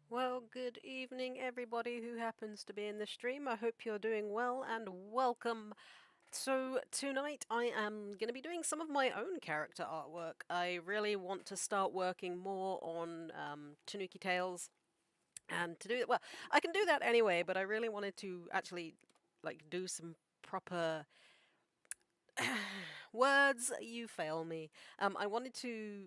Well, good evening, everybody who happens to be in the stream. I hope you're doing well and welcome. So, tonight I am going to be doing some of my own character artwork. I really want to start working more on Tanuki Tales. And to do that, well, I can do that anyway, but I really wanted to actually do some proper words. You fail me. I wanted to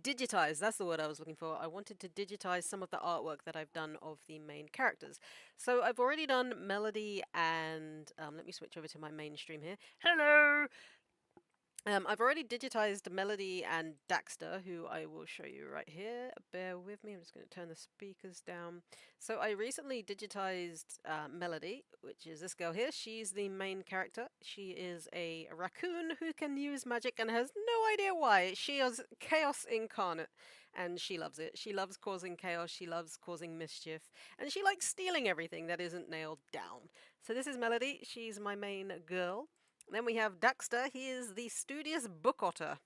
digitize, that's the word I was looking for. I wanted to digitize some of the artwork that I've done of the main characters. So I've already done Melody and let me switch over to my mainstream here. Hello. I've already digitized Melody and Daxter, who I will show you right here. Bear with me, I'm just going to turn the speakers down. So I recently digitized Melody, which is this girl here. She's the main character. She is a raccoon who can use magic and has no idea why. She is chaos incarnate, and she loves it. She loves causing chaos, she loves causing mischief, and she likes stealing everything that isn't nailed down. So this is Melody. She's my main girl. Then we have Daxter. He is the studious book otter.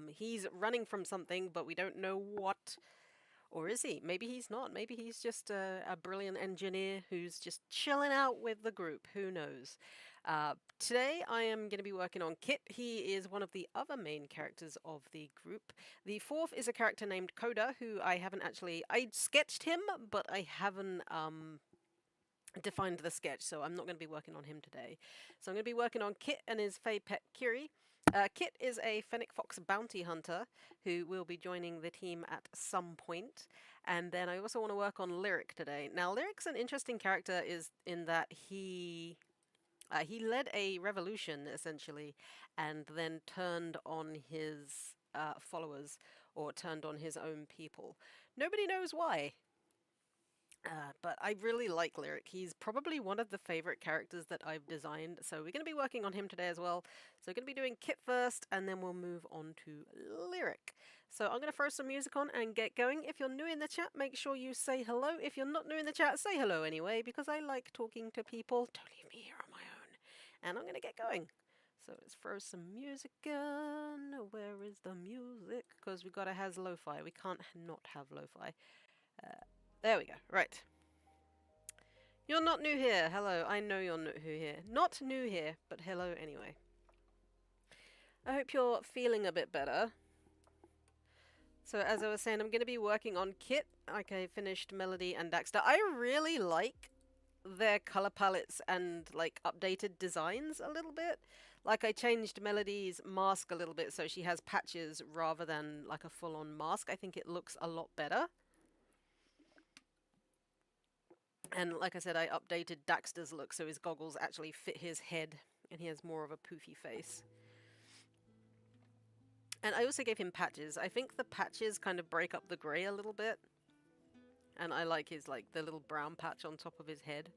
He's running from something, but we don't know what. Or is he? Maybe he's not. Maybe he's just a brilliant engineer who's just chilling out with the group. Who knows? Today I am going to be working on Kit. He is one of the other main characters of the group. The fourth is a character named Coda, who I haven't actually. I sketched him, but I haven't defined the sketch, so I'm not going to be working on him today. So I'm going to be working on Kit and his fey pet Kiri. Kit is a Fennec Fox bounty hunter who will be joining the team at some point. And then I also want to work on Lyric today. Now, Lyric's an interesting character is in that he led a revolution essentially, and then turned on his followers or turned on his own people. Nobody knows why. But I really like Lyric. He's probably one of the favorite characters that I've designed, so we're going to be working on him today as well. So we're going to be doing Kit first, and then we'll move on to Lyric. So I'm going to throw some music on and get going. If you're new in the chat, make sure you say hello. If you're not new in the chat, say hello anyway, because I like talking to people. Don't leave me here on my own. And I'm going to get going. So let's throw some music on. Where is the music? Because we gotta have lo-fi. We can't not have lo-fi. There we go. Right. You're not new here. Hello. I know you're not new here. Not new here, but hello anyway. I hope you're feeling a bit better. So as I was saying, I'm going to be working on Kit. Like I finished Melody and Daxter. I really like their color palettes and like updated designs a little bit. Like I changed Melody's mask a little bit so she has patches rather than like a full-on mask. I think it looks a lot better. And like I said, I updated Daxter's look so his goggles actually fit his head and he has more of a poofy face. And I also gave him patches. I think the patches kind of break up the grey a little bit. And I like his, like, the little brown patch on top of his head.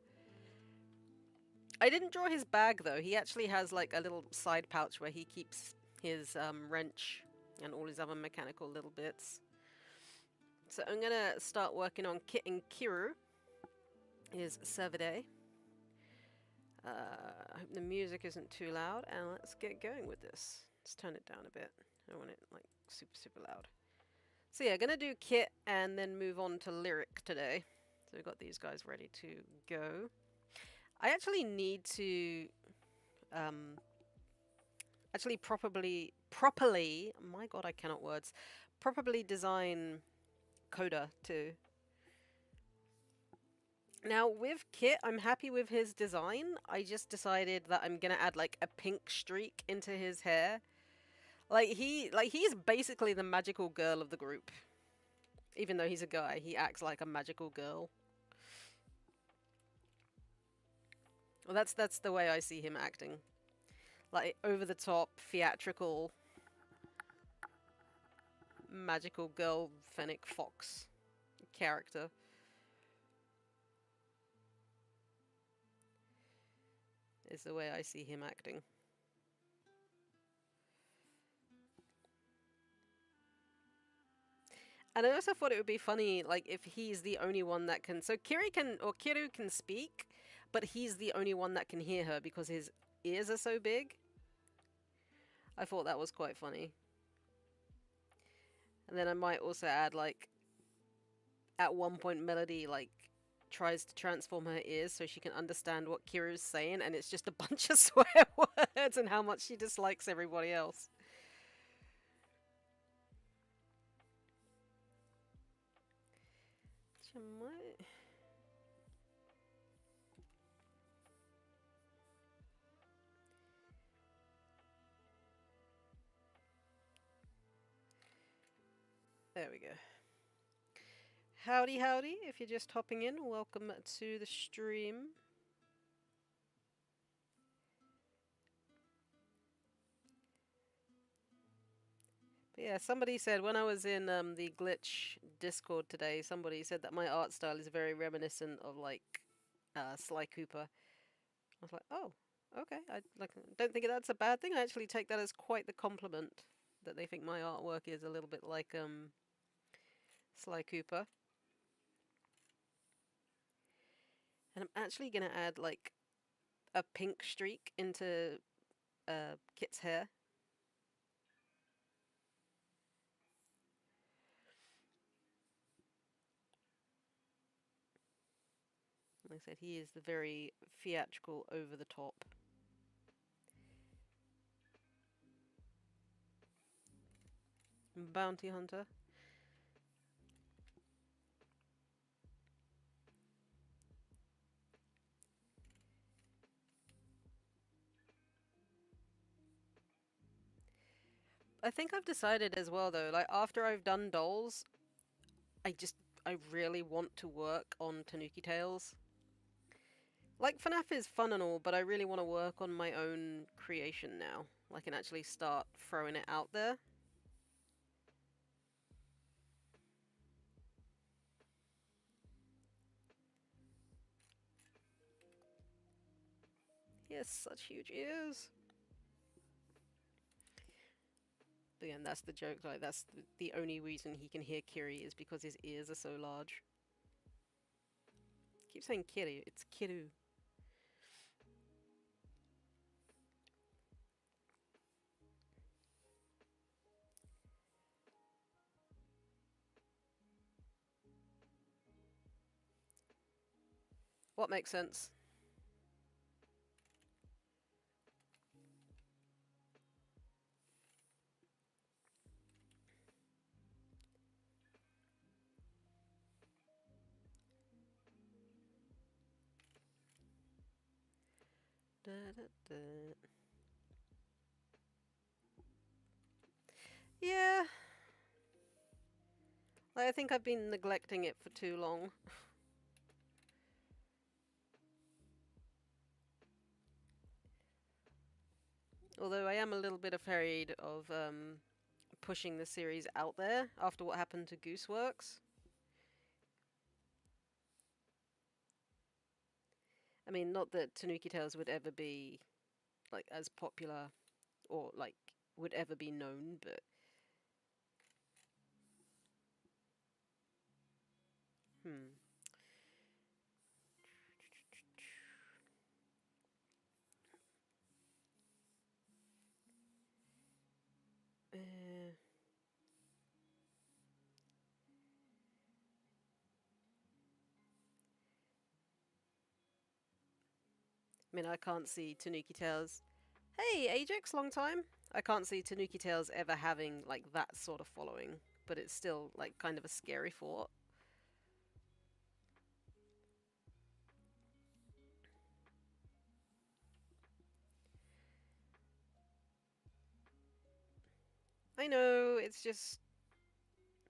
I didn't draw his bag, though. He actually has, like, a little side pouch where he keeps his wrench and all his other mechanical little bits. So I'm gonna start working on Kit and Kiru. His Cervidae. I hope the music isn't too loud, and let's get going with this. Let's turn it down a bit. I don't want it, like, super loud. So yeah, gonna do Kit and then move on to Lyric today. So we've got these guys ready to go. I actually need to actually properly, my god, I cannot words, properly design Coda too. Now with Kit, I'm happy with his design. I just decided that I'm gonna add like a pink streak into his hair. He's basically the magical girl of the group. Even though he's a guy, he acts like a magical girl. Well, that's the way I see him acting. Like, over the top, theatrical, magical girl, Fennec Fox character. Is the way I see him acting. And I also thought it would be funny, like, if he's the only one that can... So Kiru can speak, but he's the only one that can hear her because his ears are so big. I thought that was quite funny. And then I might also add, like, at one point Melody like tries to transform her ears so she can understand what Kiru's saying, and it's just a bunch of swear words and how much she dislikes everybody else. She might... There we go. Howdy, howdy. If you're just hopping in, welcome to the stream. But yeah, somebody said when I was in the Glitch Discord today, somebody said that my art style is very reminiscent of like Sly Cooper. I was like, oh, okay. I like don't think that's a bad thing. I actually take that as quite the compliment that they think my artwork is a little bit like Sly Cooper. And I'm actually gonna add like a pink streak into Kit's hair. Like I said, he is the very theatrical, over the top. Bounty hunter. I think I've decided as well though, like after I've done dolls, I really want to work on Tanuki Tales. Like FNAF is fun and all, but I really want to work on my own creation now. Like and actually start throwing it out there. He has such huge ears. But again, that's the joke. Like that's the only reason he can hear Kiri is because his ears are so large. I keep saying Kiri, it's Kiru. What makes sense? Da, da, da. Yeah. Like, I think I've been neglecting it for too long. Although I am a little bit afraid of pushing the series out there after what happened to Gooseworks. I mean, not that Tanuki Tales would ever be like as popular or like would ever be known, but hmm. Uh, I mean, I can't see Tanuki Tales. Hey, Ajax, long time. I can't see Tanuki Tales ever having like that sort of following, but it's still like kind of a scary thought. I know, it's just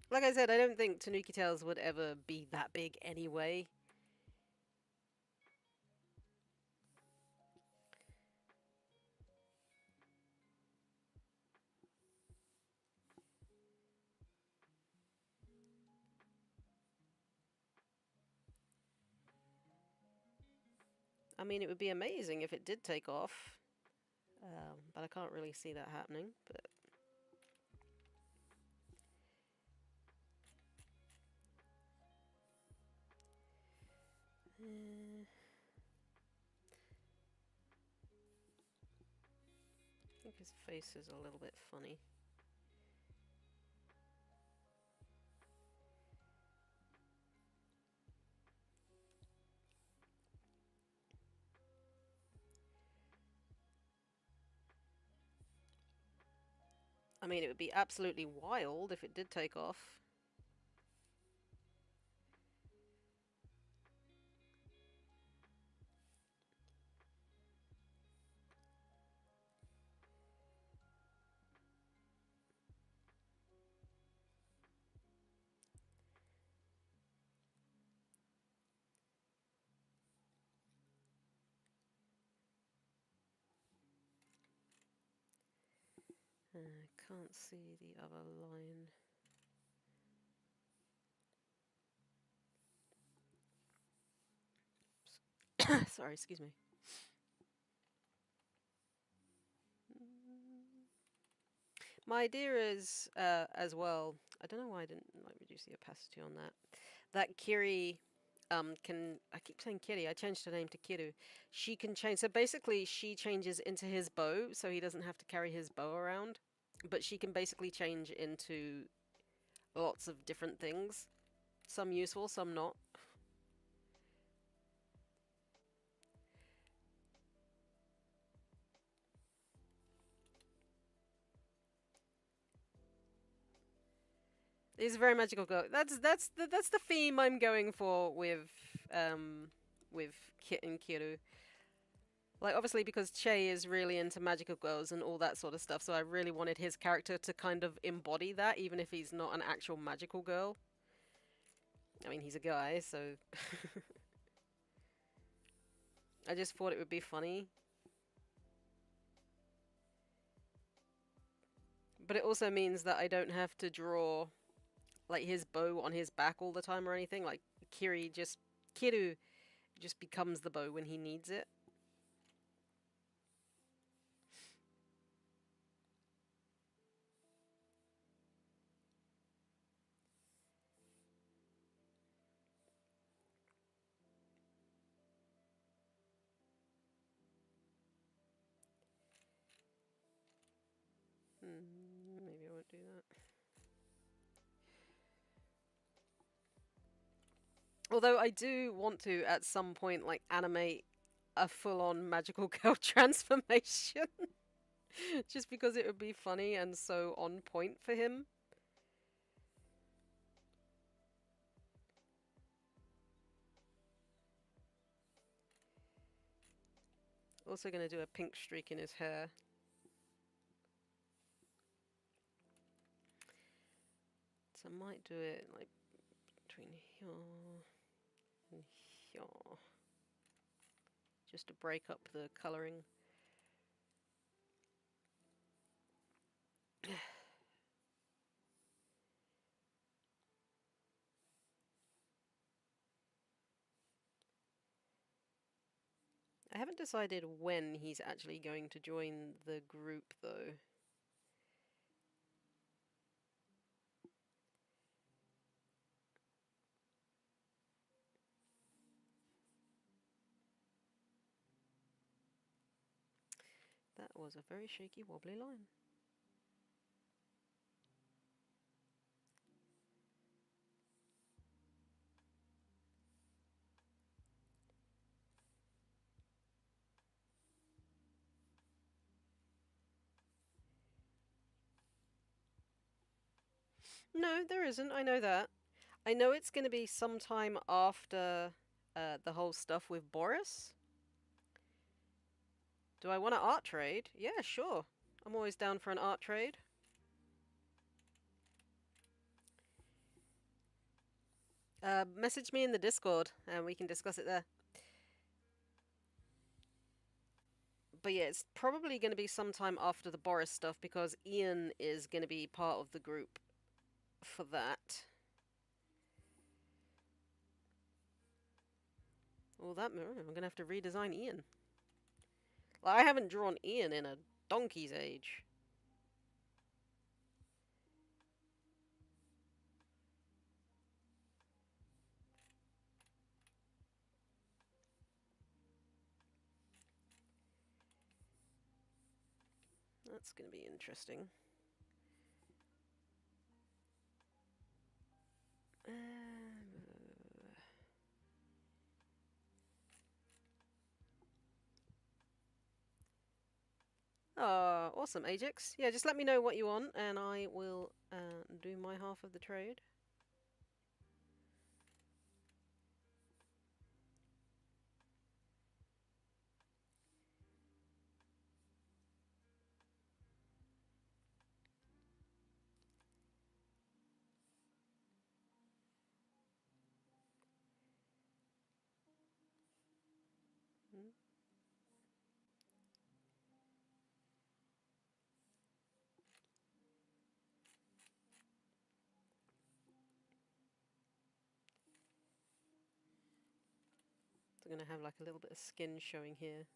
like I said, I don't think Tanuki Tales would ever be that big anyway. I mean, it would be amazing if it did take off, but I can't really see that happening. But I think his face is a little bit funny. I mean, it would be absolutely wild if it did take off. I can't see the other line. Sorry, excuse me. My idea is, as well, I don't know why I didn't like reduce the opacity on that. That Kiri can, I keep saying Kiri, I changed her name to Kiru. She can change, so basically she changes into his bow, so he doesn't have to carry his bow around. But she can basically change into lots of different things. Some useful, some not. It's a very magical girl. That's the theme I'm going for with Kit and Kiru. Like, obviously, because Che is really into magical girls and all that sort of stuff, so I really wanted his character to kind of embody that, even if he's not an actual magical girl. I mean, he's a guy, so I just thought it would be funny. But it also means that I don't have to draw like his bow on his back all the time or anything. Like Kiru just becomes the bow when he needs it. Maybe I won't do that. Although I do want to at some point like animate a full-on magical girl transformation. Just because it would be funny and so on point for him. Also gonna do a pink streak in his hair. So I might do it like between here and here. Just to break up the colouring. I haven't decided when he's actually going to join the group though. That was a very shaky wobbly line. No, there isn't. I know that. I know it's going to be sometime after the whole stuff with Boris. Do I want an art trade? Yeah, sure. I'm always down for an art trade. Message me in the Discord and we can discuss it there. But yeah, it's probably going to be sometime after the Boris stuff because Ian is going to be part of the group for that. Well, I'm going to have to redesign Ian. Like, I haven't drawn Ian in a donkey's age. That's going to be interesting. Oh, awesome, Ajax. Yeah, just let me know what you want, and I will do my half of the trade. Mm. So I'm gonna have like a little bit of skin showing here.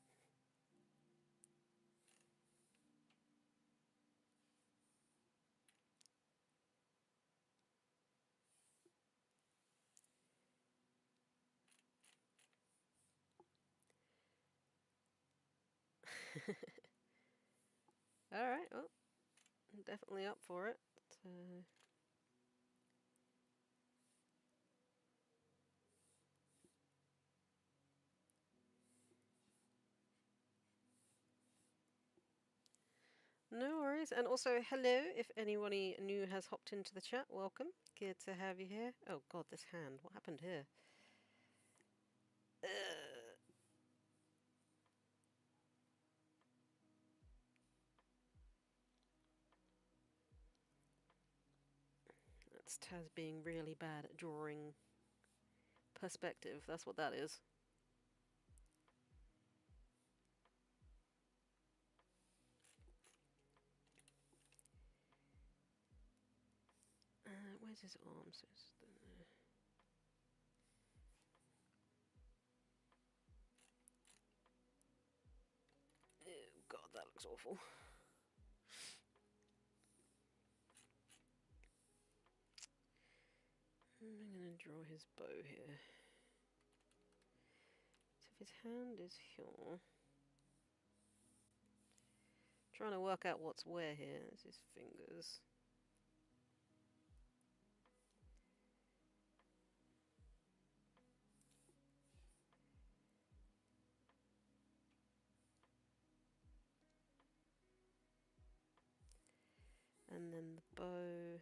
Alright, well, I'm definitely up for it. No worries. And also, hello, if anybody new has hopped into the chat, welcome. Good to have you here. Oh god, this hand. What happened here? That's Taz being really bad at drawing perspective. That's what that is. Where's his arms? Oh god, that looks awful. I'm gonna draw his bow here. So if his hand is here, trying to work out what's where here. There's his fingers. And then the bow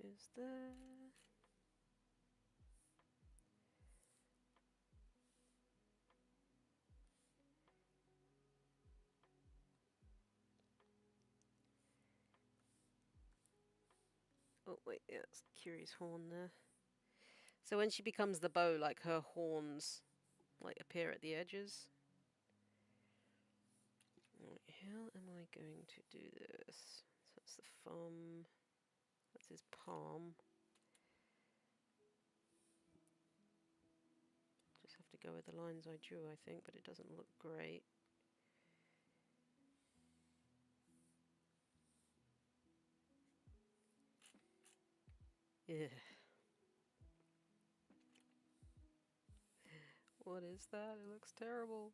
is there. Oh wait, yeah, it's Kiri's horn there. So when she becomes the bow, like her horns like appear at the edges. Right, how am I going to do this? So that's the thumb. That's his palm. Just have to go with the lines I drew, I think, but it doesn't look great. Yeah. What is that? It looks terrible.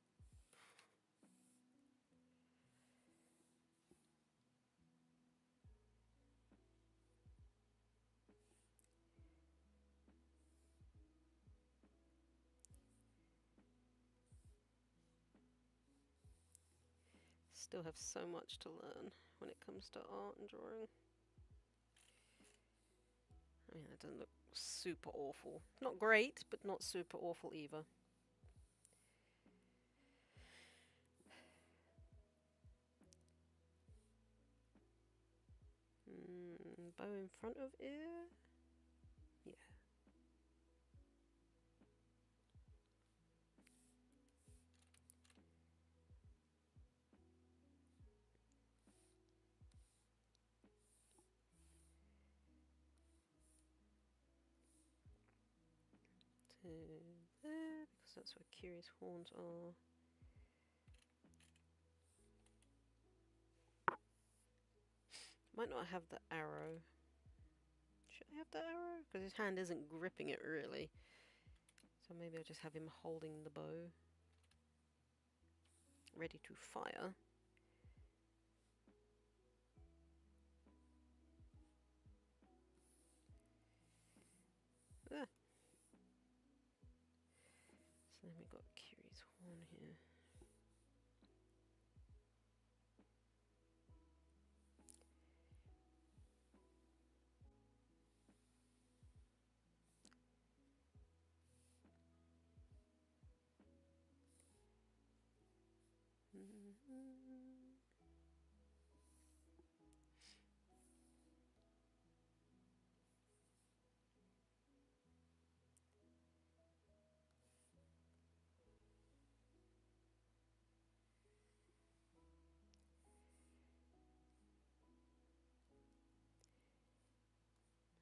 Still have so much to learn when it comes to art and drawing. I mean, that doesn't look super awful. Not great, but not super awful either. Bow in front of ear? Yeah. To there, because that's where Kiri's horns are. Might not have the arrow. Should I have the arrow? Because his hand isn't gripping it really. So maybe I'll just have him holding the bow. Ready to fire. Ah. we got Kiri's horn here.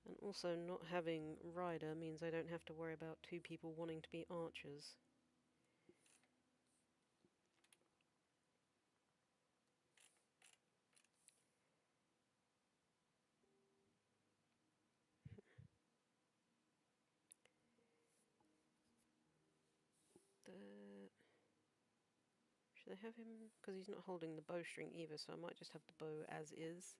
And also, not having rider means I don't have to worry about two people wanting to be archers. Should I have him? Because he's not holding the bowstring either, so I might just have the bow as is.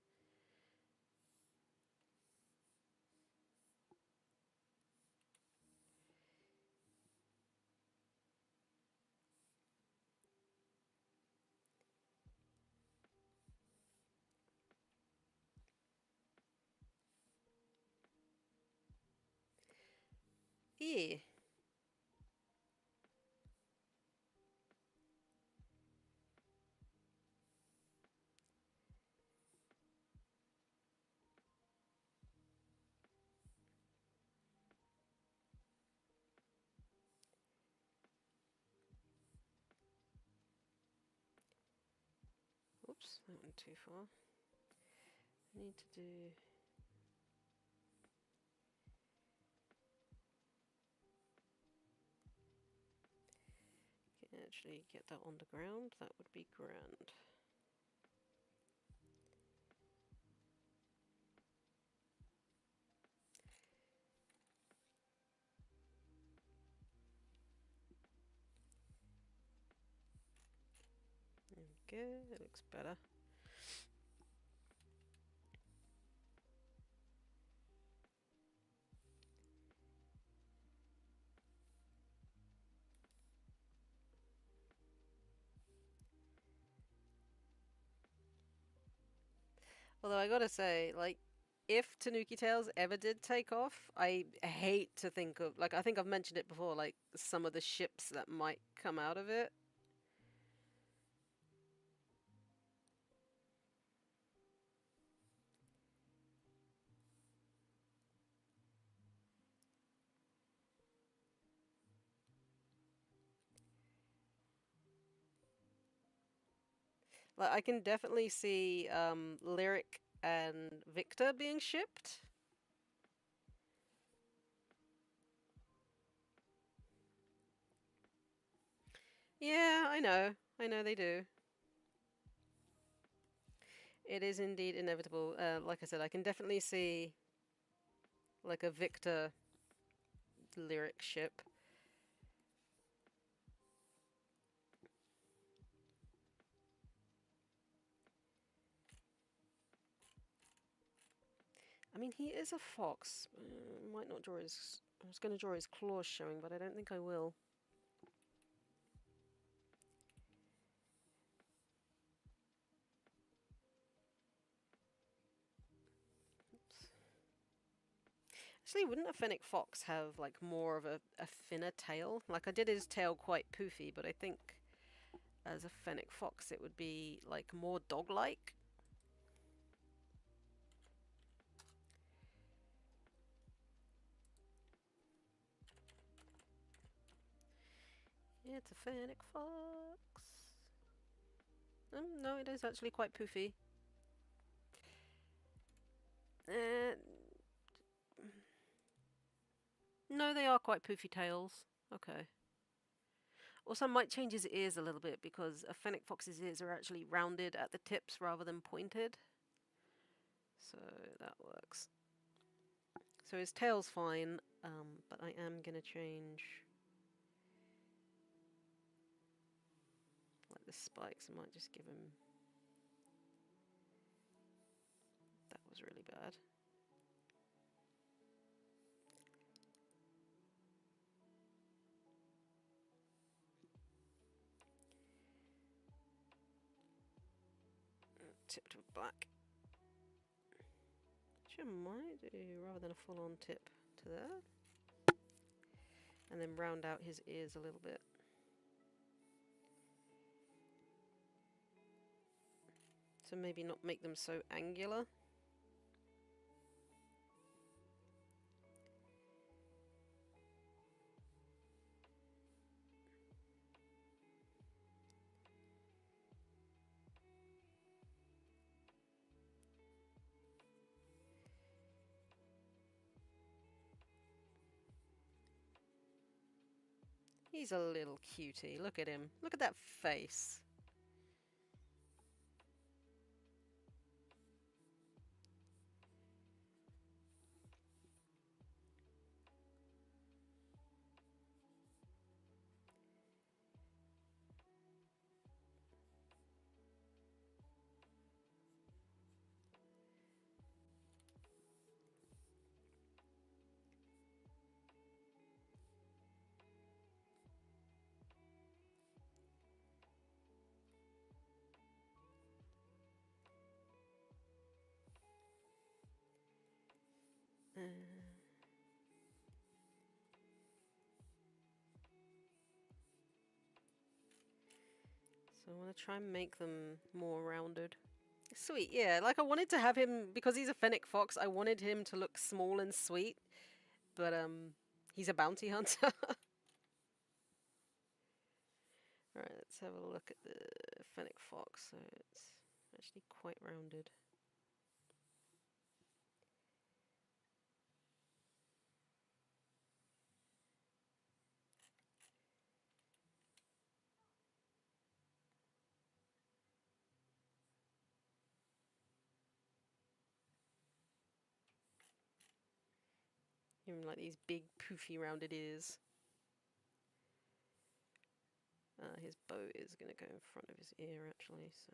Yeah. Oops, that went too far. I need to do... Can actually get that on the ground, that would be grand. There we go, that looks better. Although I gotta say, like, if Tanuki Tales ever did take off, I hate to think of, like, I think I've mentioned it before, like, some of the ships that might come out of it. Like, I can definitely see Lyric and Victor being shipped. Yeah, I know. I know they do. It is indeed inevitable. Like I said, I can definitely see like a Victor Lyric ship. I mean, he is a fox. Might not draw his... I was going to draw his claws showing, but I don't think I will. Oops. Actually, wouldn't a fennec fox have, like, more of a thinner tail? Like, I did his tail quite poofy, but I think as a fennec fox it would be, like, more dog-like. It's a fennec fox. No, it is actually quite poofy. Uh, no, they are quite poofy tails. Okay. Also, I might change his ears a little bit because a fennec fox's ears are actually rounded at the tips rather than pointed. So that works. So his tail's fine, but I am going to change like the spikes. I might just give him... That was really bad. tipped with black. Which I might do rather than a full-on tip to there. And then round out his ears a little bit. So maybe not make them so angular. He's a little cutie. Look at him. Look at that face. So I want to try and make them more rounded. Sweet, yeah. Like I wanted to have him, because he's a fennec fox, I wanted him to look small and sweet. But he's a bounty hunter. Alright, let's have a look at the fennec fox. So it's actually quite rounded. Even like these big poofy rounded ears. His bow is going to go in front of his ear actually, so...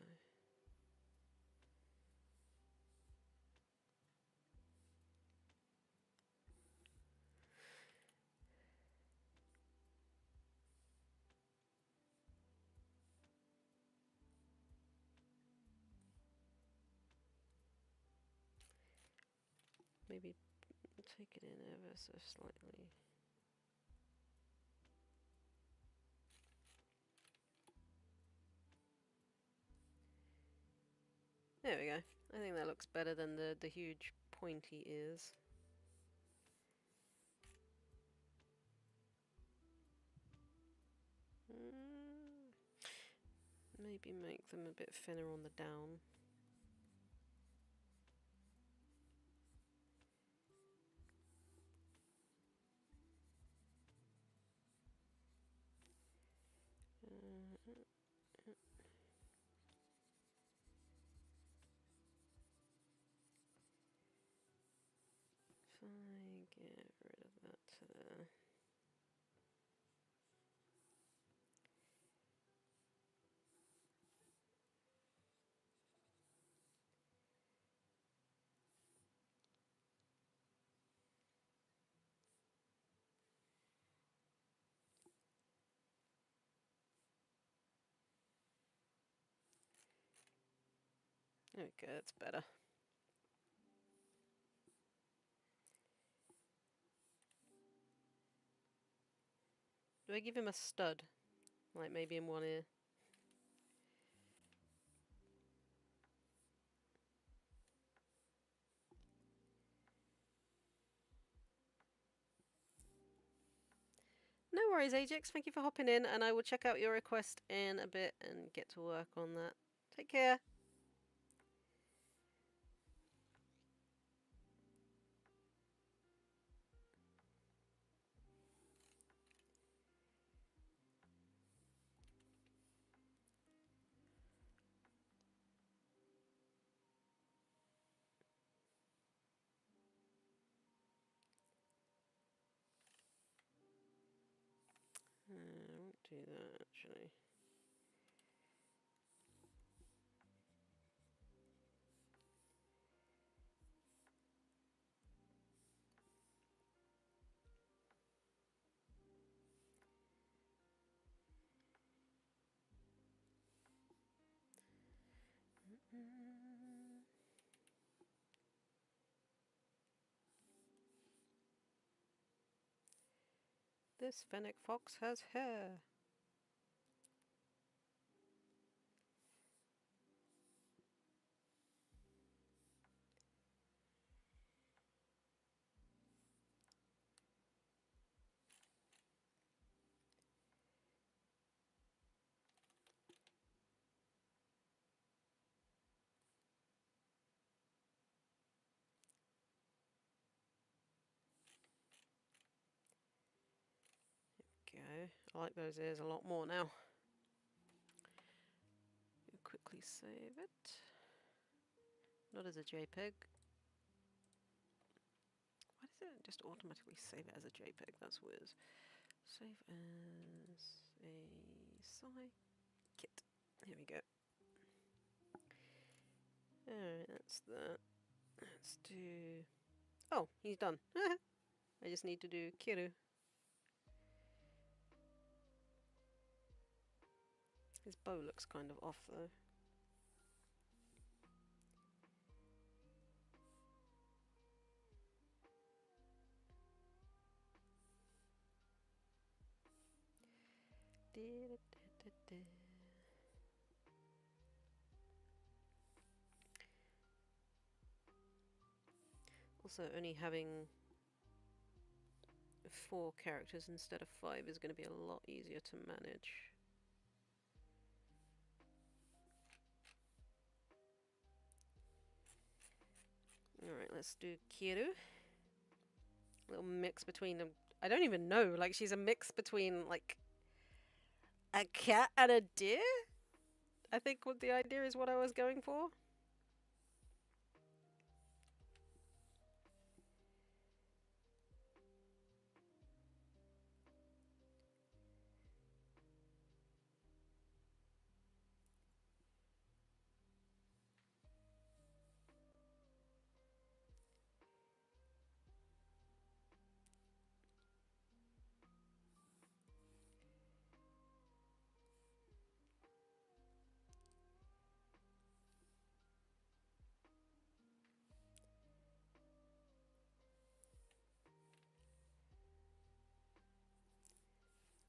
Maybe take it in ever so slightly. There we go. I think that looks better than the huge pointy ears. Maybe make them a bit thinner on the down. If I get rid of that to there. Okay, that's better. Do I give him a stud? Like maybe in one ear? No worries, Ajax. Thank you for hopping in, and I will check out your request in a bit and get to work on that. Take care. I won't do that, actually. This fennec fox has hair. Okay, I like those ears a lot more now. Quickly save it. Not as a JPEG. Why does it just automatically save it as a JPEG? That's weird. Save as a kit. Here we go. Alright, that's that. Let's do... Oh, he's done. I just need to do Kiru. His bow looks kind of off though. Also, only having 4 characters instead of 5 is going to be a lot easier to manage. Alright, let's do Kiru. A little mix between them. I don't even know, like she's a mix between like a cat and a deer? I think what the idea is what I was going for.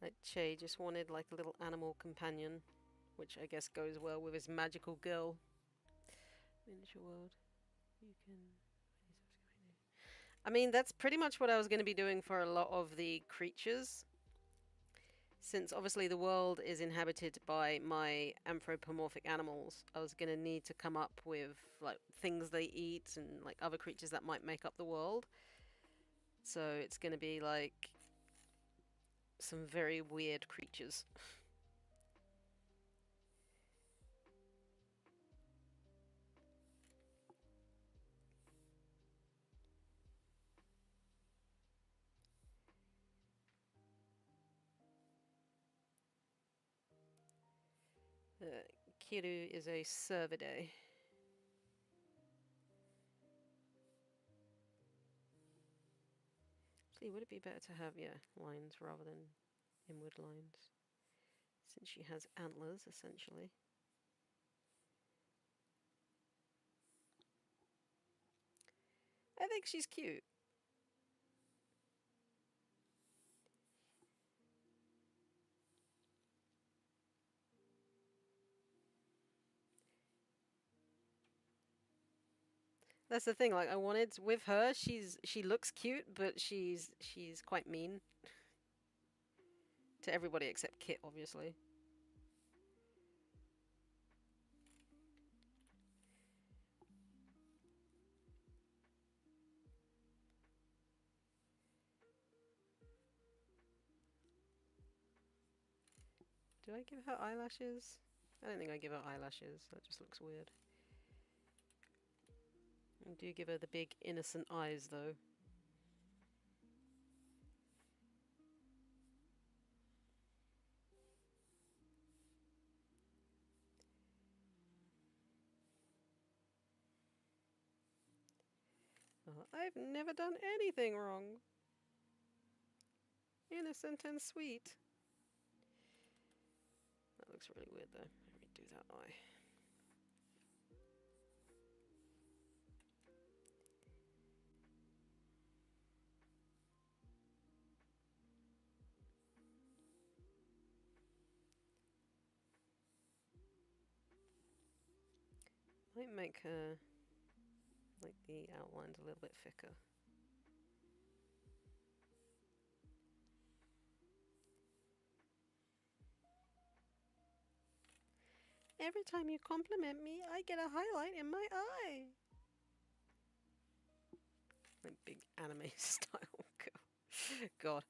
Like Che just wanted like a little animal companion, which I guess goes well with his magical girl. Miniature world. You can... I mean, that's pretty much what I was going to be doing for a lot of the creatures. Since obviously the world is inhabited by my anthropomorphic animals, I was going to need to come up with like things they eat and like other creatures that might make up the world. So it's going to be like some very weird creatures. Kiru is a cervidae. See, would it be better to have, yeah, lines rather than inward lines? Since she has antlers, essentially. I think she's cute. That's the thing, like I wanted with her, she looks cute, but she's quite mean. To everybody except Kit, obviously. Do I give her eyelashes? I don't think I give her eyelashes. That just looks weird. I do give her the big innocent eyes, though. Oh, I've never done anything wrong. Innocent and sweet. That looks really weird, though. Let me do that eye. Might make her like the outlines a little bit thicker. Every time you compliment me, I get a highlight in my eye. Like big anime style. God.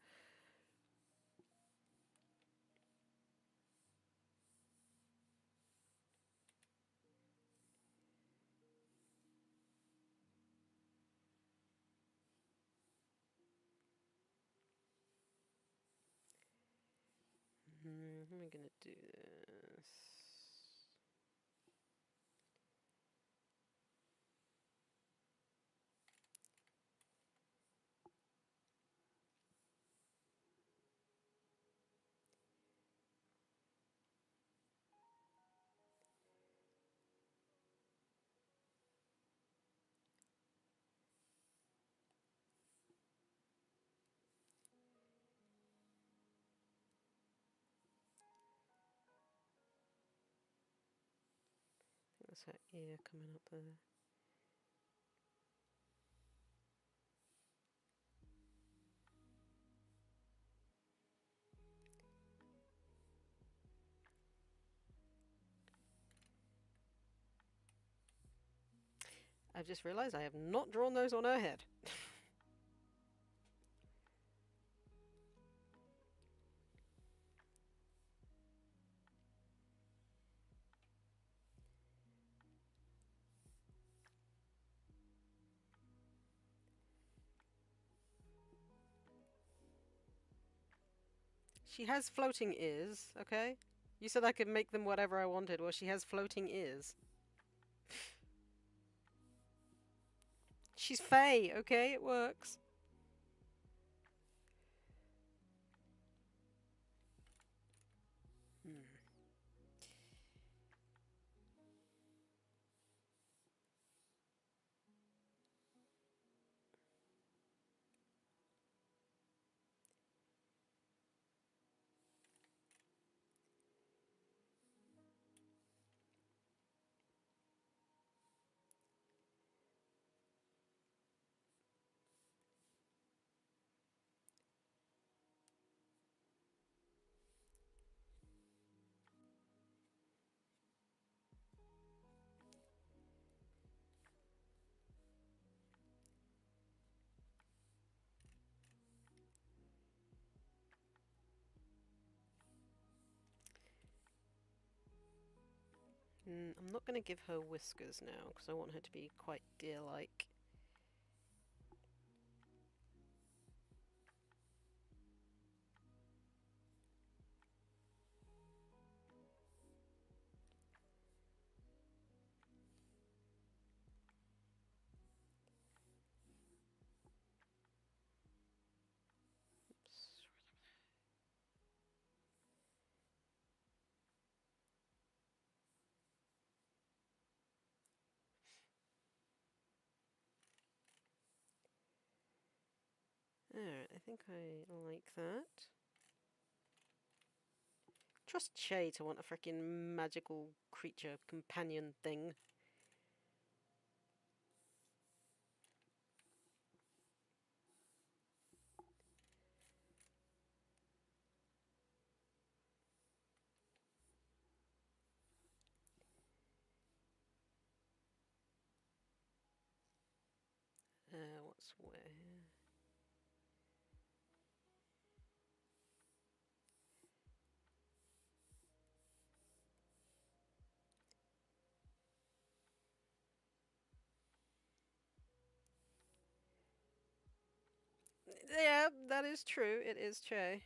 How am I gonna do this? That's her ear coming up there. I've just realised I have not drawn those on her head. She has floating ears, okay? You said I could make them whatever I wanted. Well, she has floating ears. She's Fae, okay? It works. I'm not going to give her whiskers now, because I want her to be quite deer-like. Alright, I think I like that. Trust Shay to want a freaking magical creature companion thing. What's where? Yeah, that is true. It is Che.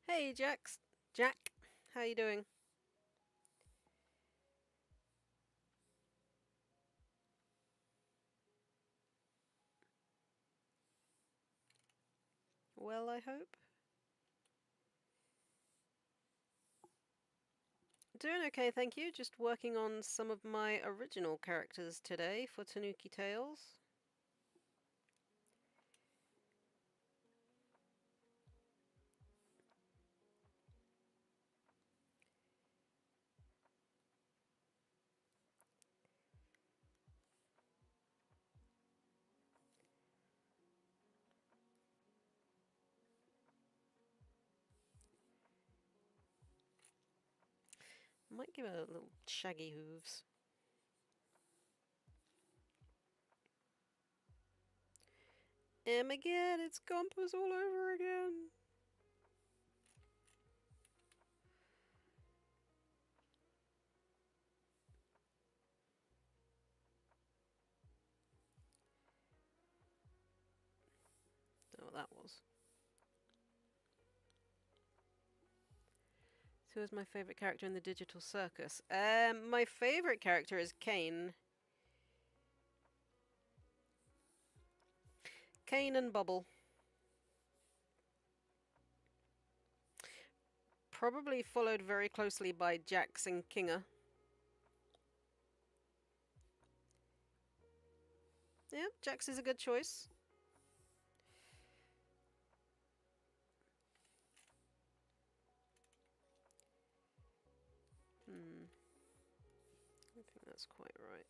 Hey, Jax. Jack, how you doing? Well, I hope. Doing okay, thank you. Just working on some of my original characters today for Tanuki Tales. Might give it a little shaggy hooves. Again, it's Gompers all over again. Don't know what that was. So who's my favourite character in the digital circus? My favourite character is Kane. Kane and Bubble. Probably followed very closely by Jax and Kinga. Yeah, Jax is a good choice. I think that's quite right.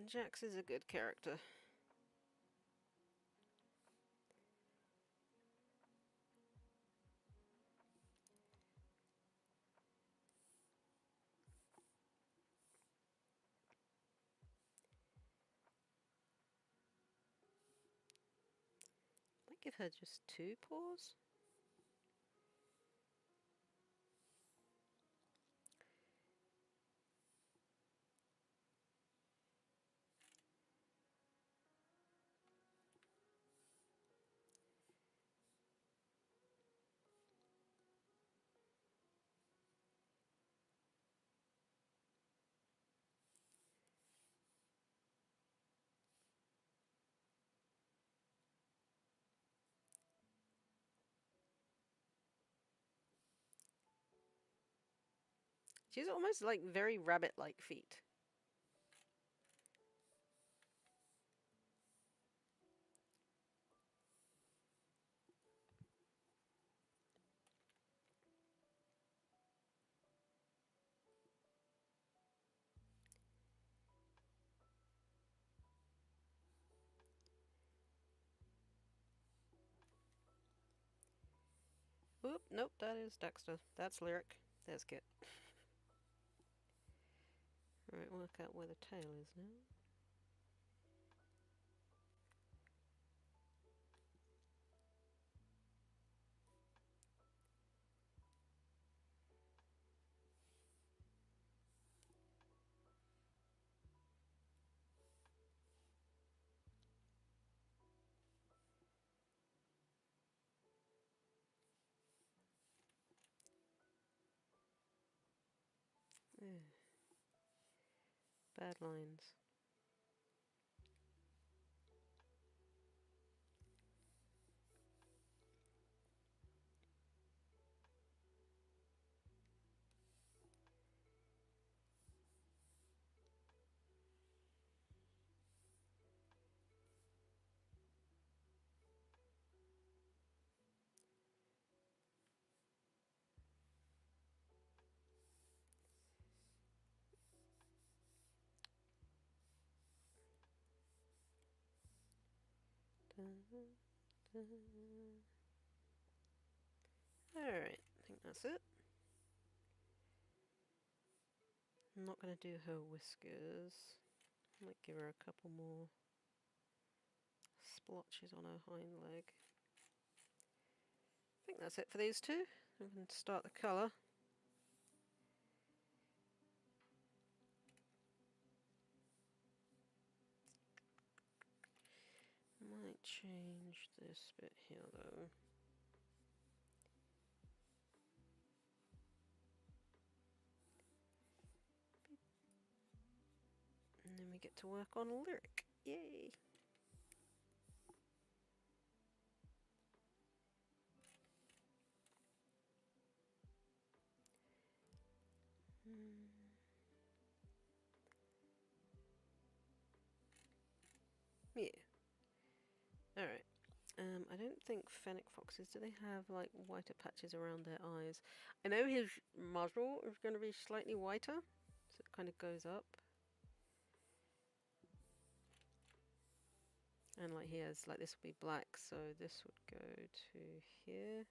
Jax is a good character. Might give her just 2 paws. She's almost like very rabbit-like feet. Oop, nope, that is Dexter. That's Lyric. There's Kit. Alright, work out where the tail is now. Bad lines. Alright, I think that's it. I'm not going to do her whiskers. Might give her a couple more splotches on her hind leg. I think that's it for these two. We can start the colour. Might change this bit here though. And then we get to work on a lyric. Yay! Yeah. Alright. I don't think fennec foxes, do they have like whiter patches around their eyes? I know his muzzle is going to be slightly whiter, so it kind of goes up. And like he has, like this will be black, so this would go to here.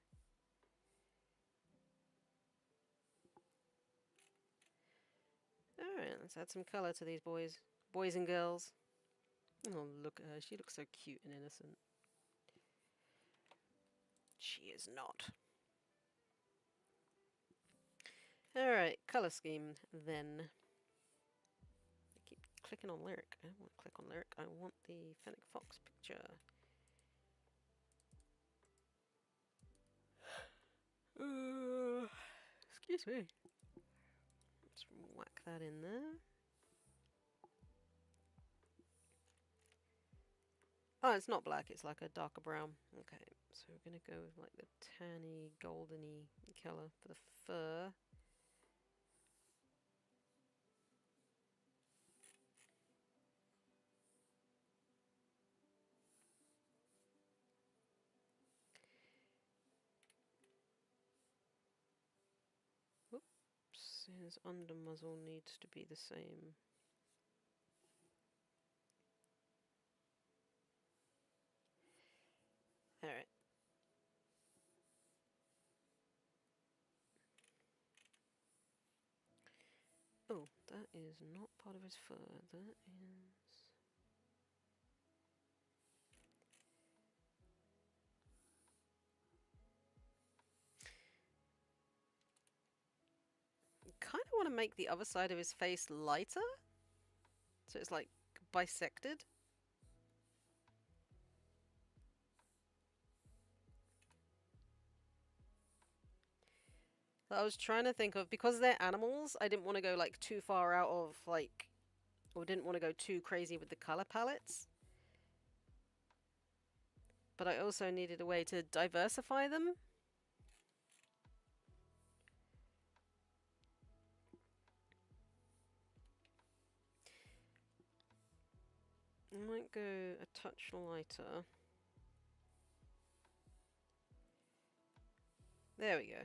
Alright, let's add some colour to these boys. Boys and girls. Oh, look at her. She looks so cute and innocent. She is not. Alright, colour scheme then. I keep clicking on lyric. I don't want to click on lyric. I want the fennec fox picture. Excuse me. Let's whack that in there. Oh, it's not black, it's like a darker brown. Okay, so we're going to go with like the tanny, goldeny colour for the fur. Whoops, his under muzzle needs to be the same. Alright. Oh, that is not part of his fur. That is... kind of want to make the other side of his face lighter. So it's like bisected. I was trying to think of, because they're animals, I didn't want to go like too far out of like, or didn't want to go too crazy with the color palettes. But I also needed a way to diversify them. I might go a touch lighter. There we go.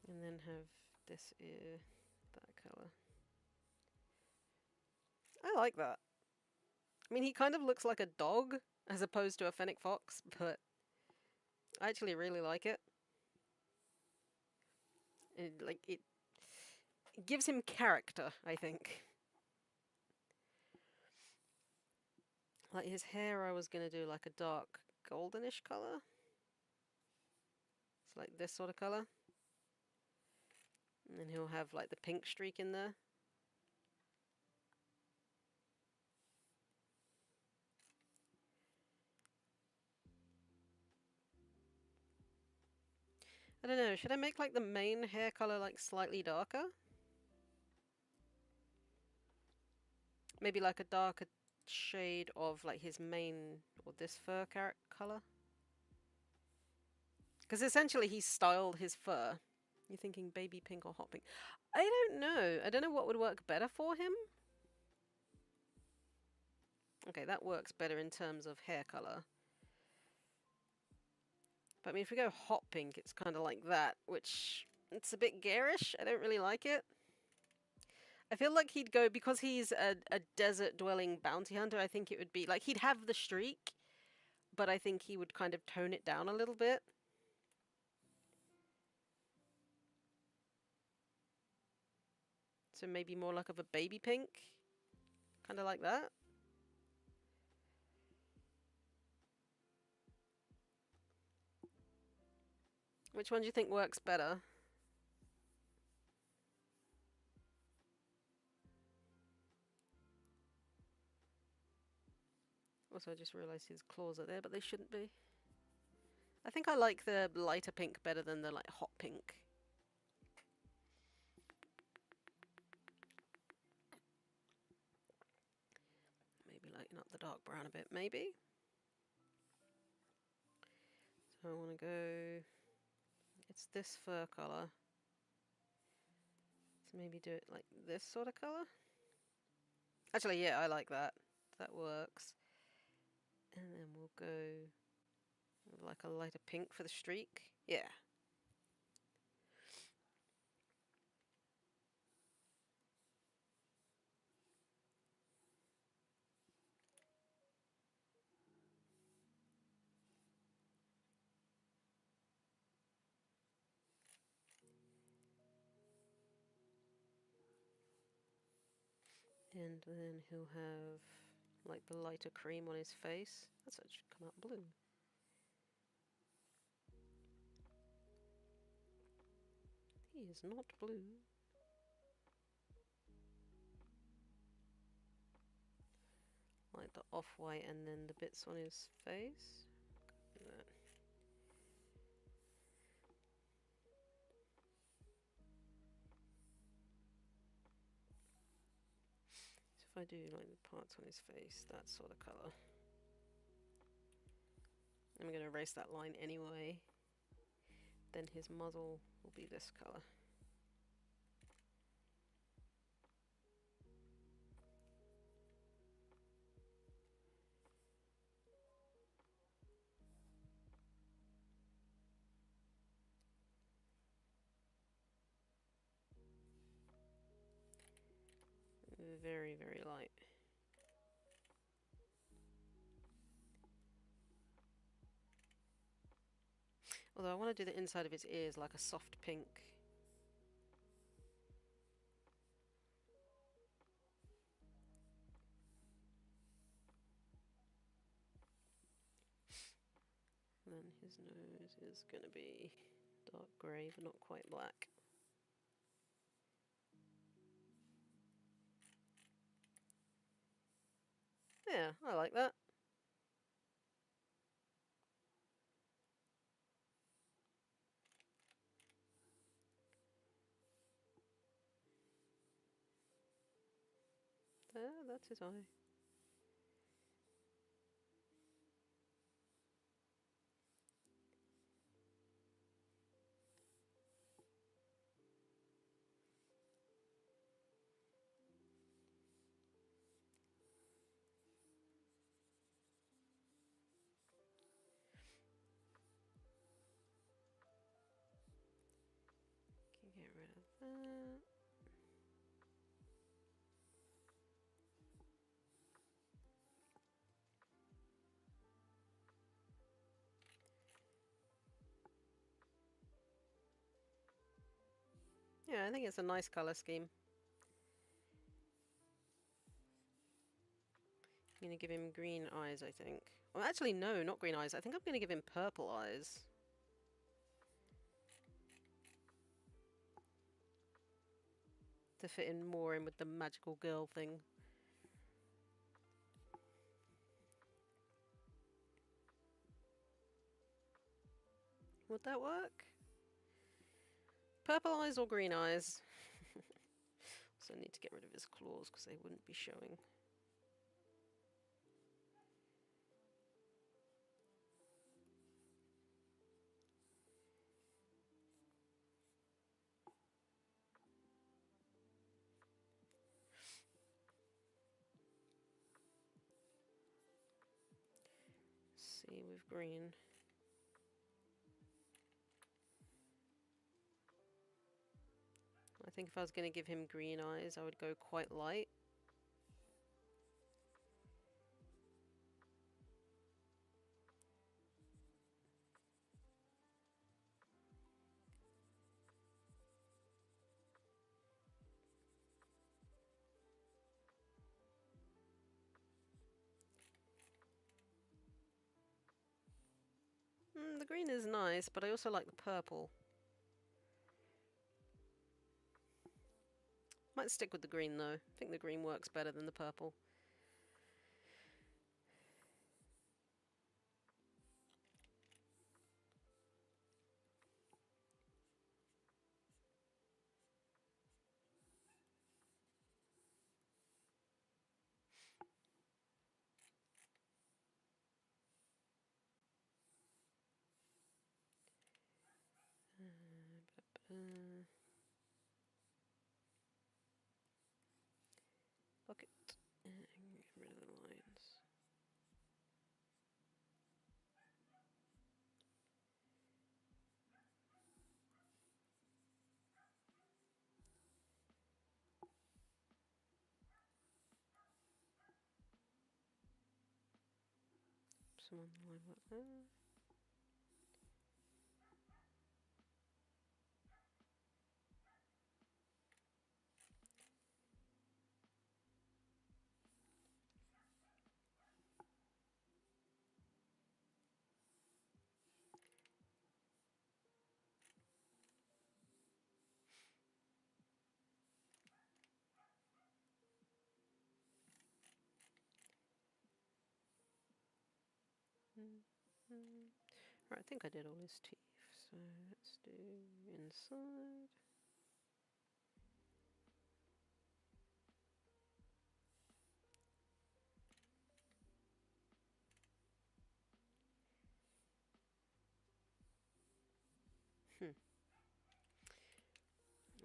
And then have this ear that colour. I like that. I mean, he kind of looks like a dog as opposed to a fennec fox, but I actually really like it. It gives him character, I think. Like his hair, I was gonna do like a dark goldenish color. It's like this sort of color. And then he'll have like the pink streak in there. I don't know, should I make like the main hair color like slightly darker? Maybe like a darker shade of like his mane or this fur color? Because essentially he styled his fur. You're thinking baby pink or hot pink. I don't know. I don't know what would work better for him. Okay, that works better in terms of hair color. But I mean, if we go hot pink, it's kind of like that, which it's a bit garish. I don't really like it. I feel like he'd go, because he's a desert-dwelling bounty hunter, I think it would be, like, he'd have the streak, but I think he would kind of tone it down a little bit. So maybe more like of a baby pink? Kind of like that? Which one do you think works better? Also, I just realised his claws are there, but they shouldn't be. I think I like the lighter pink better than the like hot pink. Maybe lighten up the dark brown a bit, maybe? So I want to go... It's this fur colour. So maybe do it like this sort of colour? Actually, yeah, I like that. That works. And then we'll go with like a lighter pink for the streak. Yeah. And then he'll have like the lighter cream on his face. That's what should come out blue. He is not blue. Like the off-white and then the bits on his face. That. So if I do like the parts on his face, that sort of colour. I'm going to erase that line anyway. Then his muzzle will be this colour. Very, very light. Although I want to do the inside of his ears like a soft pink. And then his nose is going to be dark grey, but not quite black. Yeah, I like that. There, that's his eye. Can get rid of that. Yeah, I think it's a nice colour scheme. I'm going to give him green eyes, I think. Well, actually, no, not green eyes. I think I'm going to give him purple eyes. To fit in more in with the magical girl thing. Would that work? Purple eyes or green eyes? So I need to get rid of his claws because they wouldn't be showing. See, with green. I think if I was going to give him green eyes, I would go quite light. The green is nice, but I also like the purple. Might stick with the green though. I think the green works better than the purple. Bucket. Get rid of the lines. Some on the line like that. Right, I think I did all his teeth, so let's do inside.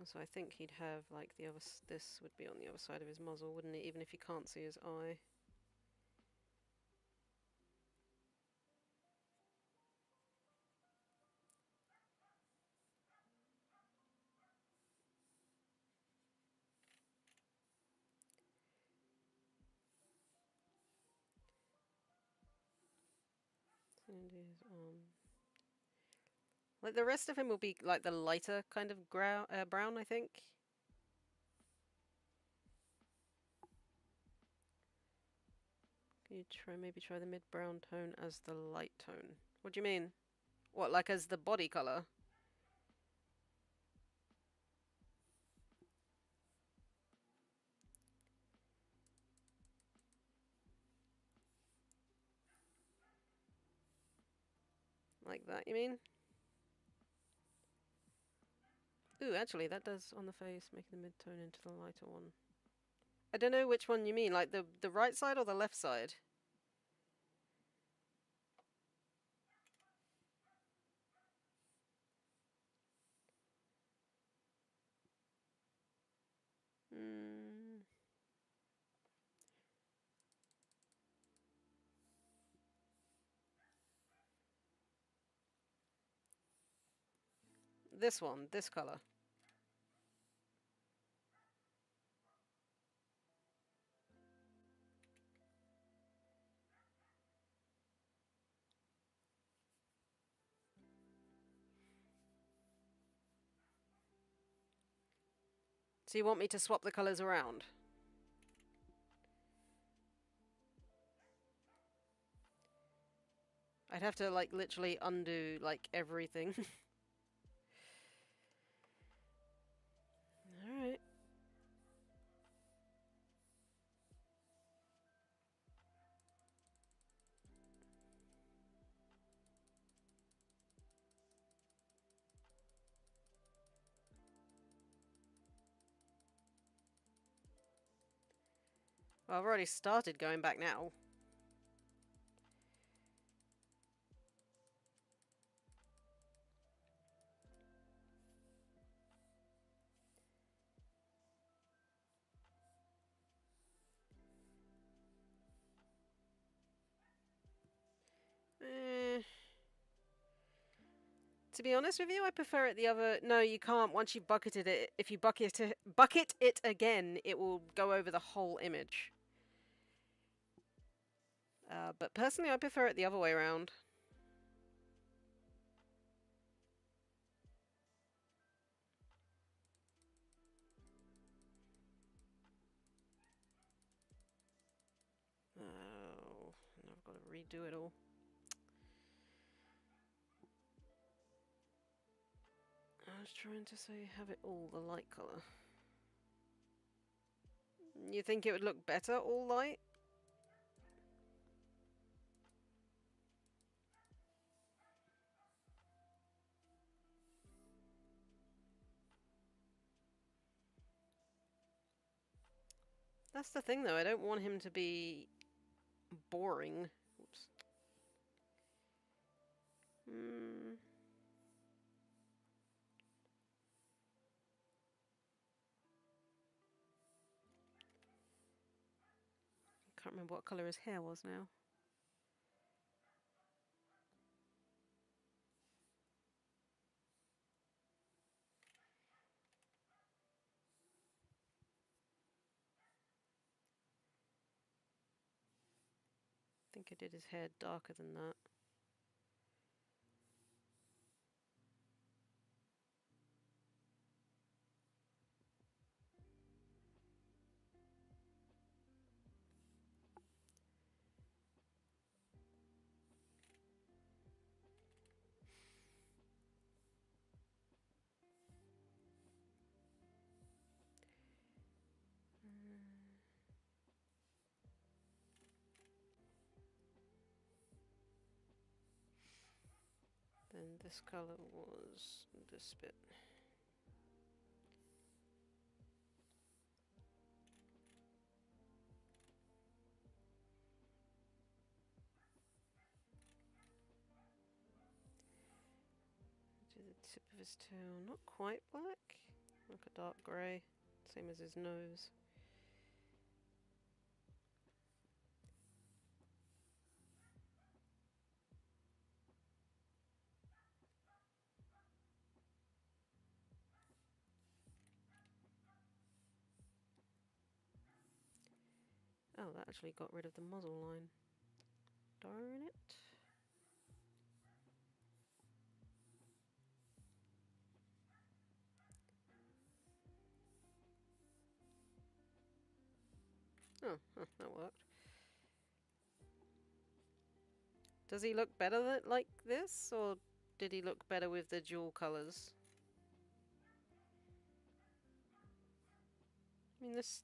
So I think he'd have like the other. This would be on the other side of his muzzle, wouldn't it? Even if you can't see his eye. And his like the rest of him will be like the lighter kind of brown, I think. You maybe try the mid-brown tone as the light tone. What do you mean? What, like as the body color? Like that, you mean? Ooh, actually, that does on the face, making the mid-tone into the lighter one. I don't know which one you mean, like the right side or the left side? This one, this color. So you want me to swap the colors around? I'd have to, like, literally undo, like, everything. Alright. Well, I've already started going back now. To be honest with you, I prefer it the other... No, you can't. Once you've bucketed it, if you bucket it again, it will go over the whole image. But personally, I prefer it the other way around. Oh, now I've got to redo it all. I was trying to say have it all the light colour. You think it would look better all light? That's the thing though, I don't want him to be boring. Oops. Can't remember what colour his hair was now. I think I did his hair darker than that. Then this colour was this bit. To the tip of his tail, not quite black, like a dark grey, same as his nose. Oh, that actually got rid of the muzzle line. Darn it. Oh, huh, that worked. Does he look better like this, or did he look better with the dual colours? I mean, this...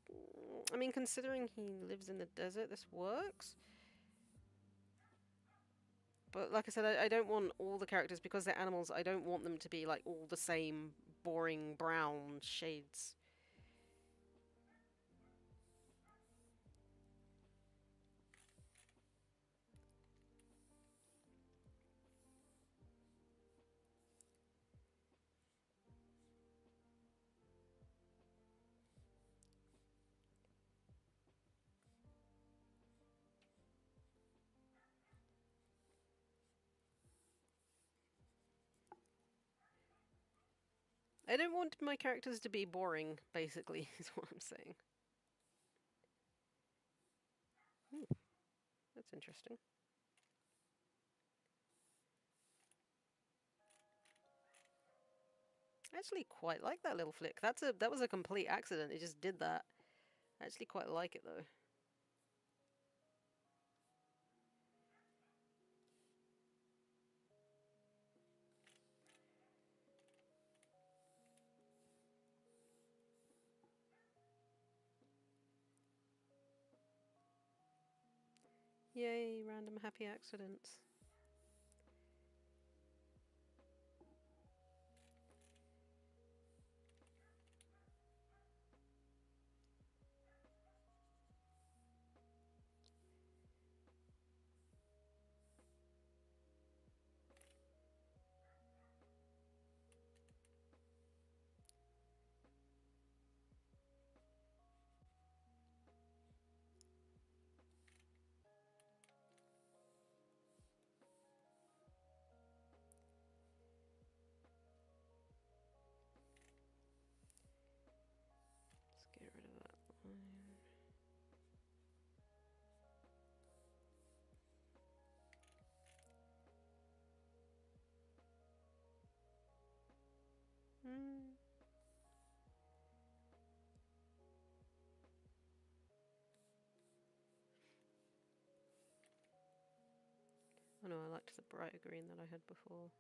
I mean, considering he lives in the desert, this works. But like I said, I don't want all the characters, because they're animals, I don't want them to be like all the same boring brown shades. I don't want my characters to be boring, basically, is what I'm saying. Ooh, that's interesting. I actually quite like that little flick. That was a complete accident. It just did that. I actually quite like it though. Yay, random happy accidents. Let's get rid of that line. Oh no, I liked the brighter green that I had before.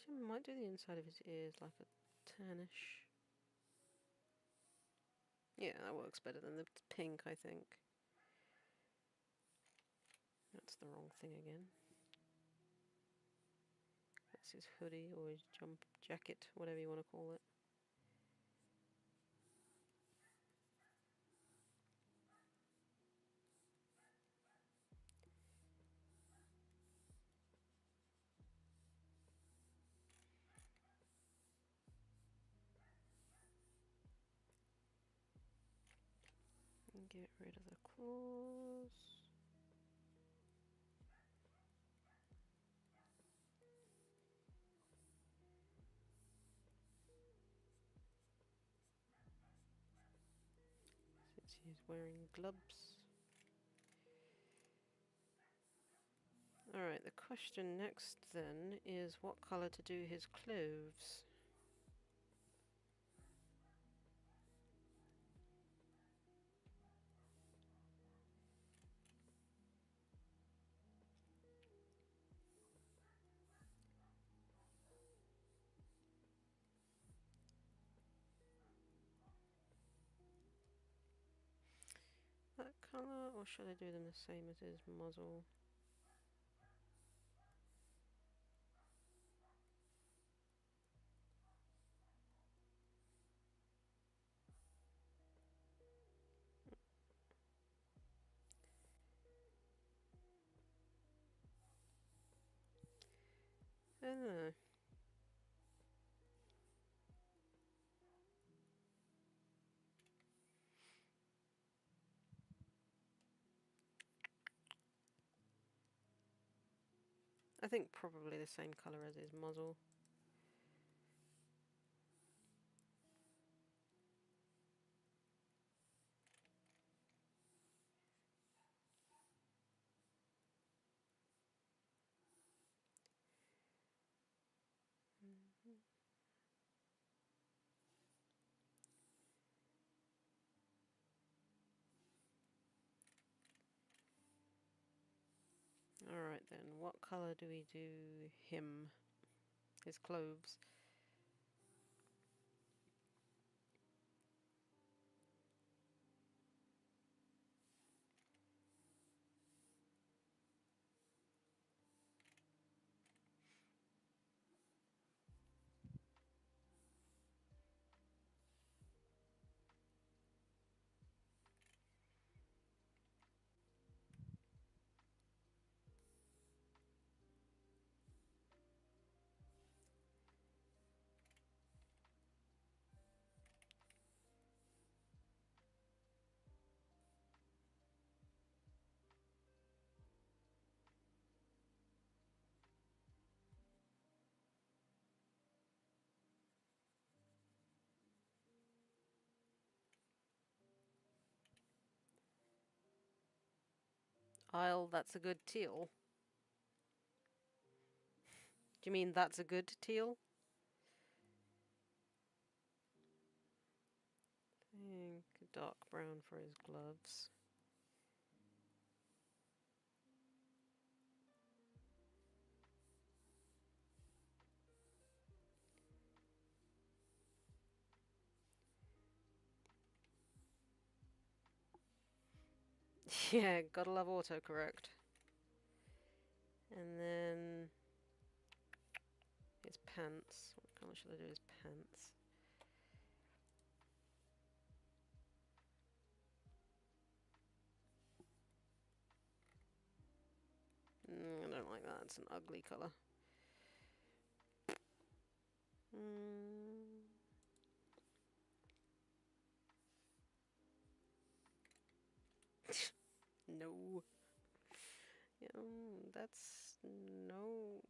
Actually, I might do the inside of his ears like a tannish. Yeah, that works better than the pink, I think. That's the wrong thing again. That's his hoodie or his jump jacket, whatever you want to call it. And get rid of the claws. Since he's wearing gloves. Alright, the question next then is what colour to do his clothes. That colour, or should I do them the same as his muzzle? I don't know. I think probably the same colour as his muzzle. Alright then, what colour do we do him? His clothes. That's a good teal. Do you mean that's a good teal? I think dark brown for his gloves. Yeah, gotta love autocorrect. And then his pants. What colour should I do his pants? I don't like that. It's an ugly colour. Mm. No. Yeah, that's no.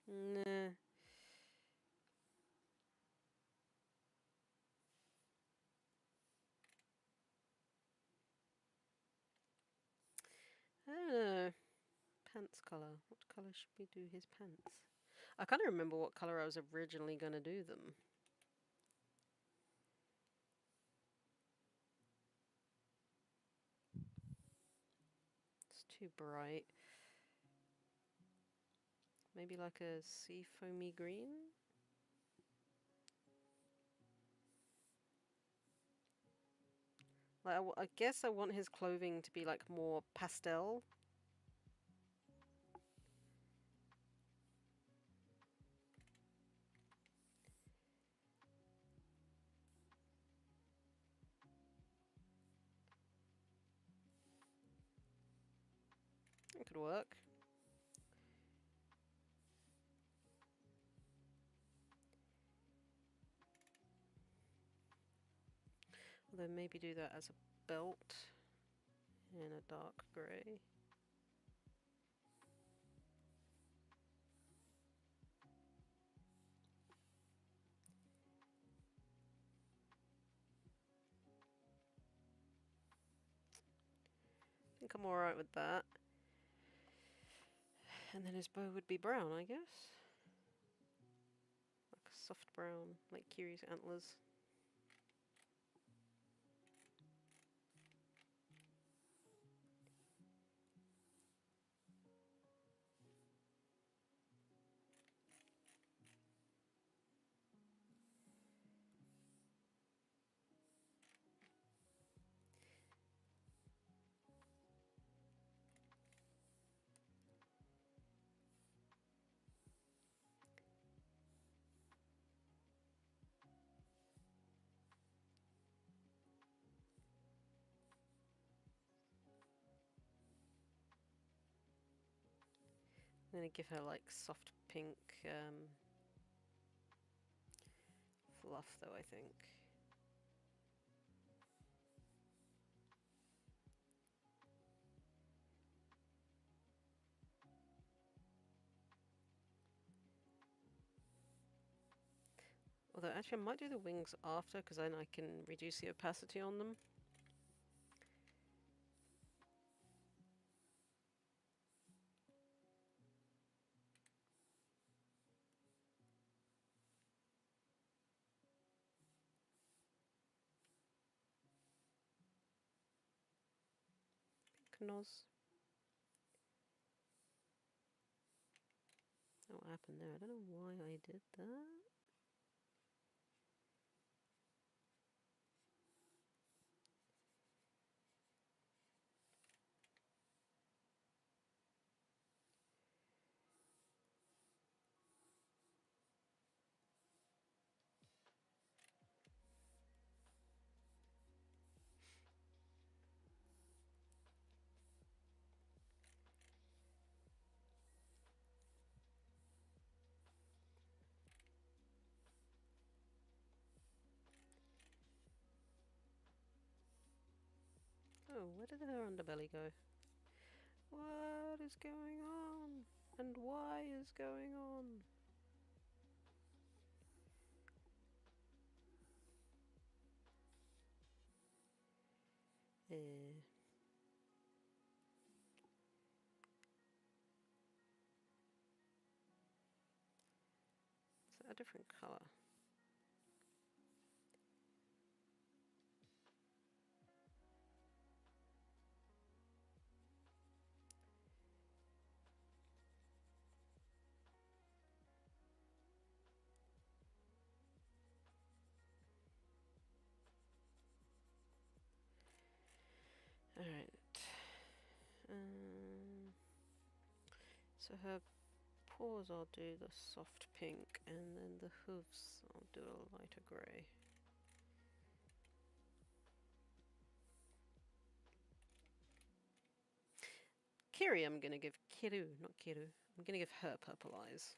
Nah. I don't know. Pants colour. What colour should we do his pants? I can't remember what colour I was originally going to do them. too bright. Maybe like a sea foamy green? Like, I guess I want his clothing to be like more pastel. It could work. Although maybe do that as a belt in a dark grey. I think I'm alright with that. And then his bow would be brown, I guess. Like a soft brown, like Kiri's antlers. I'm gonna give her like soft pink fluff though, I think. Although actually I might do the wings after because then I can reduce the opacity on them. Knoz. What happened there? I don't know why I did that. Oh, where did her underbelly go? What is going on? And why is going on? Eh. Is that a different colour? Alright. So her paws I'll do the soft pink, and then the hooves I'll do a lighter grey. Kiri I'm gonna give Kiru, not Kiru. I'm gonna give her purple eyes.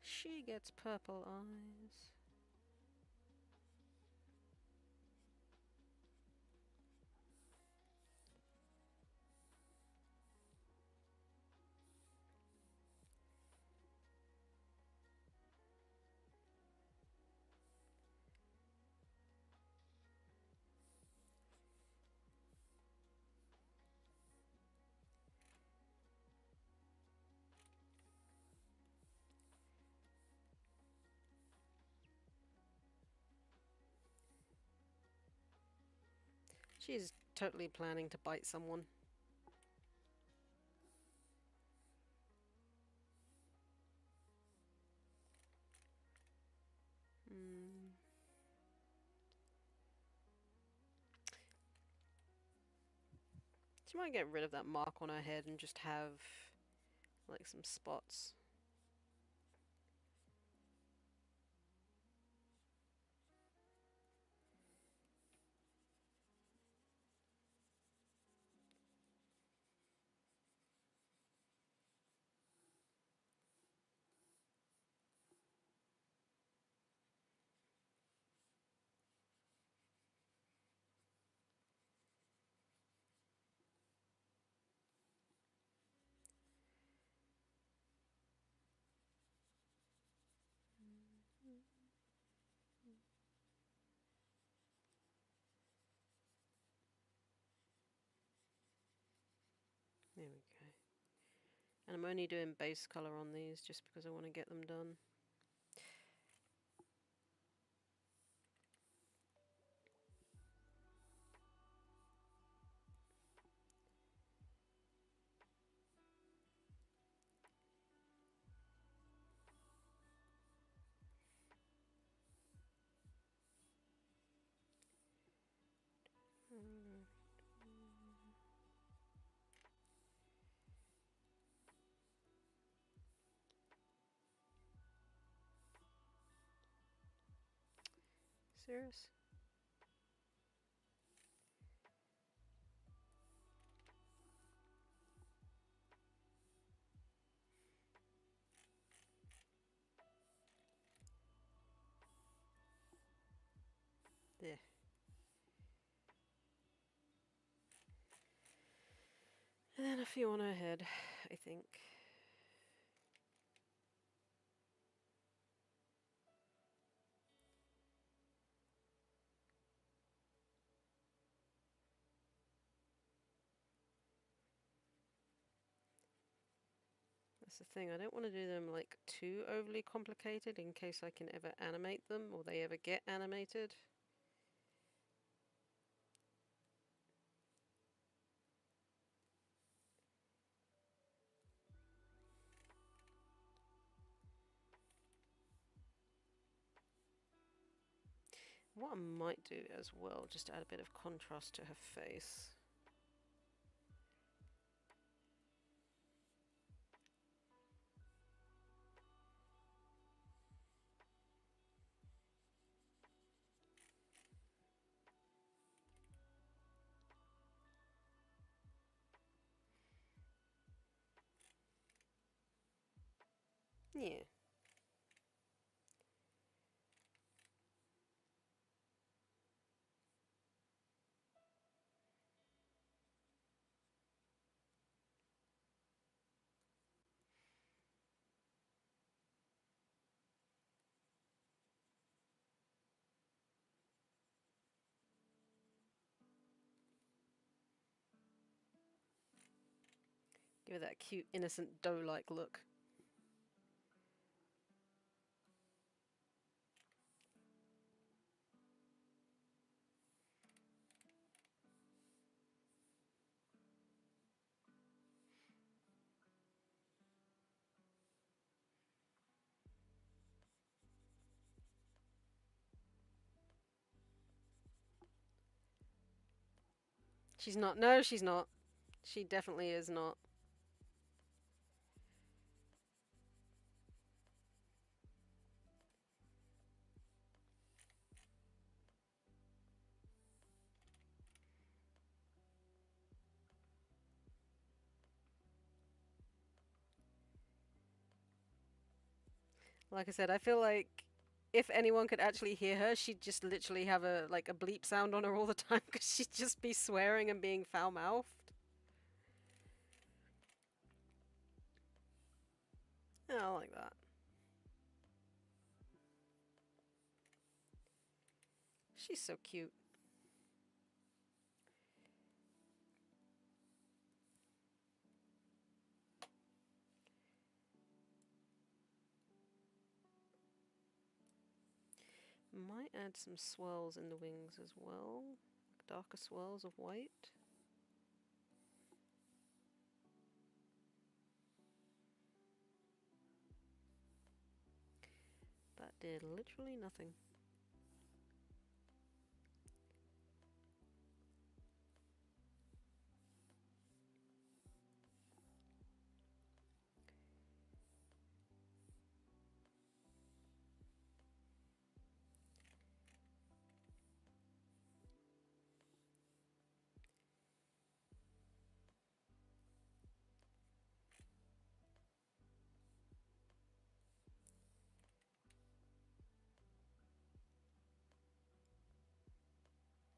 She gets purple eyes. She's totally planning to bite someone. Hmm. She might get rid of that mark on her head and just have, like, some spots. There we go. And I'm only doing base colour on these just because I want to get them done. Serious? There. And then a few on her head, I think. That's the thing, I don't want to do them like too overly complicated in case I can ever animate them or they ever get animated. What I might do as well, just to add a bit of contrast to her face. Yeah. Give her that cute, innocent doe-like look. She's not. No, she's not. She definitely is not. Like I said, I feel like if anyone could actually hear her, she'd just literally have a like a bleep sound on her all the time because she'd just be swearing and being foul-mouthed. Yeah, I like that. She's so cute. Might add some swirls in the wings as well. darker swirls of white. That did literally nothing.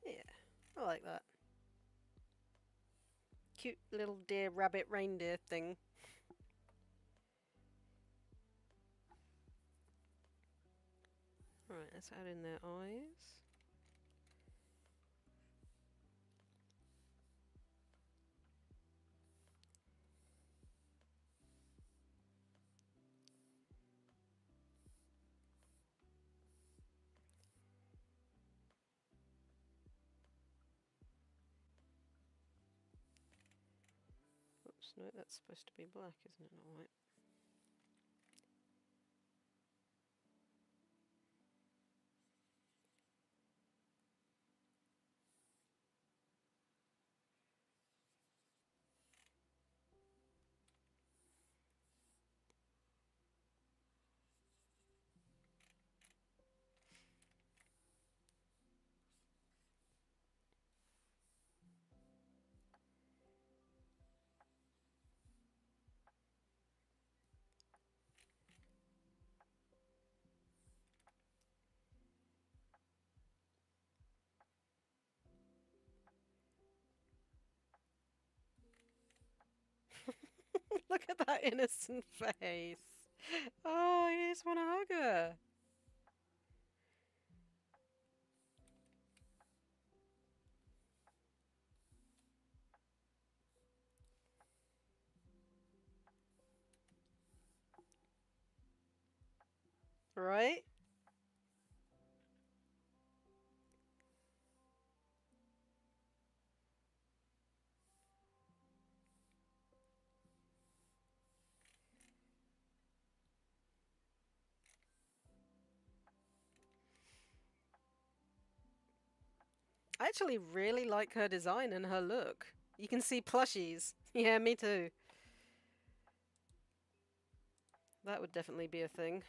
Yeah, I like that. Cute little deer rabbit reindeer thing. Alright, let's add in their eyes. Oops, no, that's supposed to be black, isn't it? Not white. Look at that innocent face. Oh, you just want to hug her. Right? I actually really like her design and her look. You can see plushies. Yeah, me too. That would definitely be a thing.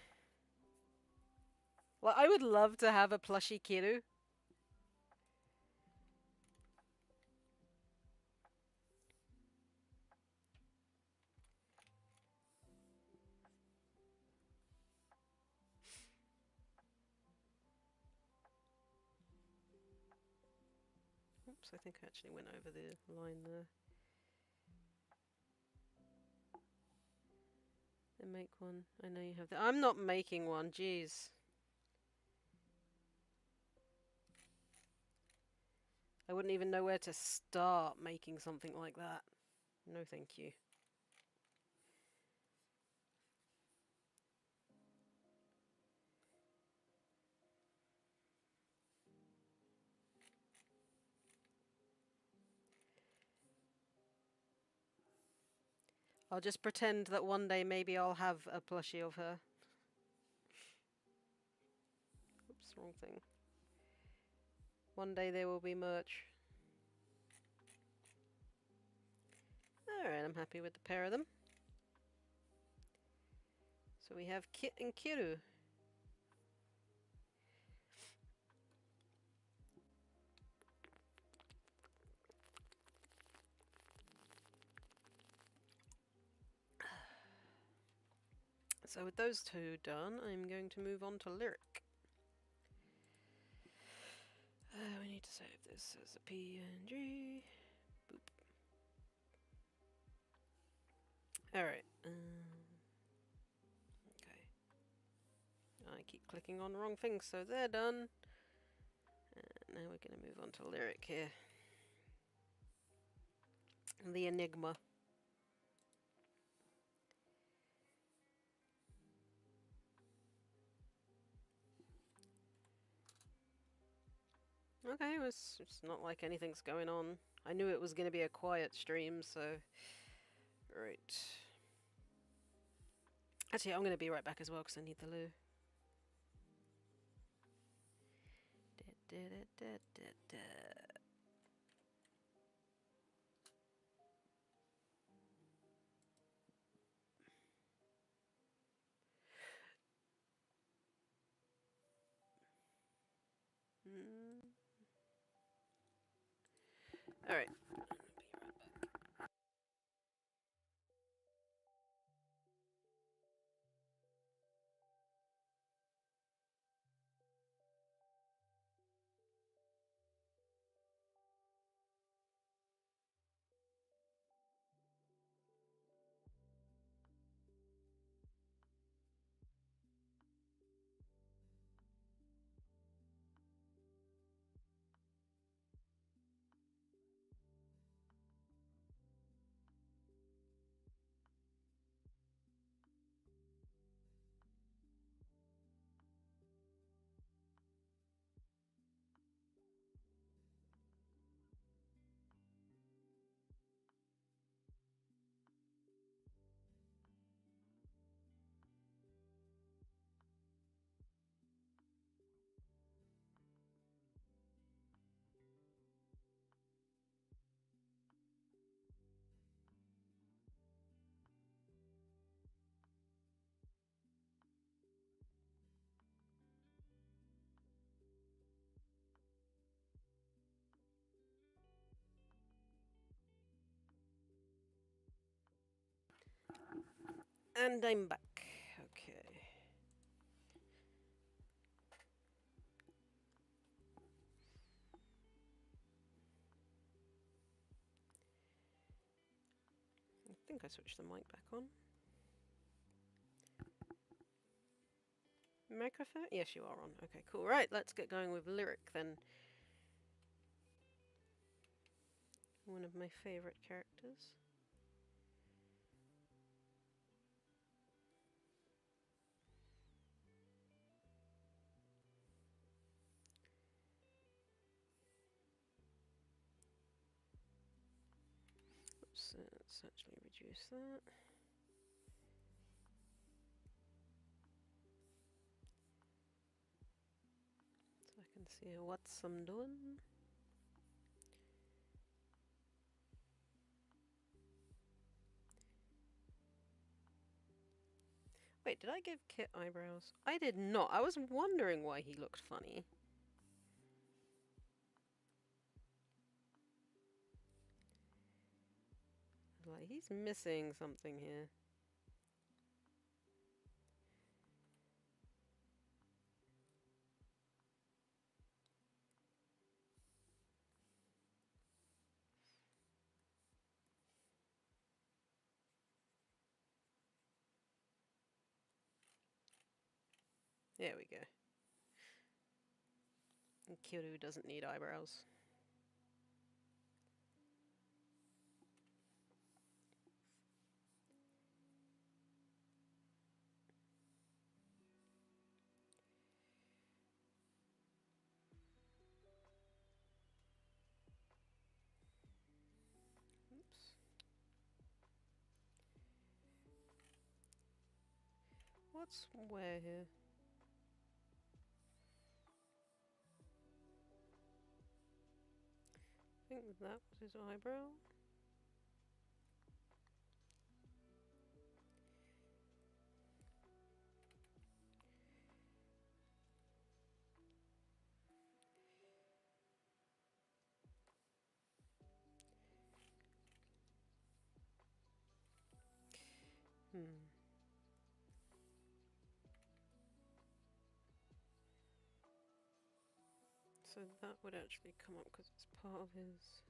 Well, I would love to have a plushie Kiru. Oops, I think I actually went over the line there. Then make one. I know you have that. I'm not making one, jeez. I wouldn't even know where to start making something like that. No, thank you. I'll just pretend that one day maybe I'll have a plushie of her. Oops, wrong thing. One day there will be merch. Alright, I'm happy with the pair of them. So we have Kit and Kiru. So with those two done, I'm going to move on to Lyric. We need to save this as a PNG. Boop. Alright. Okay. I keep clicking on the wrong things, so they're done. And now we're going to move on to Lyric here. The Enigma. Okay, it's not like anything's going on. I knew it was going to be a quiet stream, so... Right. Actually, I'm going to be right back as well, because I need the loo. Alright. And I'm back. Okay. I think I switched the mic back on. Microphone? Yes, you are on. Okay, cool. Right, let's get going with Lyric then. One of my favourite characters. Oops, let's actually reduce that. So I can see what I'm doing. Wait, did I give Kit eyebrows? I did not. I was wondering why he looked funny. Like, he's missing something here. There we go. And Kyoto doesn't need eyebrows. Oops. What's where here? I think that was his eyebrow. So that would actually come up because it's part of his...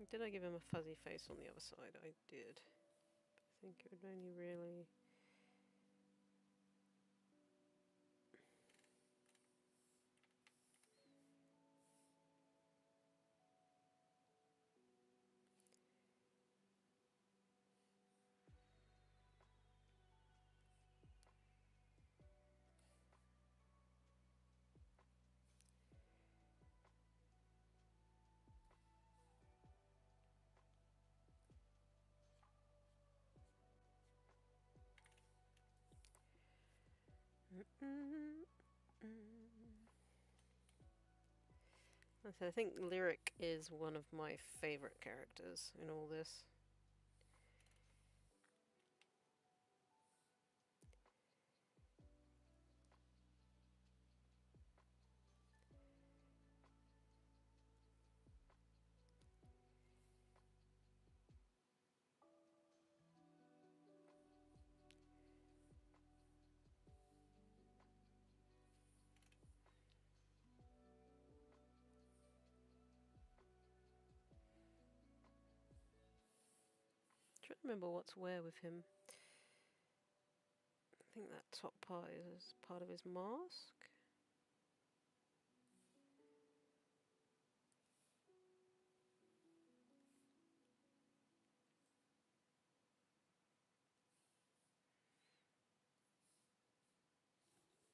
Did I give him a fuzzy face on the other side? I did. I think it would only really... I think Lyric is one of my favorite characters in all this. Trying to remember what's where with him. I think that top part is part of his mask.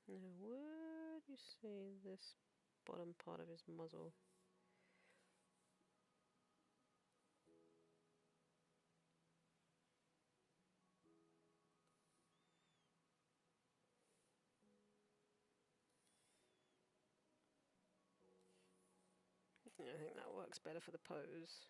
Now, where do you see this bottom part of his muzzle? Yeah, I think that works better for the pose.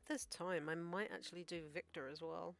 This time, I might actually do Victor as well.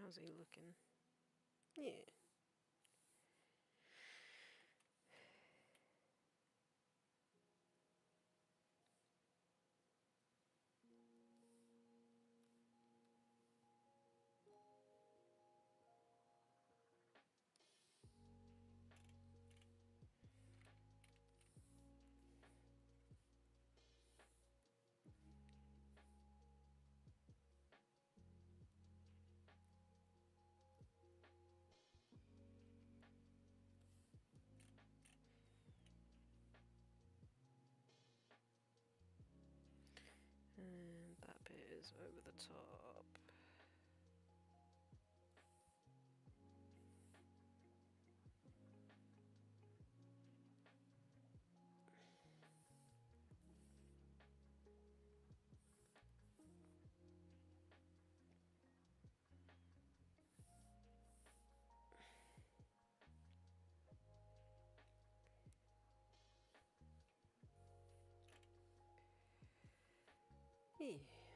How's he looking? Yeah. And that bit is over the top.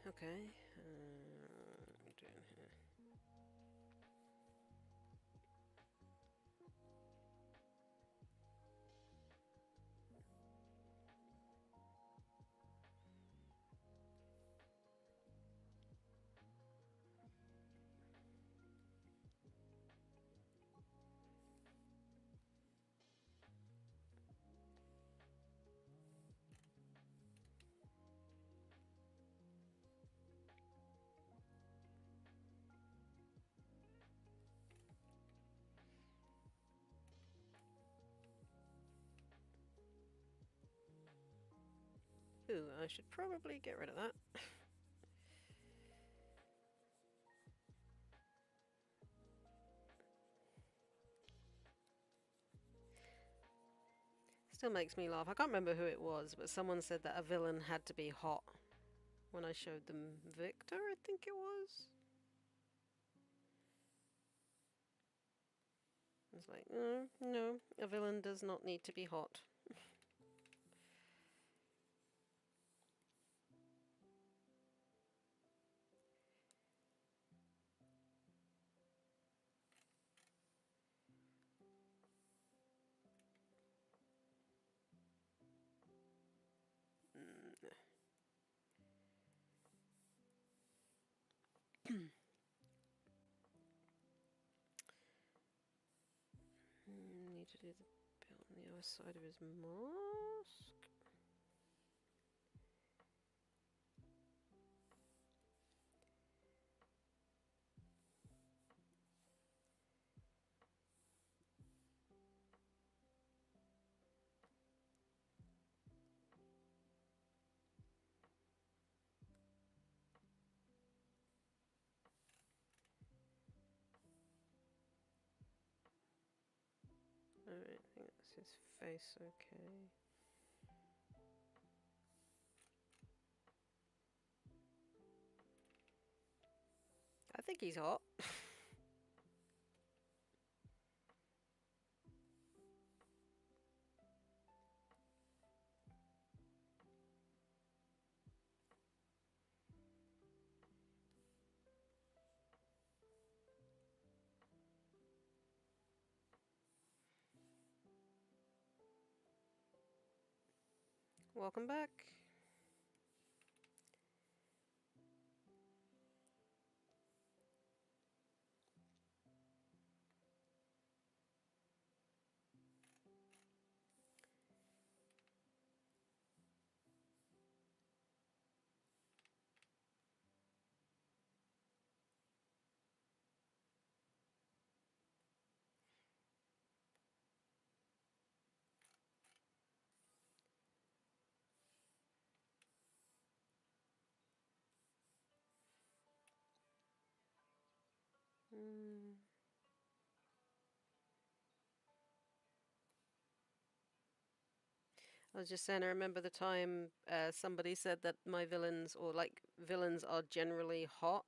Okay. What am I doing here? Ooh, I should probably get rid of that. Still makes me laugh. I can't remember who it was, but someone said that a villain had to be hot when I showed them Victor, I think it was. It's like, no, a villain does not need to be hot. Need to do the bit on the other side of his mask. Alright, I think that's his face, okay. I think he's hot. Welcome back. I was just saying, I remember the time somebody said that my villains, or like villains, are generally hot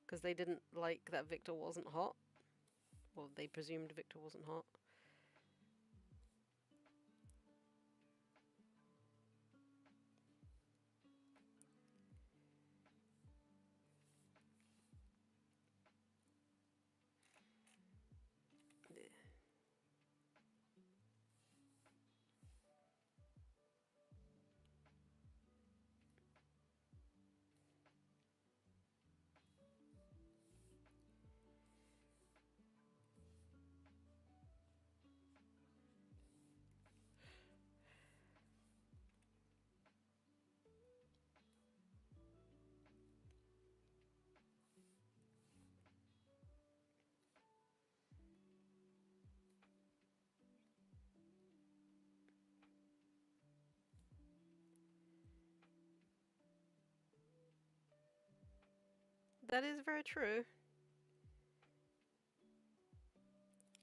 because they didn't like that Victor wasn't hot. Well, they presumed Victor wasn't hot. That is very true.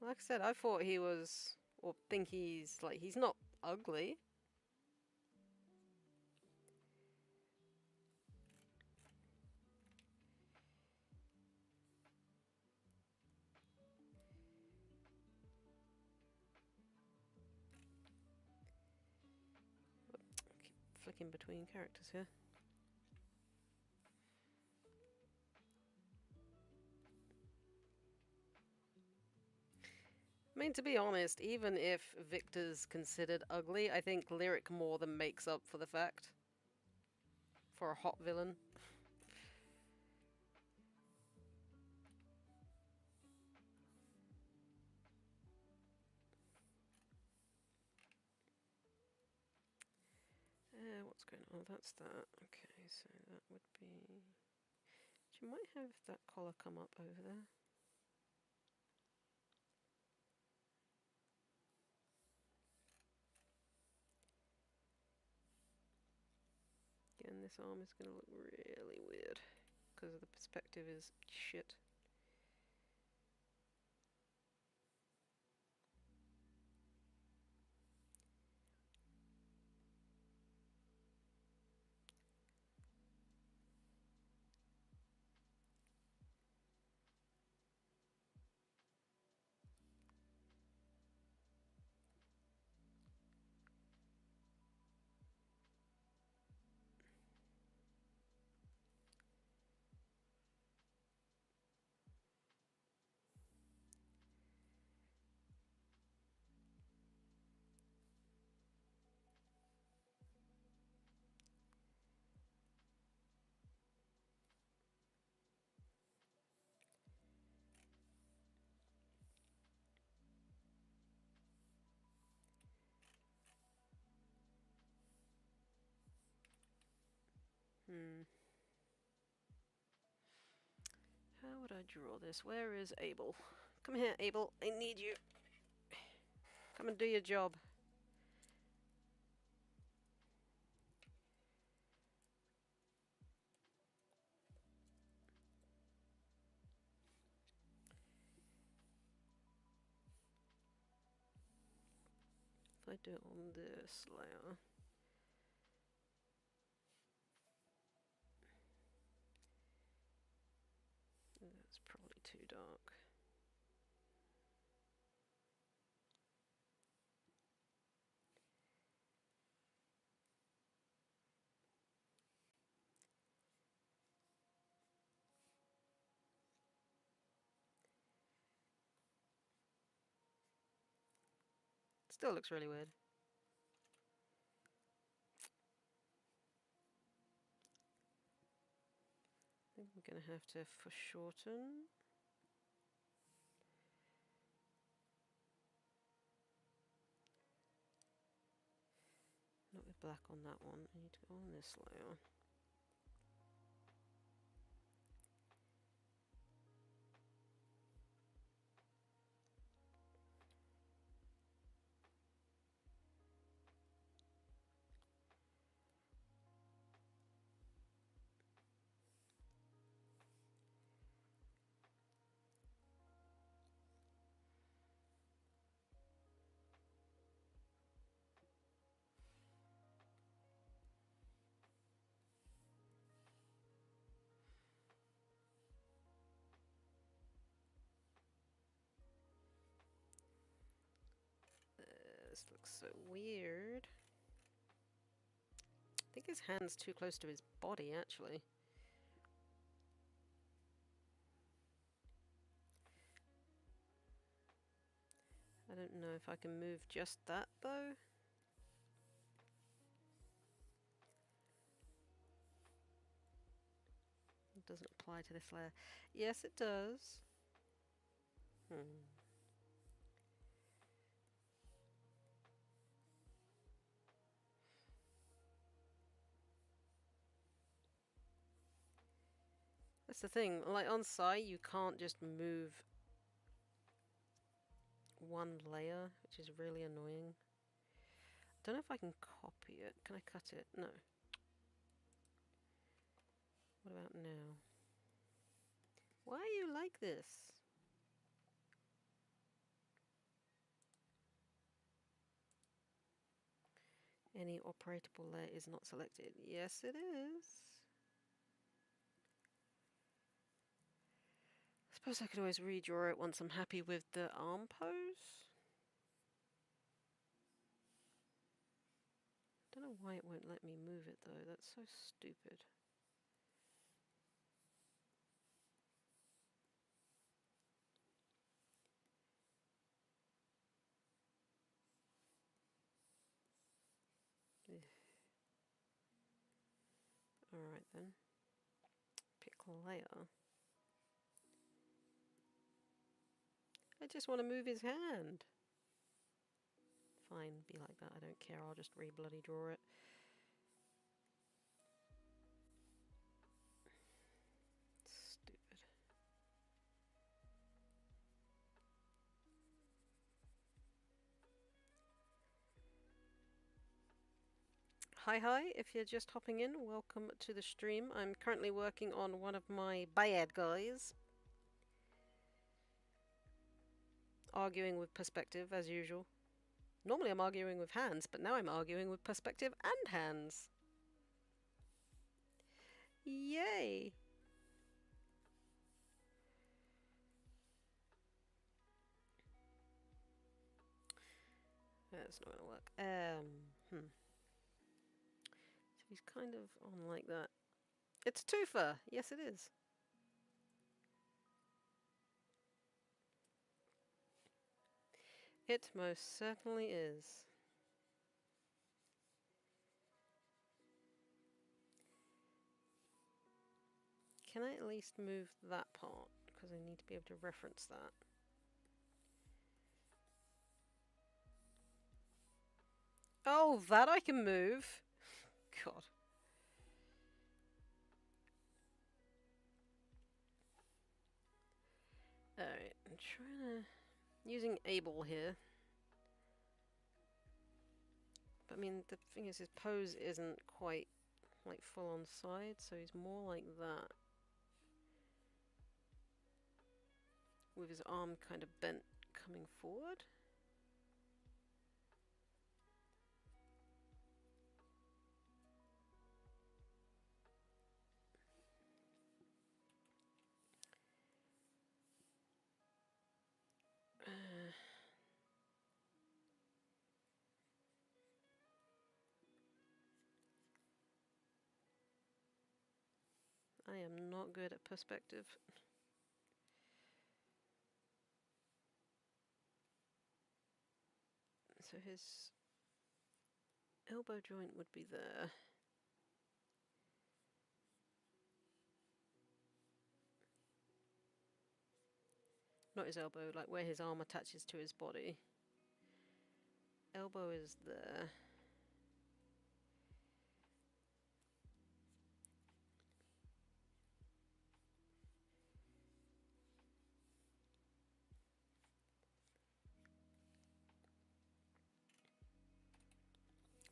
Like I said, I thought he was, or think he's, like, he's not ugly. Keep flicking between characters here. I mean, to be honest, even if Victor's considered ugly, I think Lyric more than makes up for the fact. For a hot villain. What's going on? Oh, that's that. Okay, so that would be... You might have that collar come up over there. this arm is going to look really weird because the perspective is shit. How would I draw this? Where is Abel? Come here, Abel. I need you. Come and do your job. If I do it on this layer. That's probably too dark. Still looks really weird. I think I'm going to have to foreshorten. Not with black on that one. I need to go on this layer. This looks so weird. I think his hand's too close to his body, actually. I don't know if I can move just that, though. It doesn't apply to this layer. Yes, it does. That's the thing, like on Sai, you can't just move one layer, which is really annoying. I don't know if I can copy it. Can I cut it? No. What about now? Why are you like this? Any operatable layer is not selected. Yes, it is. I suppose I could always redraw it once I'm happy with the arm pose. Don't know why it won't let me move it though. That's so stupid. Alright then. Pick layer. I just want to move his hand. Fine, be like that. I don't care. I'll just re-bloody draw it. Stupid. Hi, if you're just hopping in, welcome to the stream. I'm currently working on one of my bad guys, arguing with perspective as usual. Normally I'm arguing with hands, but now I'm arguing with perspective and hands. Yay! That's not gonna work. So he's kind of on like that. It's a twofer! Yes, it is. It most certainly is. Can I at least move that part? Because I need to be able to reference that. Oh, that I can move! God. Alright, I'm trying to... using able here. But I mean, the thing is, his pose isn't quite, like, full on side, so he's more like that. With his arm kind of bent coming forward. I am not good at perspective. So his elbow joint would be there. Not his elbow, like where his arm attaches to his body. Elbow is there.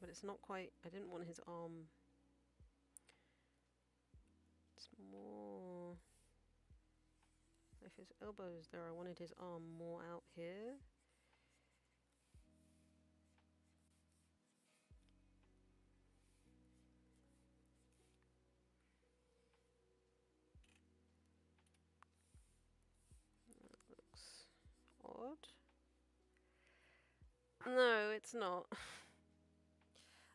But it's not quite... I didn't want his arm... It's more... If his elbow is there, I wanted his arm more out here. That looks odd. No, it's not.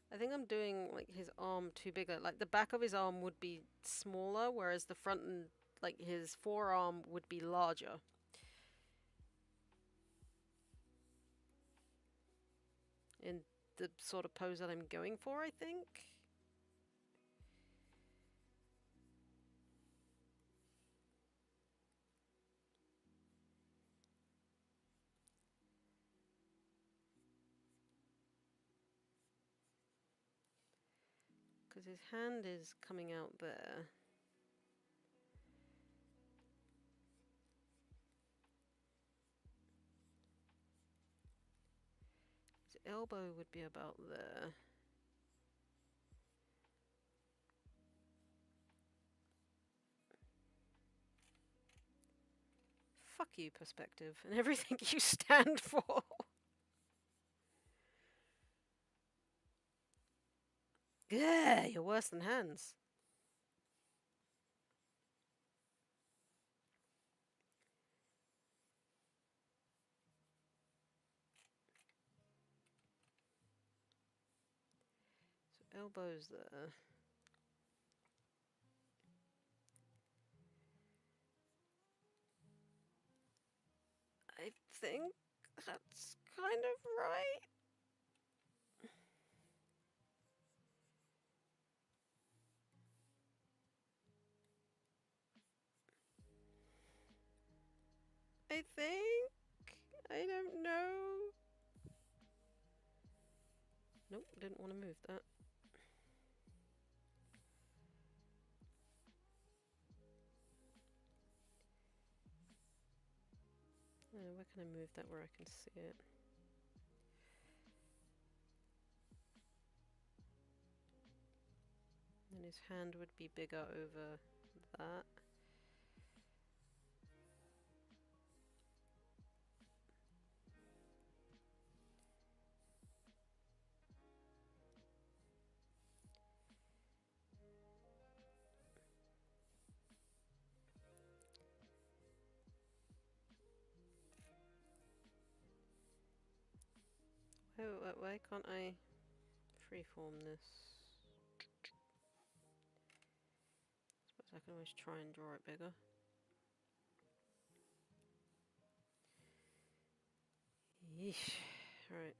I think I'm doing like his arm too big. Like the back of his arm would be smaller, whereas the front and like his forearm would be larger. In the sort of pose that I'm going for, I think. Because his hand is coming out there. His elbow would be about there. Fuck you, perspective, and everything you stand for. Yeah, you're worse than hands. So elbows there. I think that's kind of right. I think. I don't know. Nope, didn't want to move that. Where can I move that where I can see it? his hand would be bigger over that. Oh, why can't I freeform this? Suppose I can always try and draw it bigger. Yeesh. Right.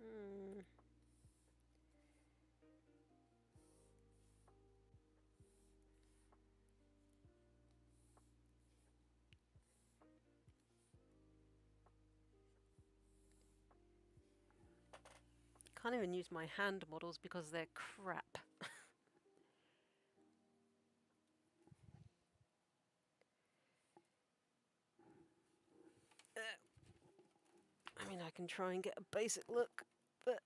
Hmm. Can't even use my hand models because they're crap. I mean, I can try and get a basic look, but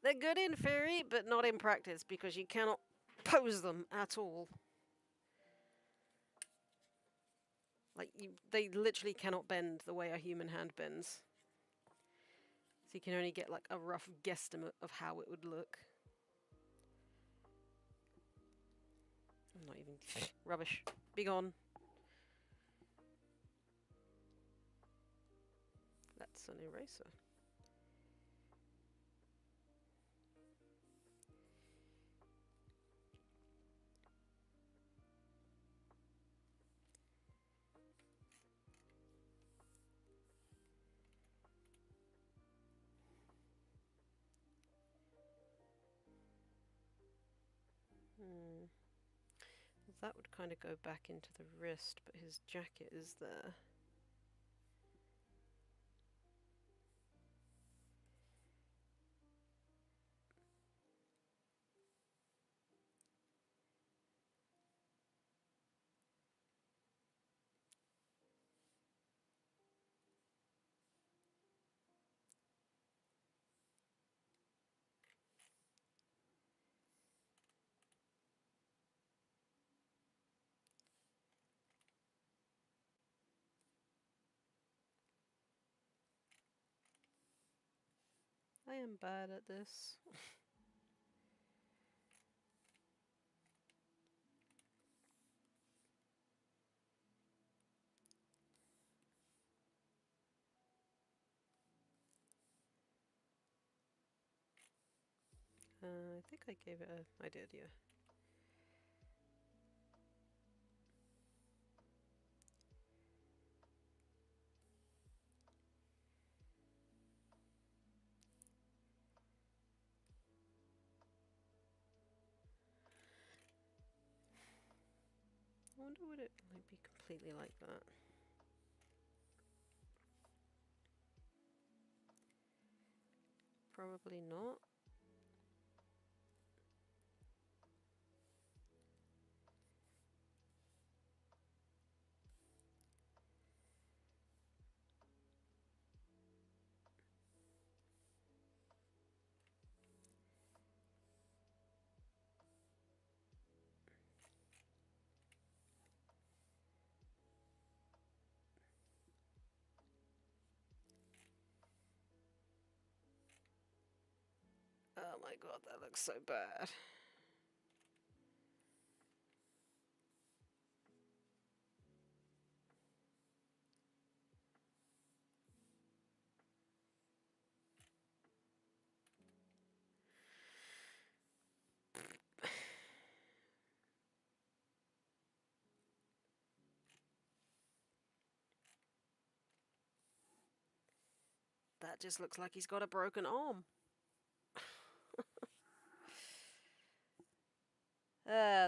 they're good in theory, but not in practice because you cannot pose them at all. Like, they literally cannot bend the way a human hand bends. So you can only get like a rough guesstimate of how it would look. I'm not even... Rubbish. Be gone. That's an eraser. That would kind of go back into the wrist, but his jacket is there. I am bad at this. I think I gave it a... I did, yeah. I wonder would it like be completely like that. Probably not. my god, that looks so bad. That just looks like he's got a broken arm.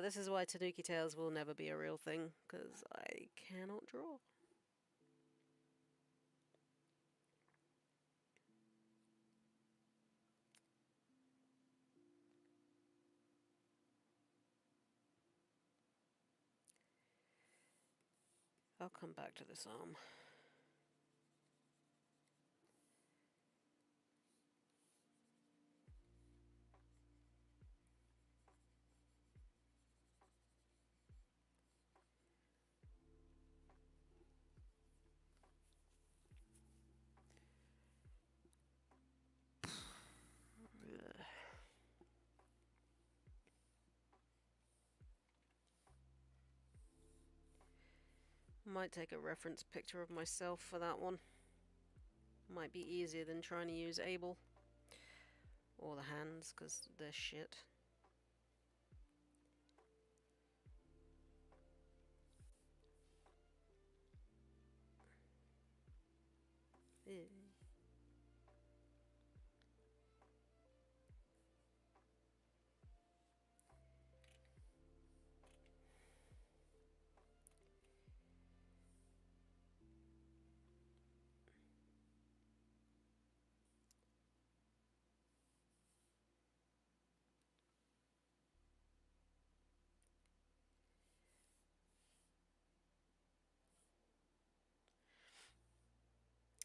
This is why Tanuki Tales will never be a real thing, because I cannot draw. I'll come back to this arm. Might take a reference picture of myself for that one. Might be easier than trying to use Able. Or the hands, because they're shit. Ew.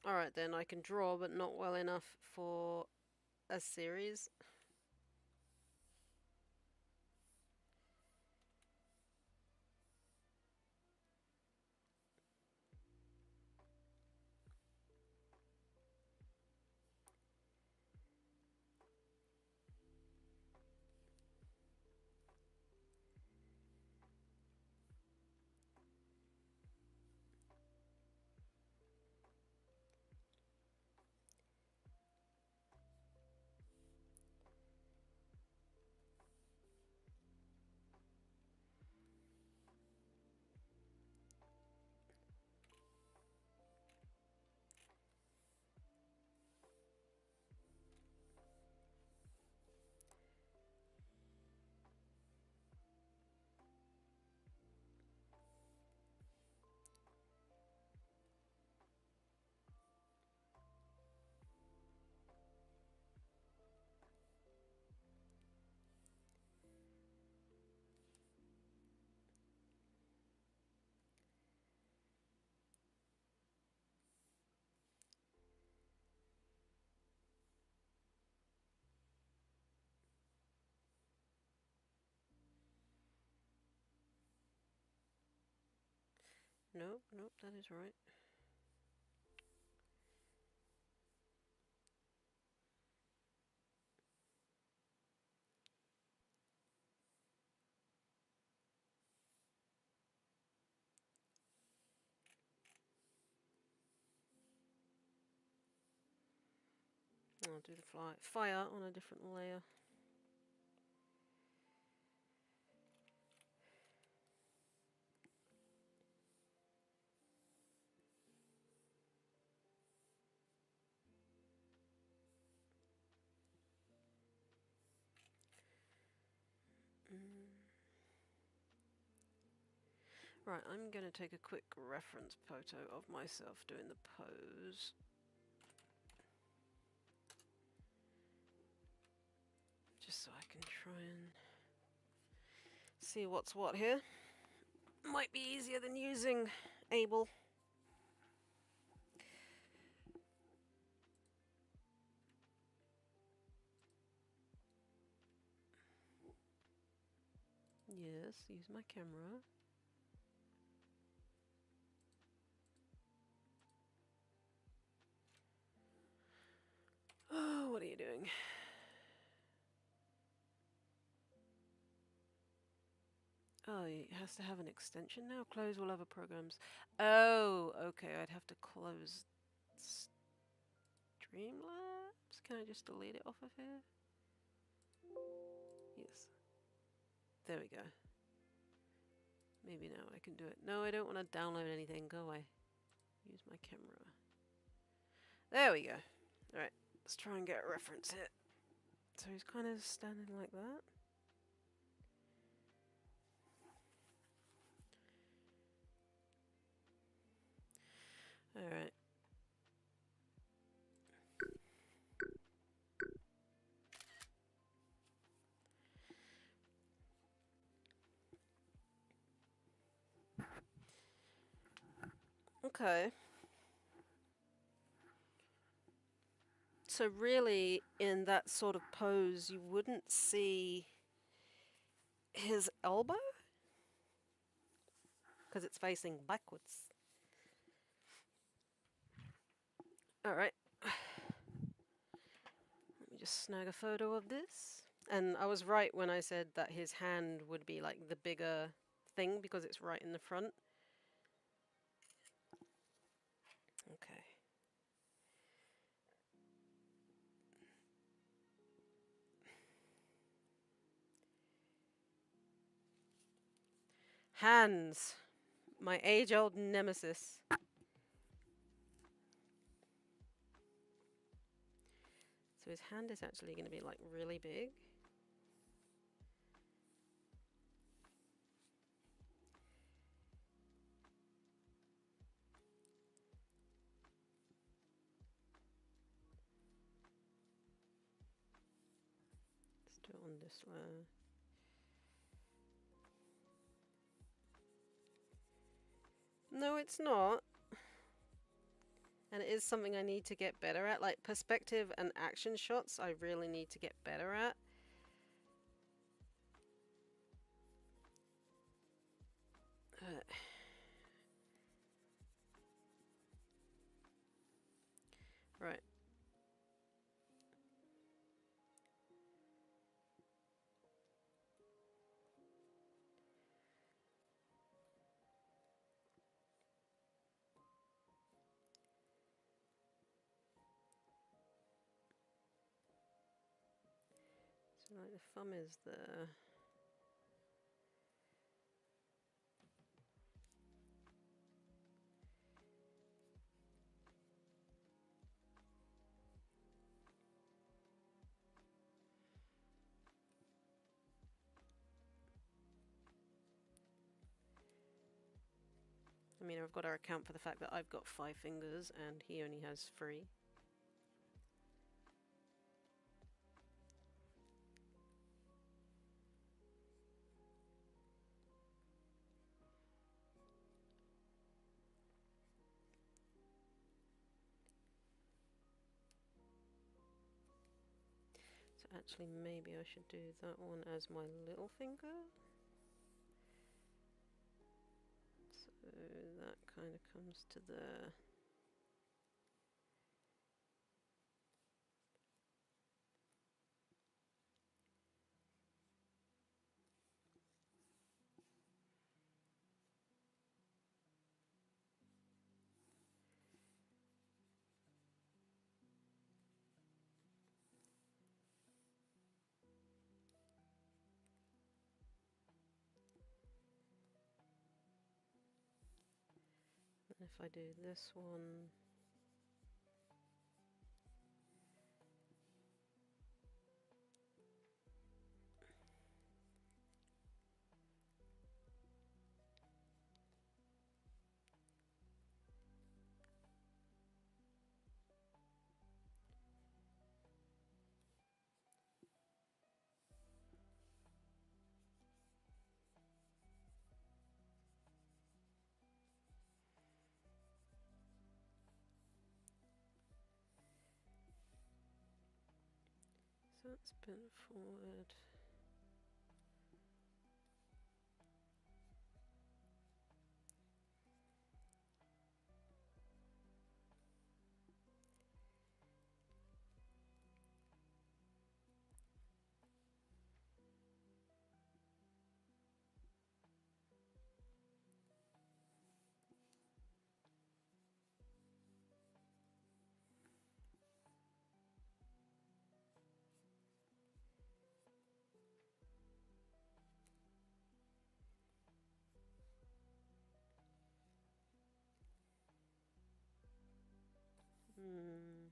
Alright then, I can draw, but not well enough for a series. Nope, nope, that is right. I'll do the fire on a different layer. Right, I'm going to take a quick reference photo of myself doing the pose. Just so I can try and see what's what here. Might be easier than using Able. Yes, use my camera. Oh, what are you doing? Oh, it has to have an extension now? Close all other programs. Oh, okay, I'd have to close Streamlabs? Can I just delete it off of here? Yes. There we go. Maybe now I can do it. No, I don't want to download anything. Go away. Use my camera. There we go. Alright, let's try and get a reference here. So he's kind of standing like that. Alright. Okay. So really, in that sort of pose, you wouldn't see his elbow? Because it's facing backwards. Alright. Let me just snag a photo of this. And I was right when I said that his hand would be like the bigger thing because it's right in the front. Okay. Hands. My age-old nemesis. So his hand is actually going to be like really big. Let's do it on this layer. No, it's not. And it is something I need to get better at. Like perspective and action shots, I really need to get better at. Right. So like the thumb is there. I mean, I've got to account for the fact that I've got 5 fingers and he only has 3. So actually maybe I should do that one as my little finger. So that kind of comes to there. And if I do this one, so that's bent forward. Hmm.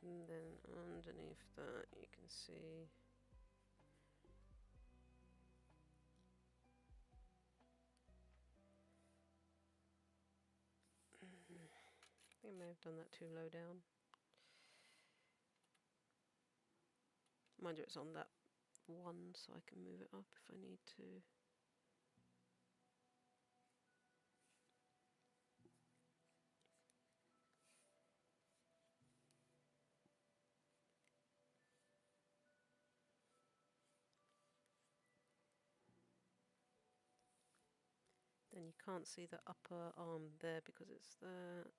And then underneath that, you can see. I think I may have done that too low down. Mind you, it's on that one, so I can move it up if I need to. Then you can't see the upper arm there because it's that.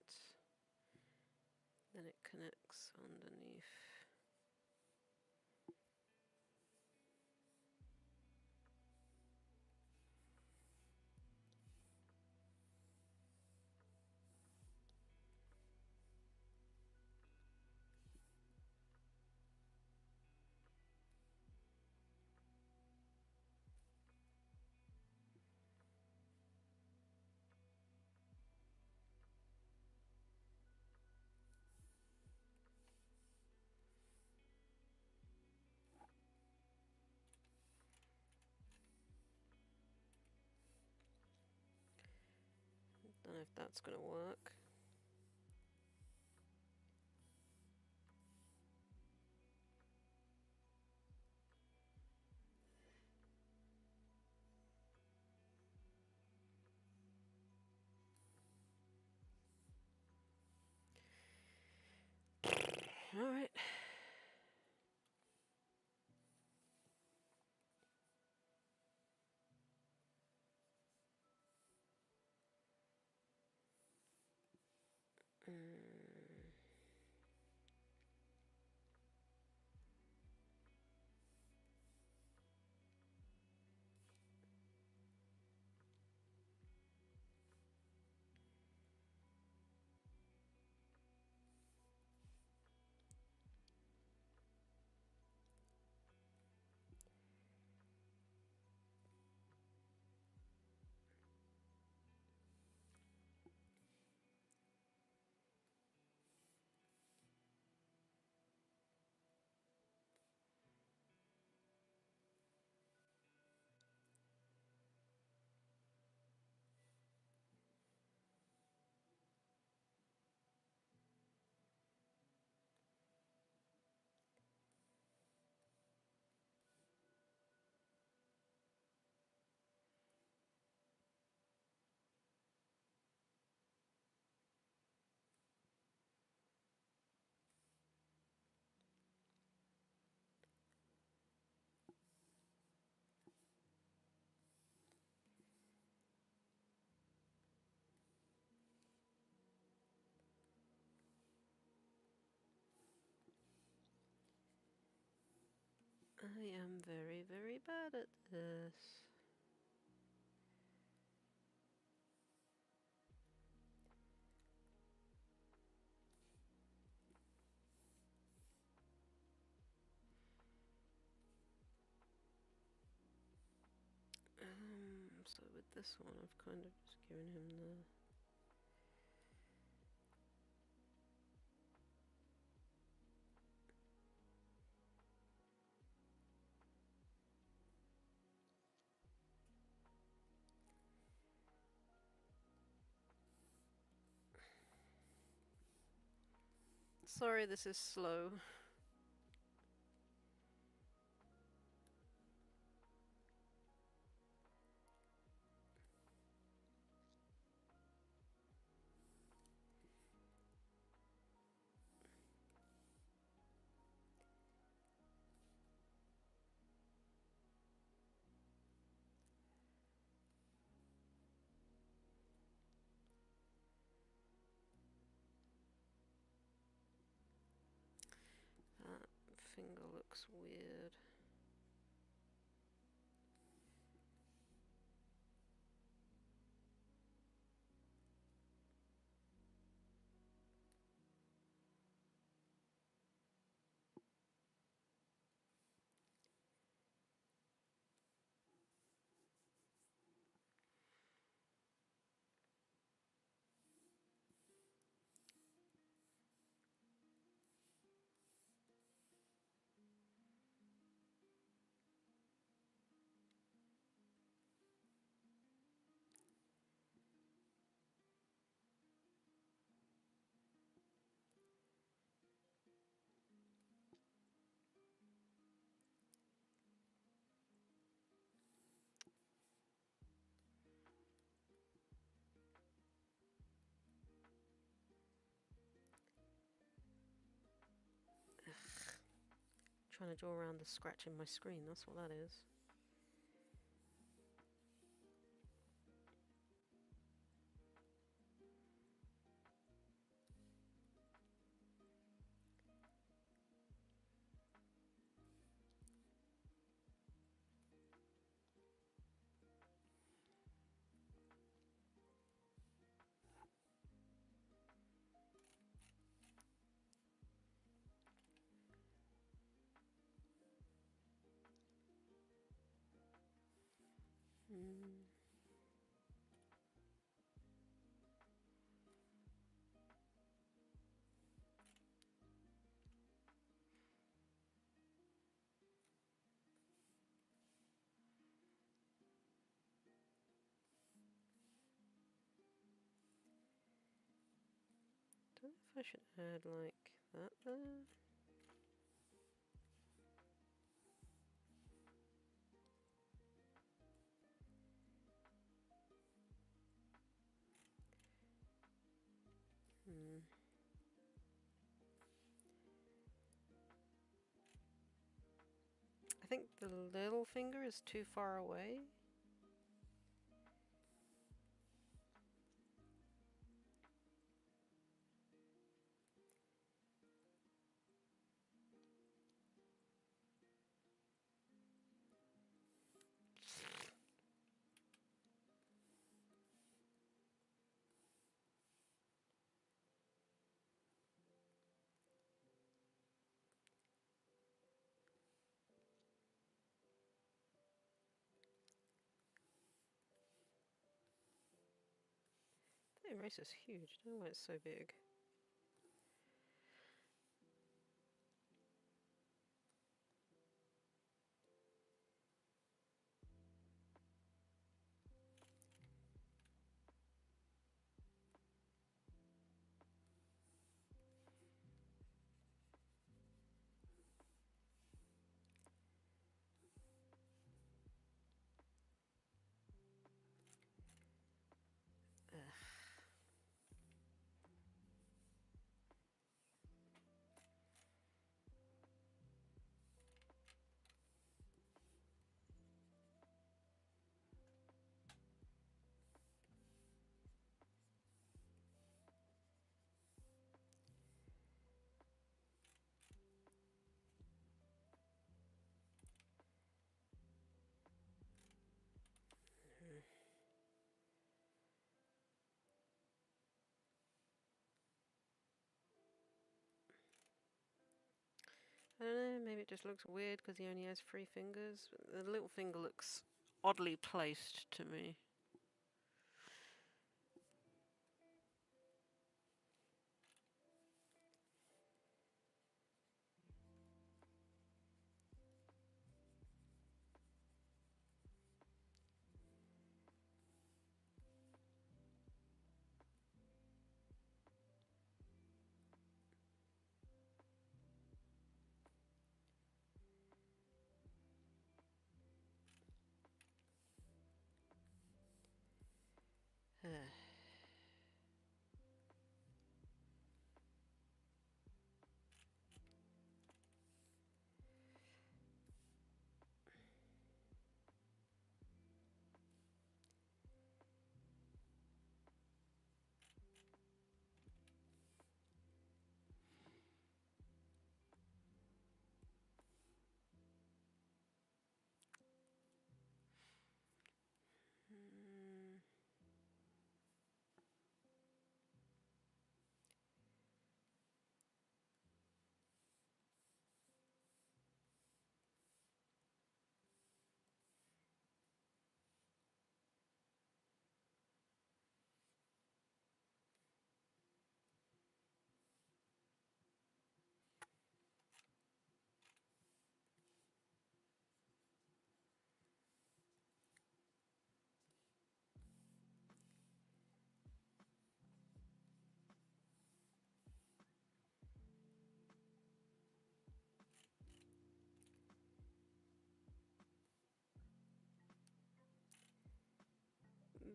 Then it connects underneath. Don't know if that's going to work. All right. I am very, very bad at this. So with this one, I've kind of just given him the... Sorry, this is slow. looks weird. Trying to draw around the scratch in my screen, that's what that is. Hmm. Don't know if I should add like that there. Hmm. I think the little finger is too far away. The eraser's huge, I don't know why it's so big. I don't know, maybe it just looks weird because he only has 3 fingers. The little finger looks oddly placed to me.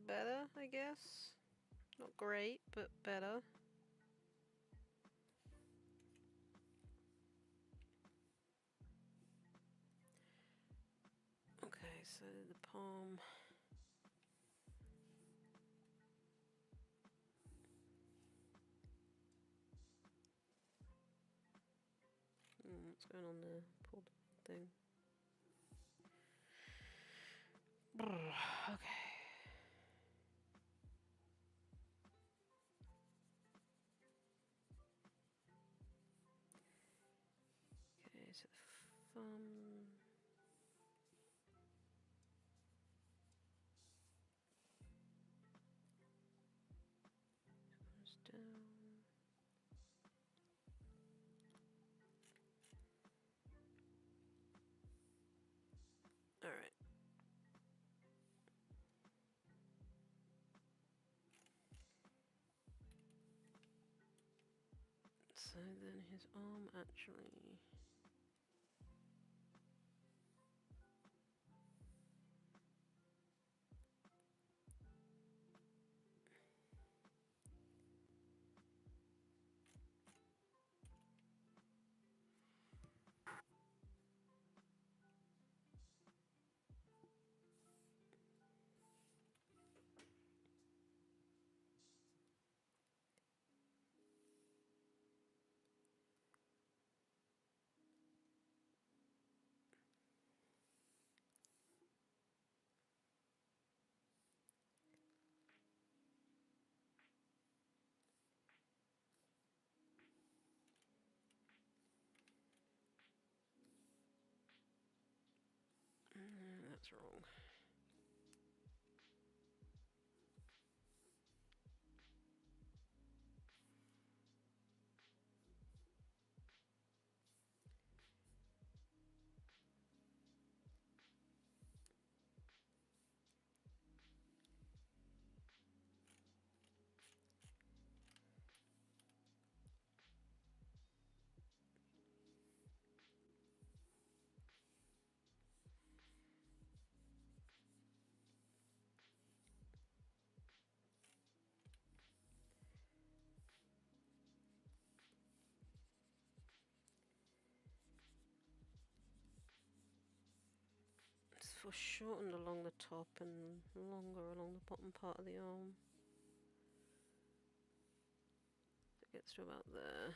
better, I guess. Not great, but better. Okay, so the palm. What's going on there? Pulled the thing. Okay. Okay, so the thumb. Comes down. Alright. So then his arm actually. That's wrong. It's foreshortened along the top and longer along the bottom part of the arm. It gets to about there.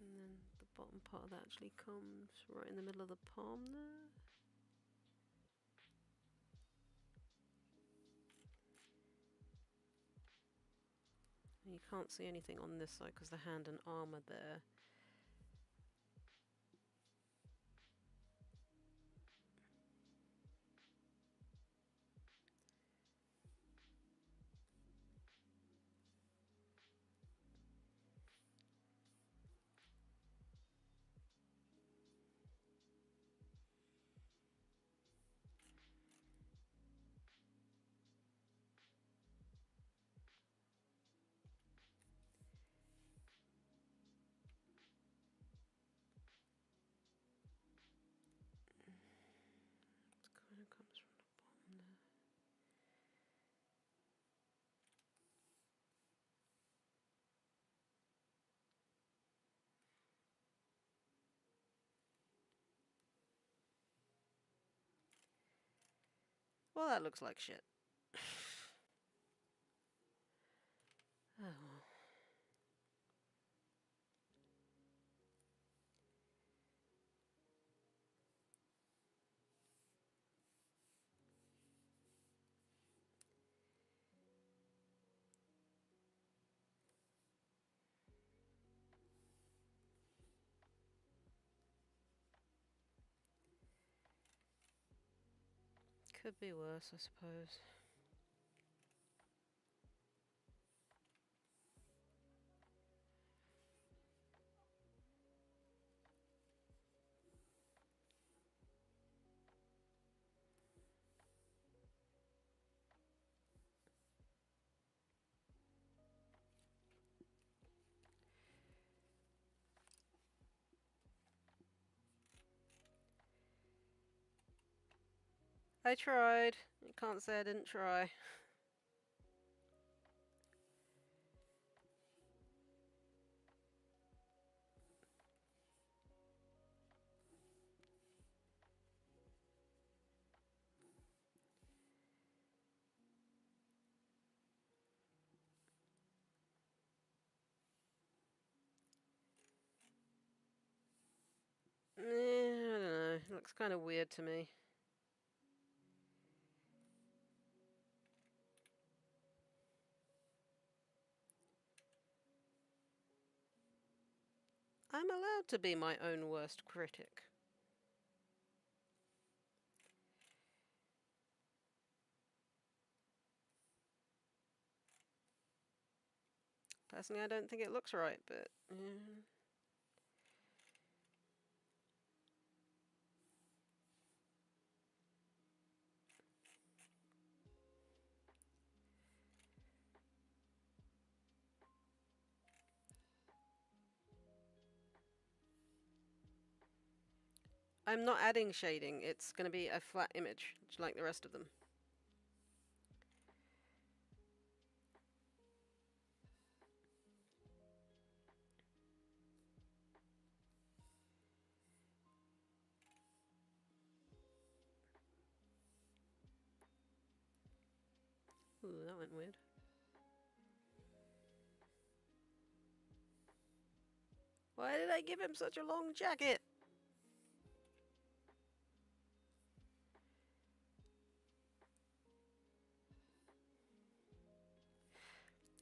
And then the bottom part of that actually comes right in the middle of the palm there. You can't see anything on this side because the hand and arm are there. It kind of comes from the bottom there. Well, that looks like shit. Oh well. Could be worse, I suppose. I tried. You can't say I didn't try. I don't know. It looks kind of weird to me. I'm allowed to be my own worst critic. Personally, I don't think it looks right, but... I'm not adding shading. It's going to be a flat image, just like the rest of them. Ooh, that went weird. Why did I give him such a long jacket?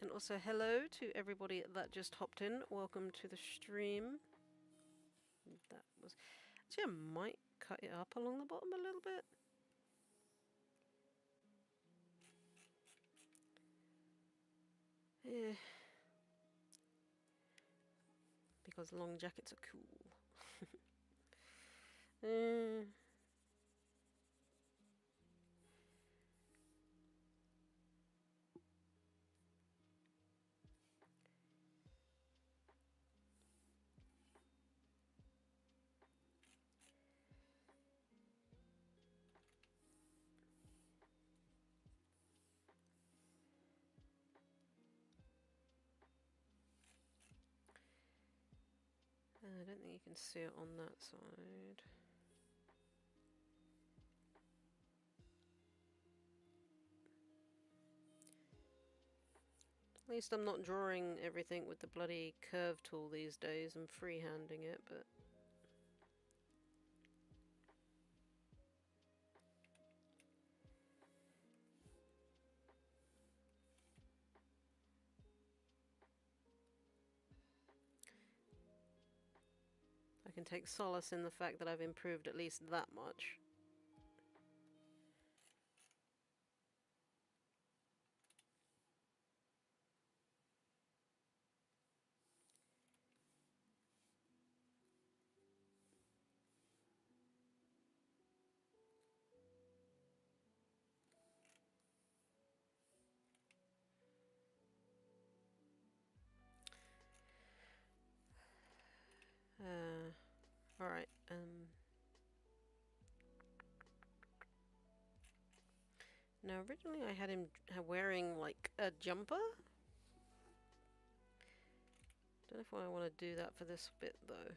And also hello to everybody that just hopped in. Welcome to the stream. That was... Actually, I might cut it up along the bottom a little bit. Yeah. Because long jackets are cool. I don't think you can see it on that side. At least I'm not drawing everything with the bloody curve tool these days. I'm freehanding it, but... I can take solace in the fact that I've improved at least that much. Alright, now originally I had him wearing like a jumper. Don't know if I want to do that for this bit though.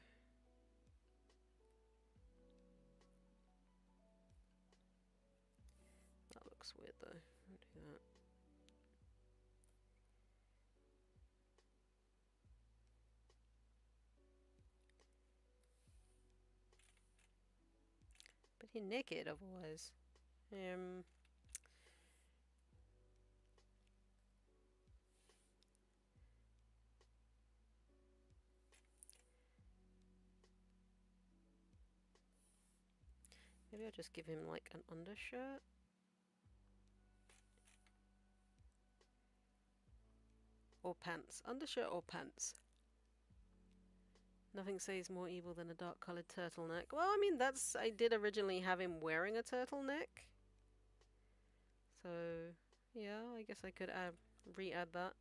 That looks weird though. I'll do that. But he's naked otherwise. Maybe I'll just give him like an undershirt. Or pants. Undershirt or pants. Nothing says more evil than a dark coloured turtleneck. Well, I mean, I did originally have him wearing a turtleneck. So, yeah, I guess I could re-add that.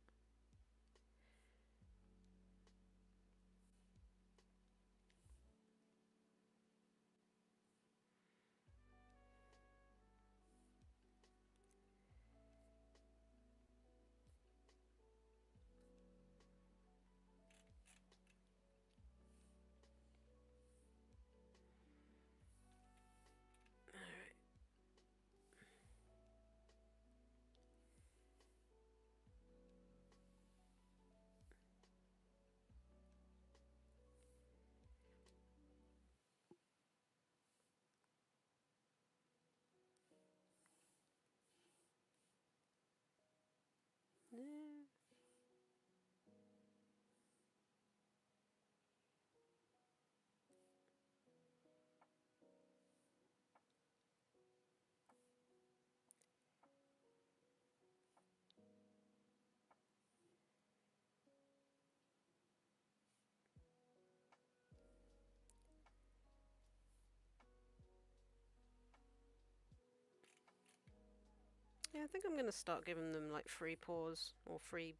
Yeah, I think I'm gonna start giving them like free paws or free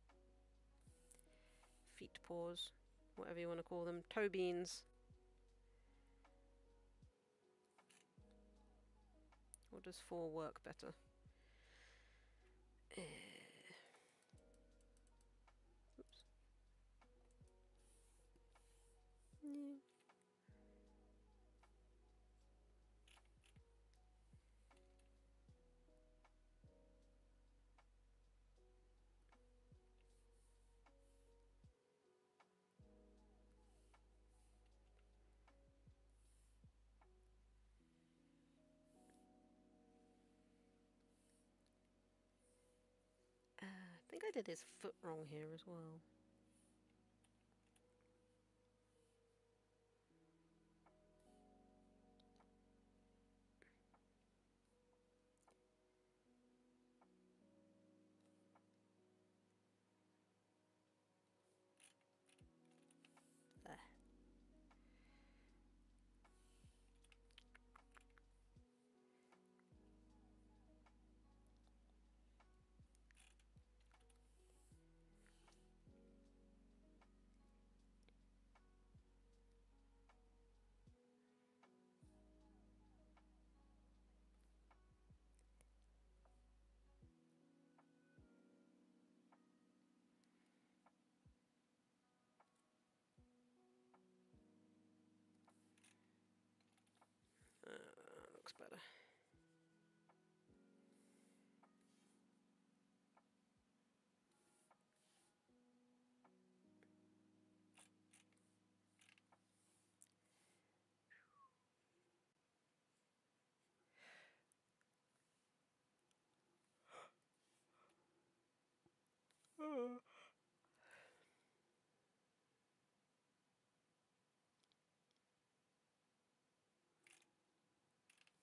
feet paws, whatever you want to call them. Toe beans. Or does 4 work better? Oops. Yeah. I think I did his foot wrong here as well. Ah. Looks better.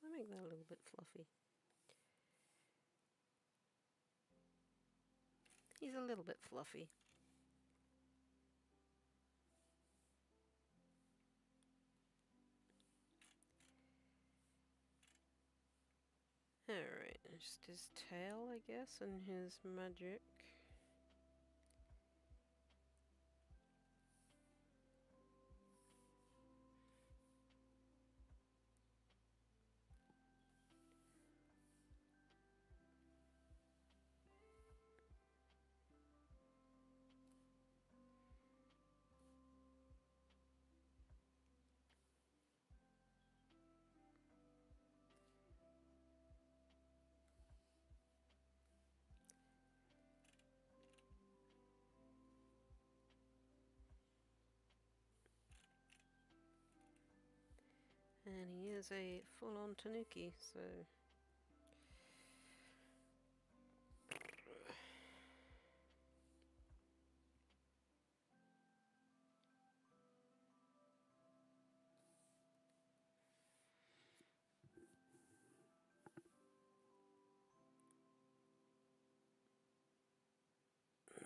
I make that a little bit fluffy. He's a little bit fluffy. Alright, just his tail, I guess, and his magic. And he is a full-on Tanuki, so...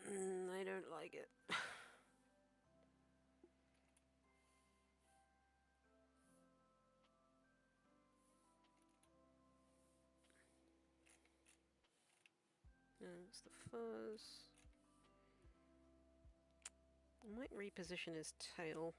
I don't like it. That's the fuzz. I might reposition his tail.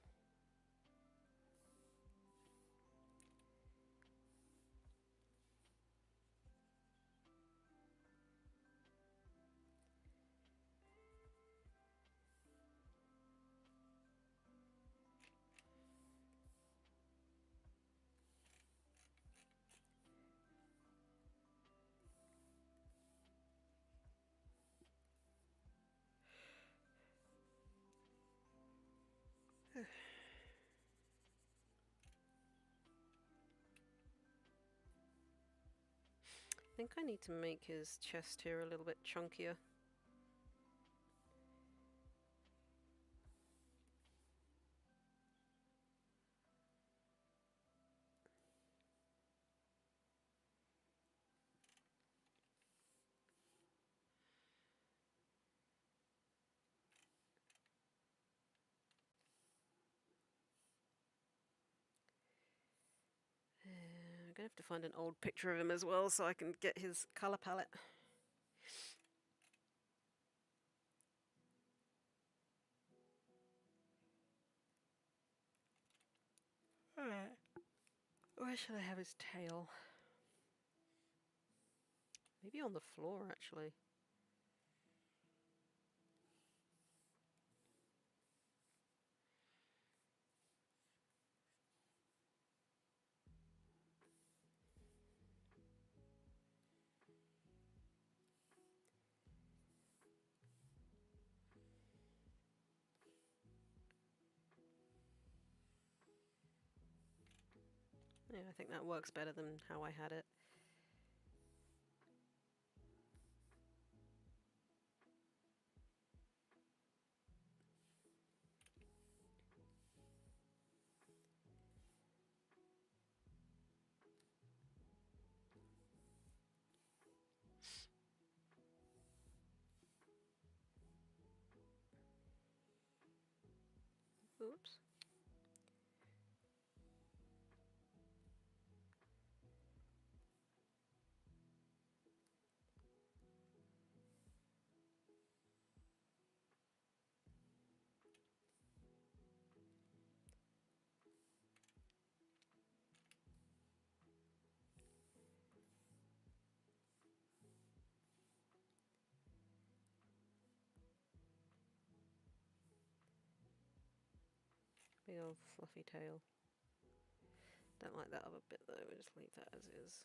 I think I need to make his chest here a little bit chunkier. I'm gonna have to find an old picture of him as well so I can get his color palette. Alright. Where should I have his tail? Maybe on the floor, actually. Yeah, I think that works better than how I had it. Oops. Big old fluffy tail. Don't like that other bit though, we'll just leave that as is.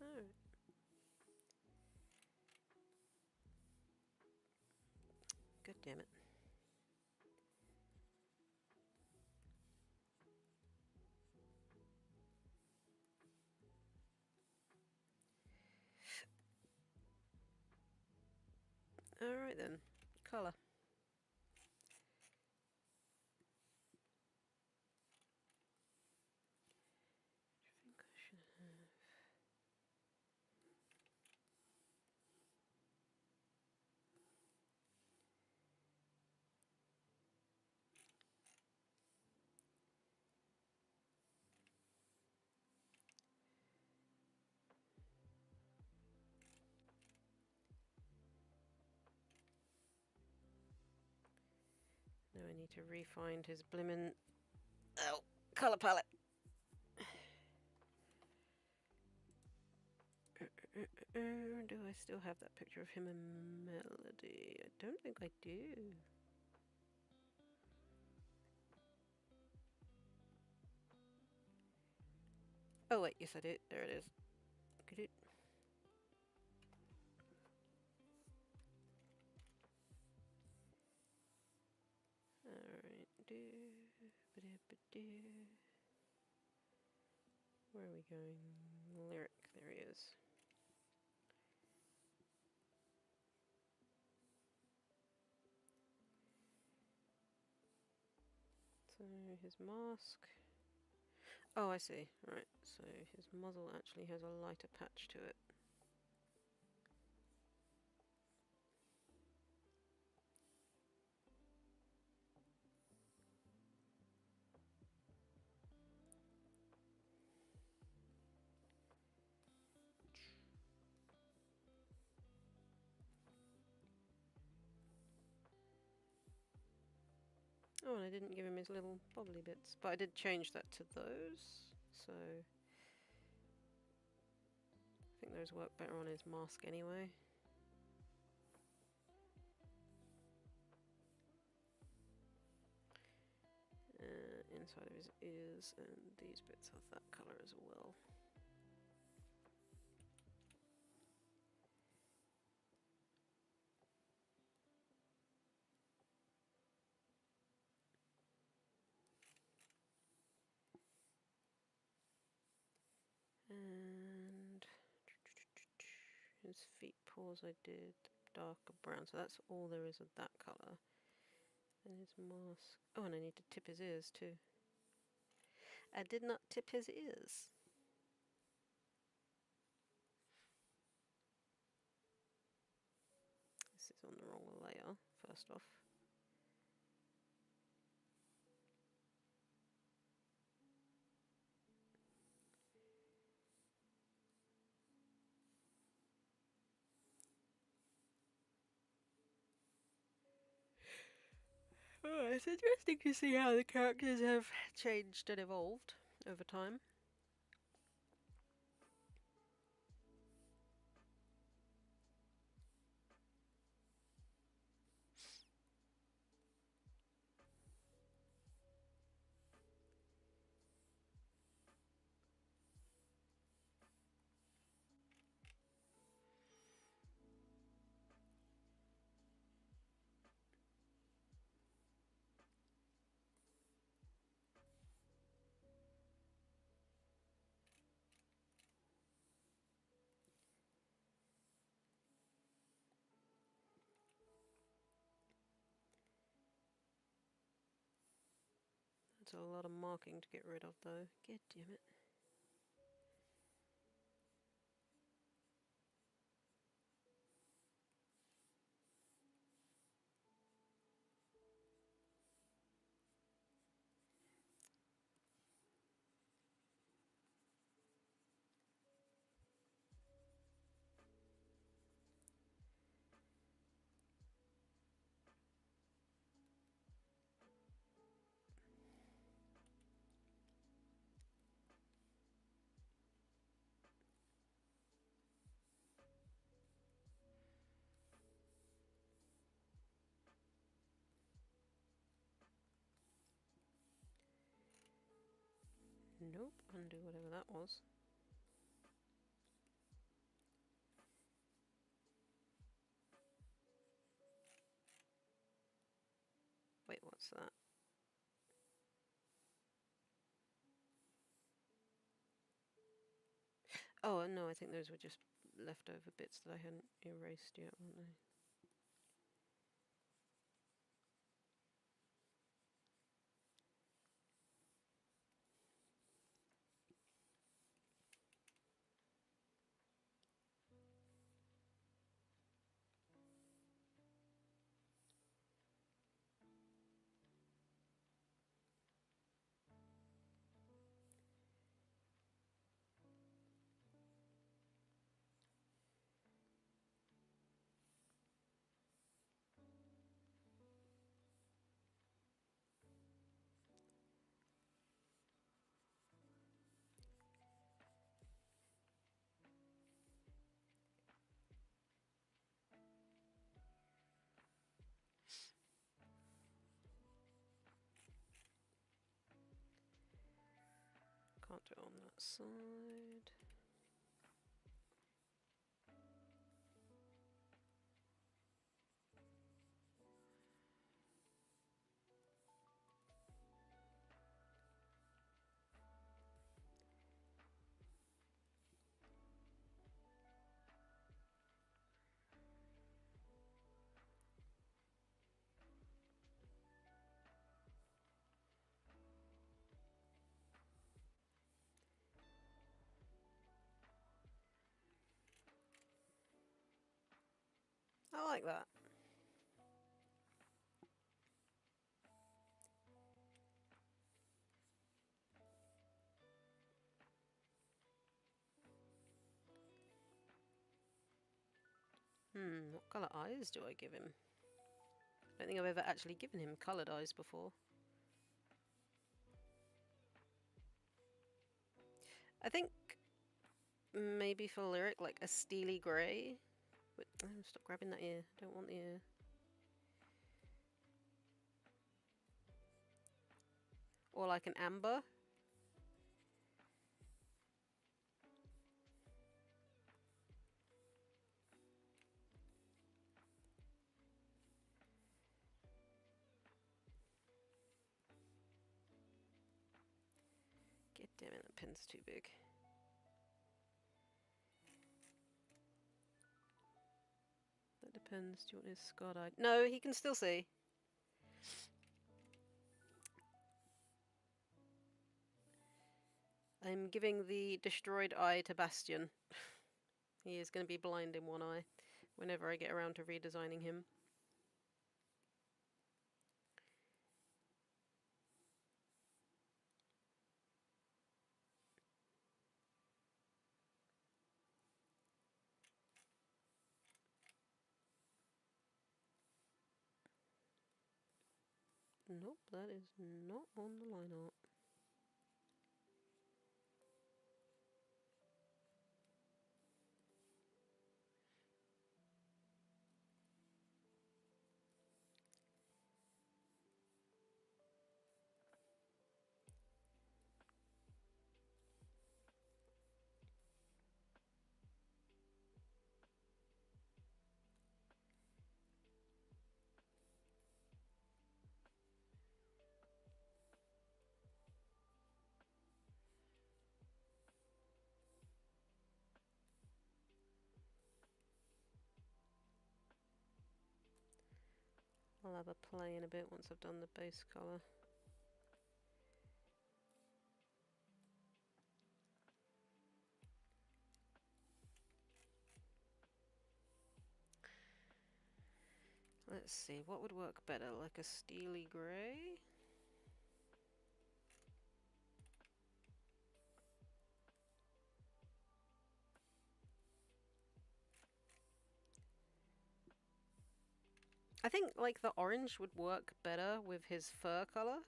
Alright. God damn it. Alright then. Colour. I think I should have. Now I need to re-find his blimmin' colour palette. Do I still have that picture of him in Melody? I don't think I do. Oh wait, yes I do. There it is. Good. Alright. Where are we going? Lyric. There he is. So his mask. Oh, I see. Right. So his muzzle actually has a lighter patch to it. Oh, and I didn't give him his little bobbly bits, but I did change that to those. So I think those work better on his mask anyway. Inside of his ears, and these bits have that colour as well. And his feet paws I did darker brown, so that's all there is of that colour. And his mask. Oh, and I need to tip his ears too. I did not tip his ears. This is on the wrong layer. first off. Oh, it's interesting to see how the characters have changed and evolved over time. That's a lot of marking to get rid of, though. God damn it. Nope, undo whatever that was. Wait, what's that? Oh, no, I think those were just leftover bits that I hadn't erased yet, weren't they? Can't do it on that side. I like that. What colour eyes do I give him? I don't think I've ever actually given him coloured eyes before. I think maybe for Lyric, like a steely grey. But stop grabbing that ear. Don't want the ear. Or like an amber. God damn it, that pen's too big. That depends. Do you want his scarred eye? No, he can still see. I'm giving the destroyed eye to Bastion. He is going to be blind in one eye whenever I get around to redesigning him. Nope, that is not on the line art. I'll have a play in a bit once I've done the base colour. Let's see, what would work better? Like a steely grey? I think like the orange would work better with his fur colour.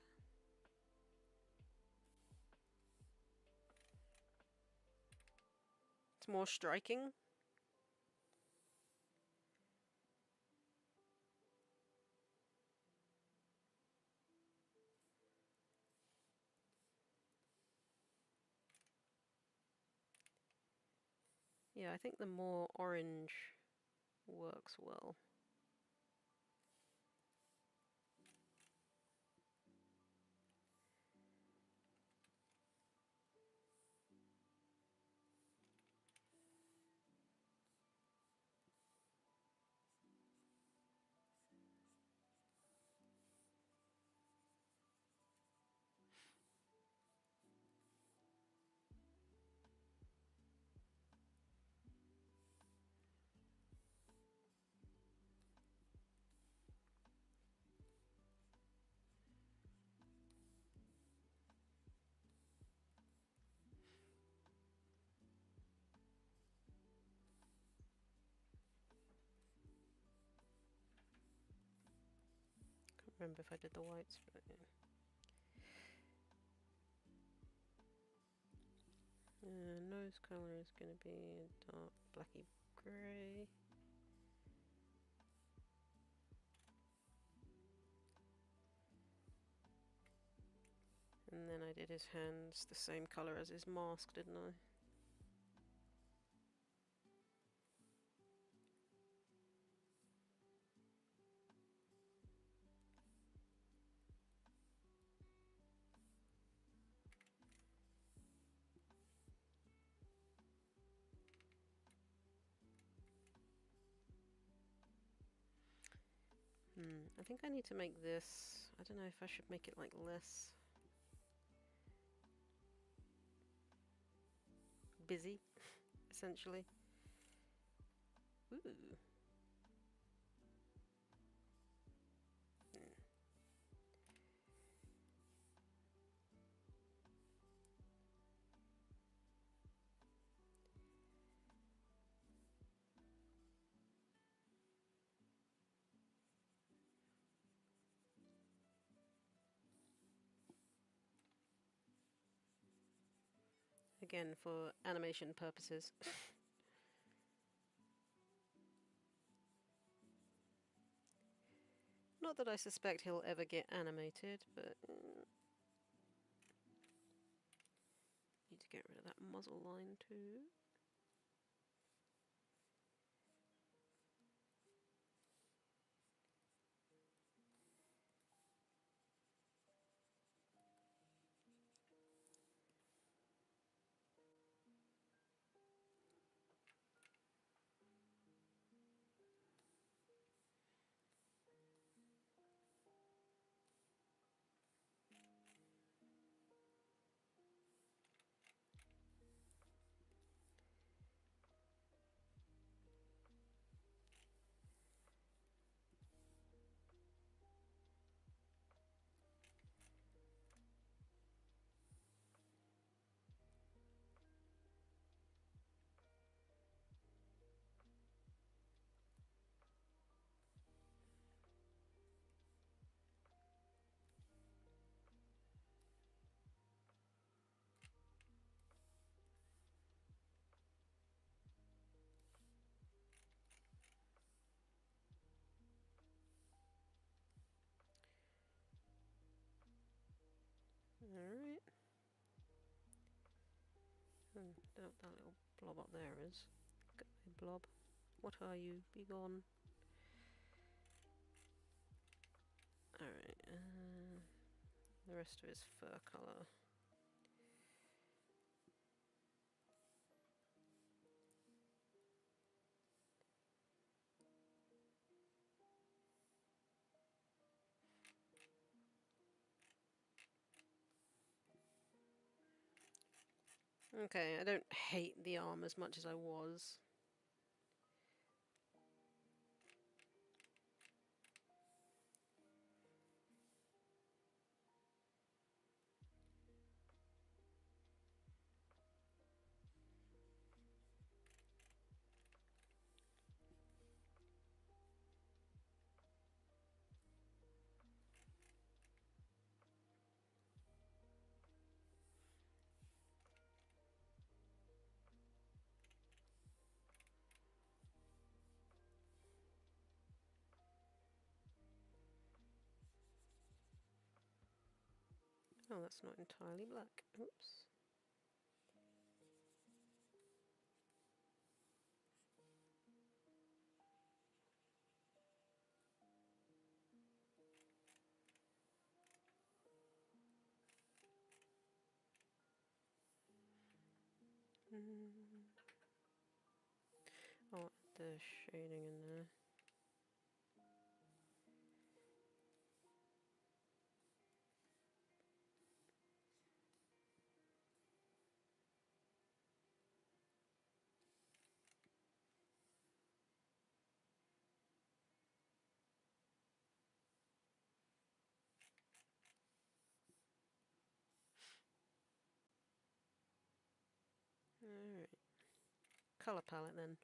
It's more striking. Yeah, I think the more orange works well. Can't remember if I did the whites, but yeah. Nose colour is going to be a dark blacky grey. And then I did his hands the same colour as his mask, didn't I? I think I need to make this, I don't know if I should make it like less busy, essentially. Ooh. Again, for animation purposes. Not that I suspect he'll ever get animated, but need to get rid of that muzzle line too. That little blob up there is. Go away, blob. What are you? Be gone. Alright, the rest of his fur colour. Okay, I don't hate the arm as much as I was. Oh, that's not entirely black. Oops. Oh, the shading in there. Alright. Colour palette then.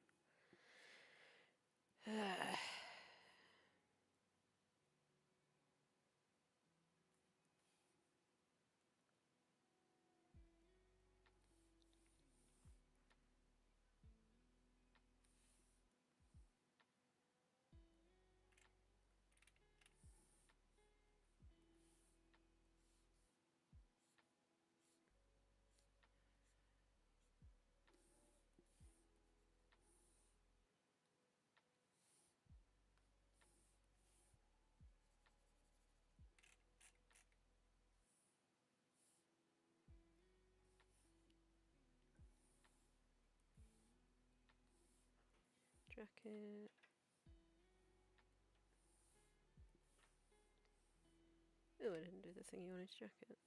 Jacket. Oh, I didn't do the thingy on his jacket.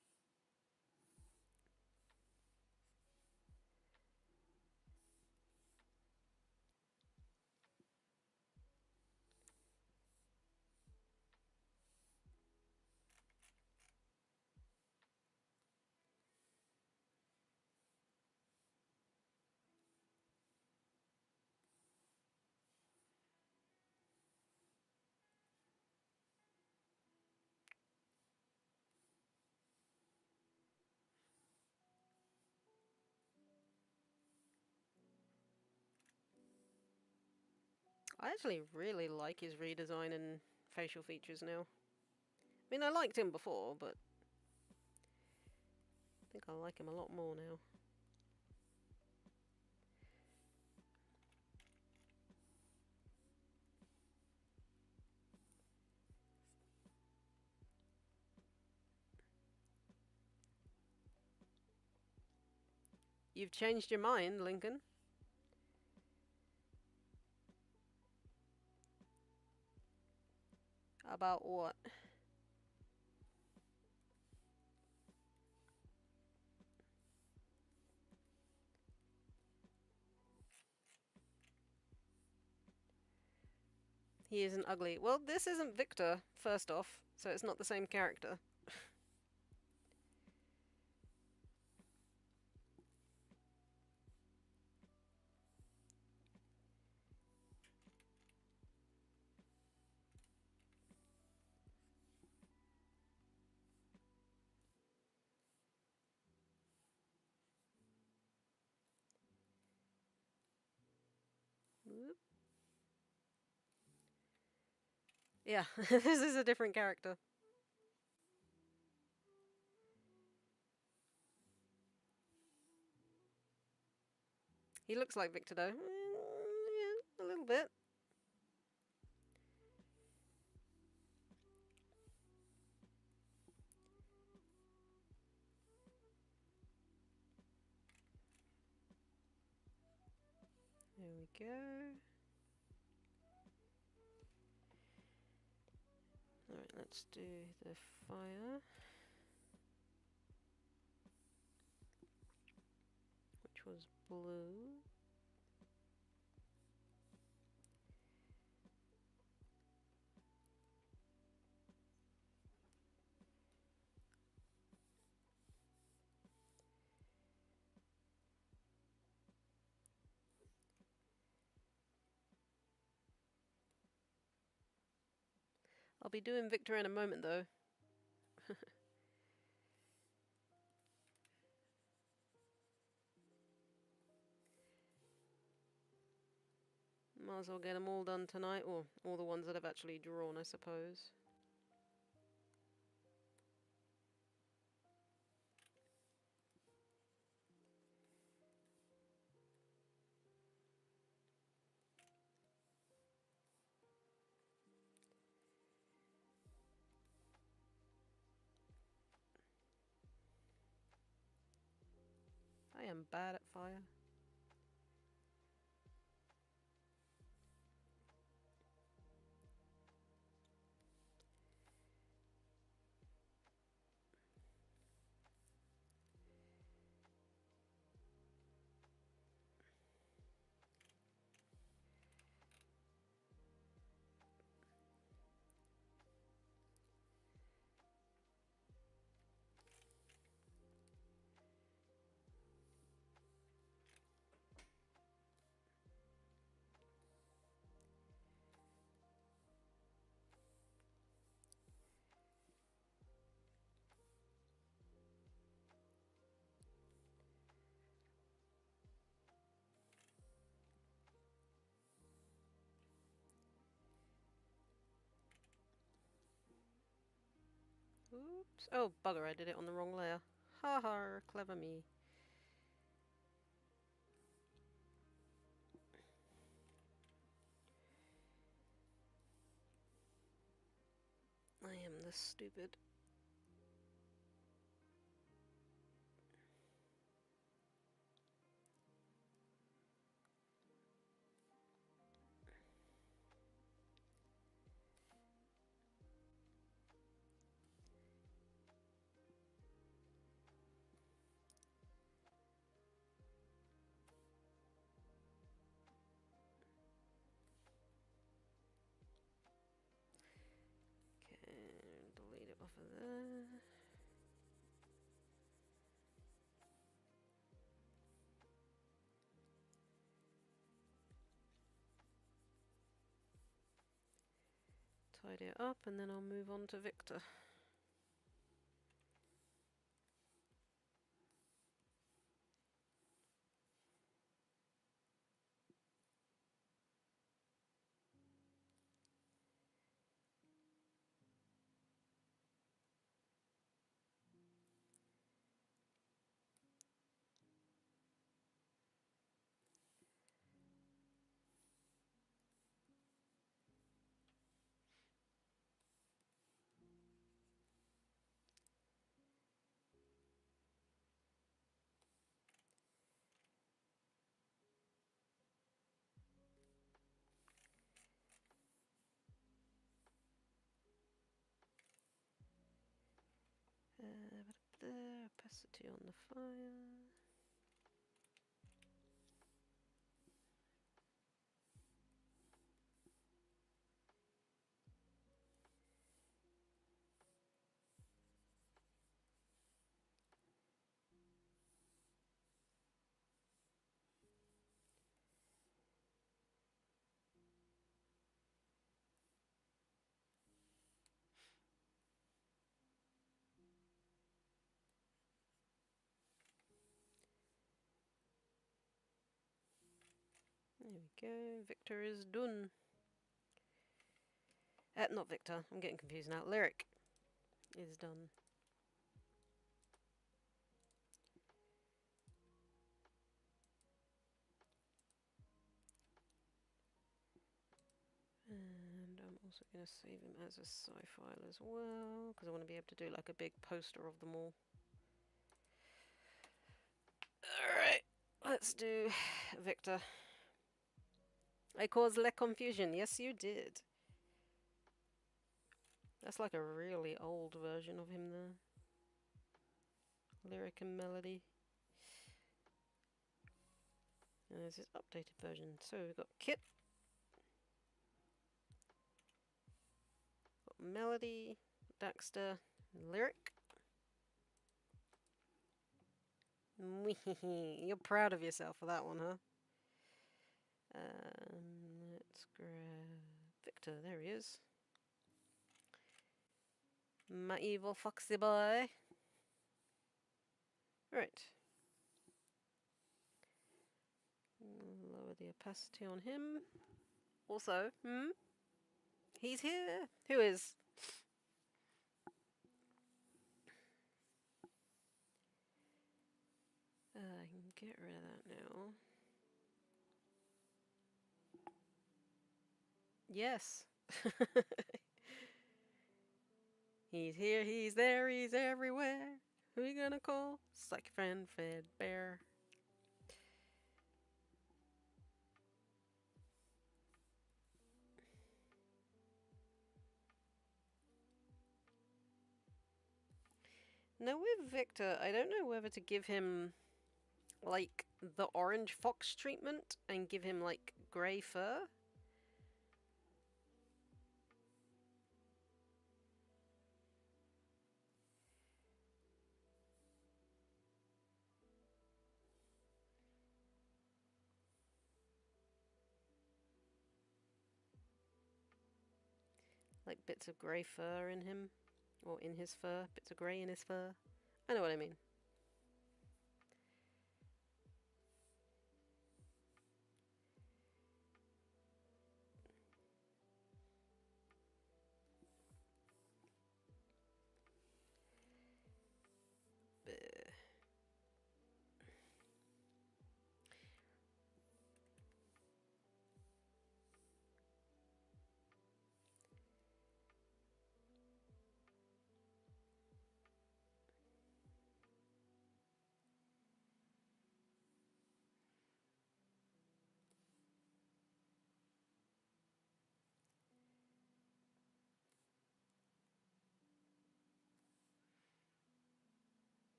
I actually really like his redesign and facial features now. I mean, I liked him before, but I think I like him a lot more now. You've changed your mind, Lincoln. About what? He isn't ugly. Well, this isn't Victor, first off, so it's not the same character. Whoop. Yeah, this is a different character. He looks like Victor though. Yeah, a little bit. There we go. Alright, let's do the fire. Which was blue. I'll be doing Victor in a moment though. Might as well get them all done tonight, or all the ones that I've actually drawn, I suppose. I am bad at fire. Oops. Oh, bugger, I did it on the wrong layer. Ha ha, clever me. I am this stupid. Okay, delete it off of there. Tidy it up and then I'll move on to Victor. The opacity on the fire. There we go. Victor is done. Not Victor. I'm getting confused now. Lyric is done. And I'm also going to save him as a sci-file as well, because I want to be able to do like a big poster of them all. Alright, let's do Victor. I caused le confusion. Yes, you did. That's like a really old version of him there. Lyric and melody. And there's his updated version. So we've got Kit. Got melody, Daxter, lyric. You're proud of yourself for that one, huh? Let's grab Victor. There he is. My evil foxy boy. Right. Lower the opacity on him. Also, he's here. Who is? I can get rid of that now. Yes. He's here, he's there, he's everywhere. Who you gonna call? Psych friend Fred Bear. Now with Victor, I don't know whether to give him like the orange fox treatment and give him like grey fur. Like bits of grey fur in him. Or in his fur. Bits of grey in his fur. I know what I mean.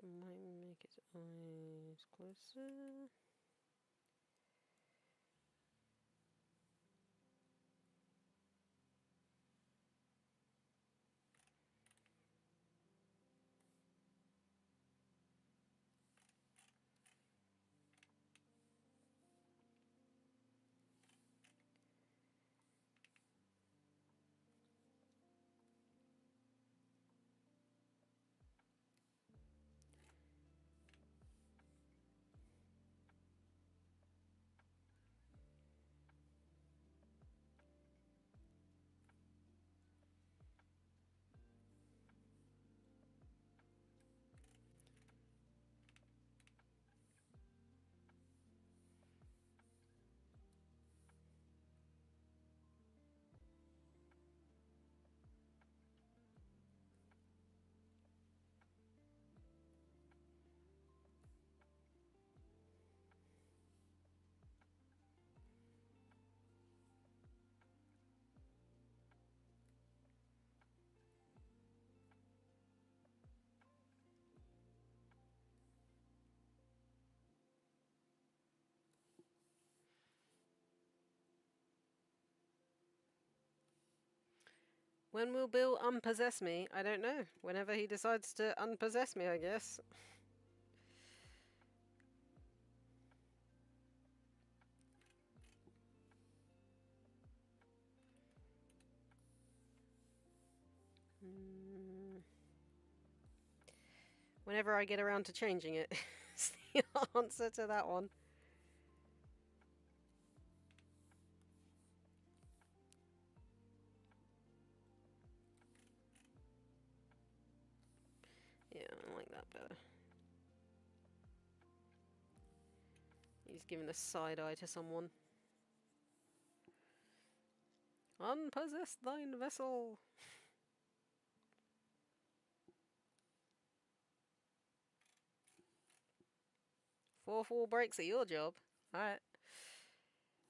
You might make his eyes closer. When will Bill unpossess me? I don't know. Whenever he decides to unpossess me, I guess. Whenever I get around to changing it. Is the answer to that one. Yeah, I like that better. He's giving a side eye to someone. Unpossess thine vessel. 4-4 breaks at your job. Alright.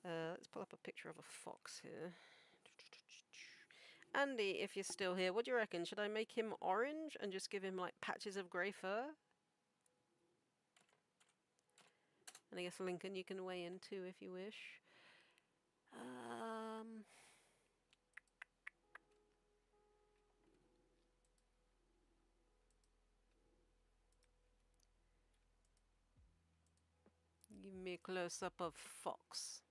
Let's pull up a picture of a fox here. Andy, if you're still here, what do you reckon? Should I make him orange and just give him like patches of grey fur? And I guess Lincoln, you can weigh in too if you wish. Give me a close-up of fox.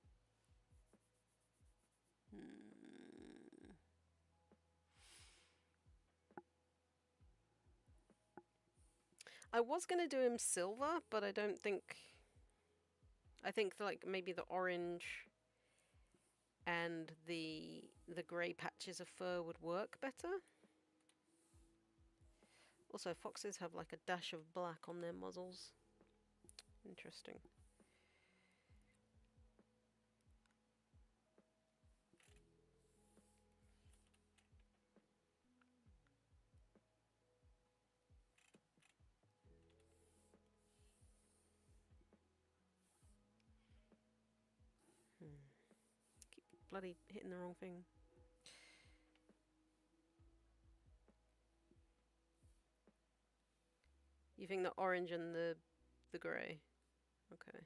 I was gonna do him silver, but I don't think... I think like maybe the orange and the grey patches of fur would work better. Also, foxes have like a dash of black on their muzzles. Interesting. Keep bloody hitting the wrong thing. You think the orange and the grey? Okay.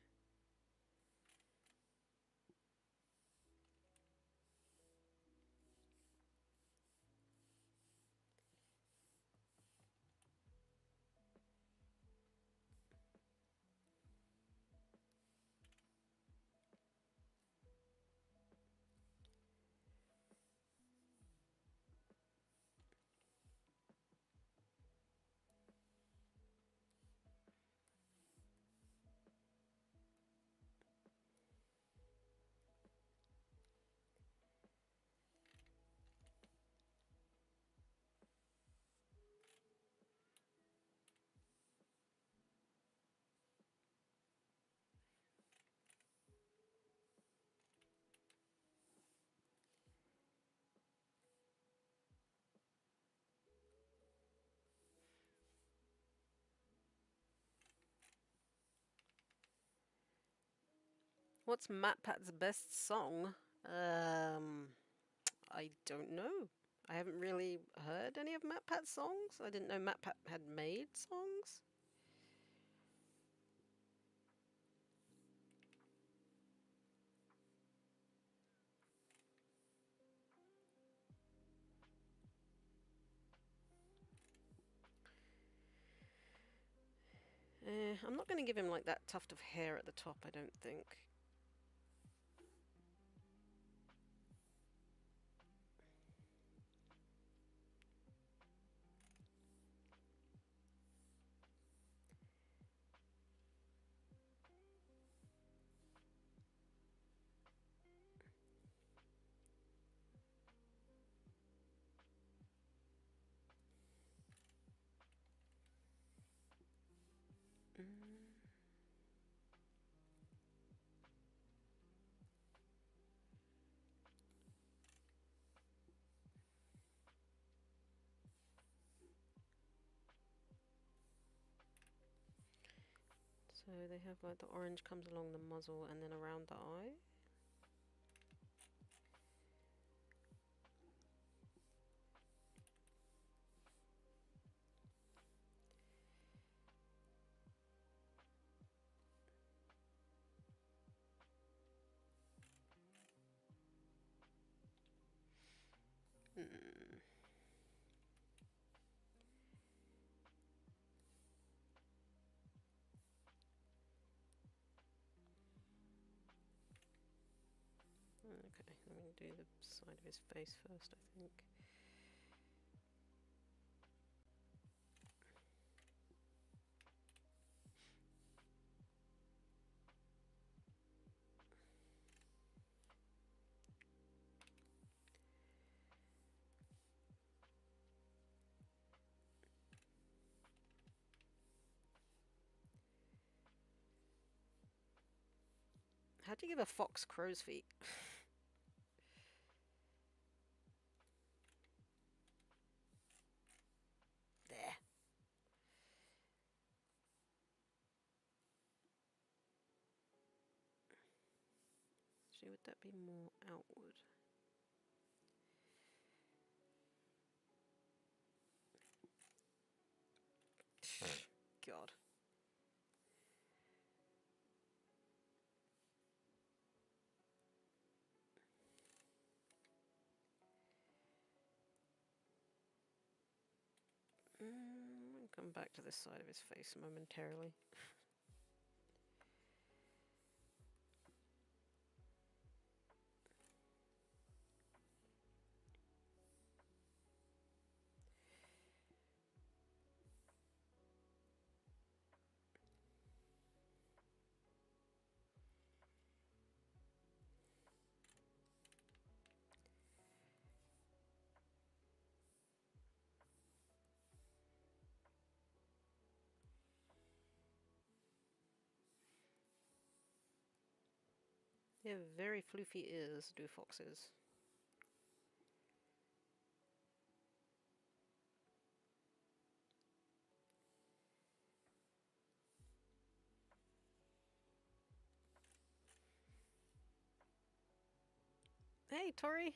What's MatPat's best song? I don't know. I haven't really heard any of MatPat's songs. I didn't know MatPat had made songs. I'm not going to give him like that tuft of hair at the top, I don't think. So they have like the orange comes along the muzzle and then around the eye. Okay, let me do the side of his face first, I think. How'd you give a fox crow's feet? There. Actually, would that be more outward? God. I'll come back to this side of his face momentarily. They have very floofy ears, do foxes. Hey, Tori.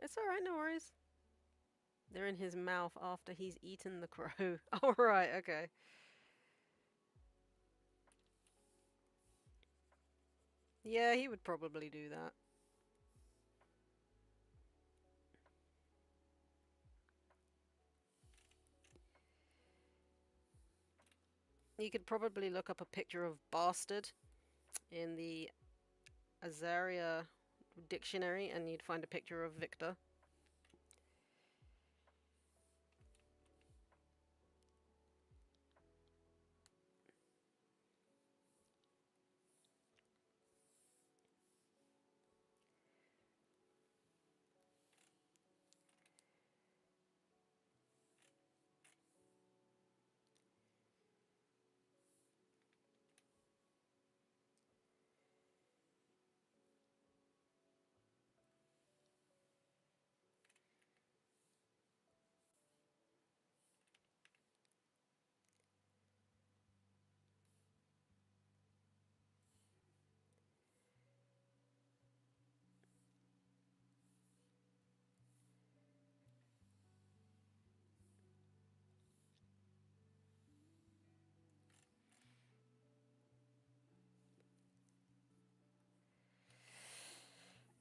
It's alright, no worries. They're in his mouth after he's eaten the crow. Alright, okay. Yeah, he would probably do that. You could probably look up a picture of bastard in the Azaria dictionary and you'd find a picture of Victor.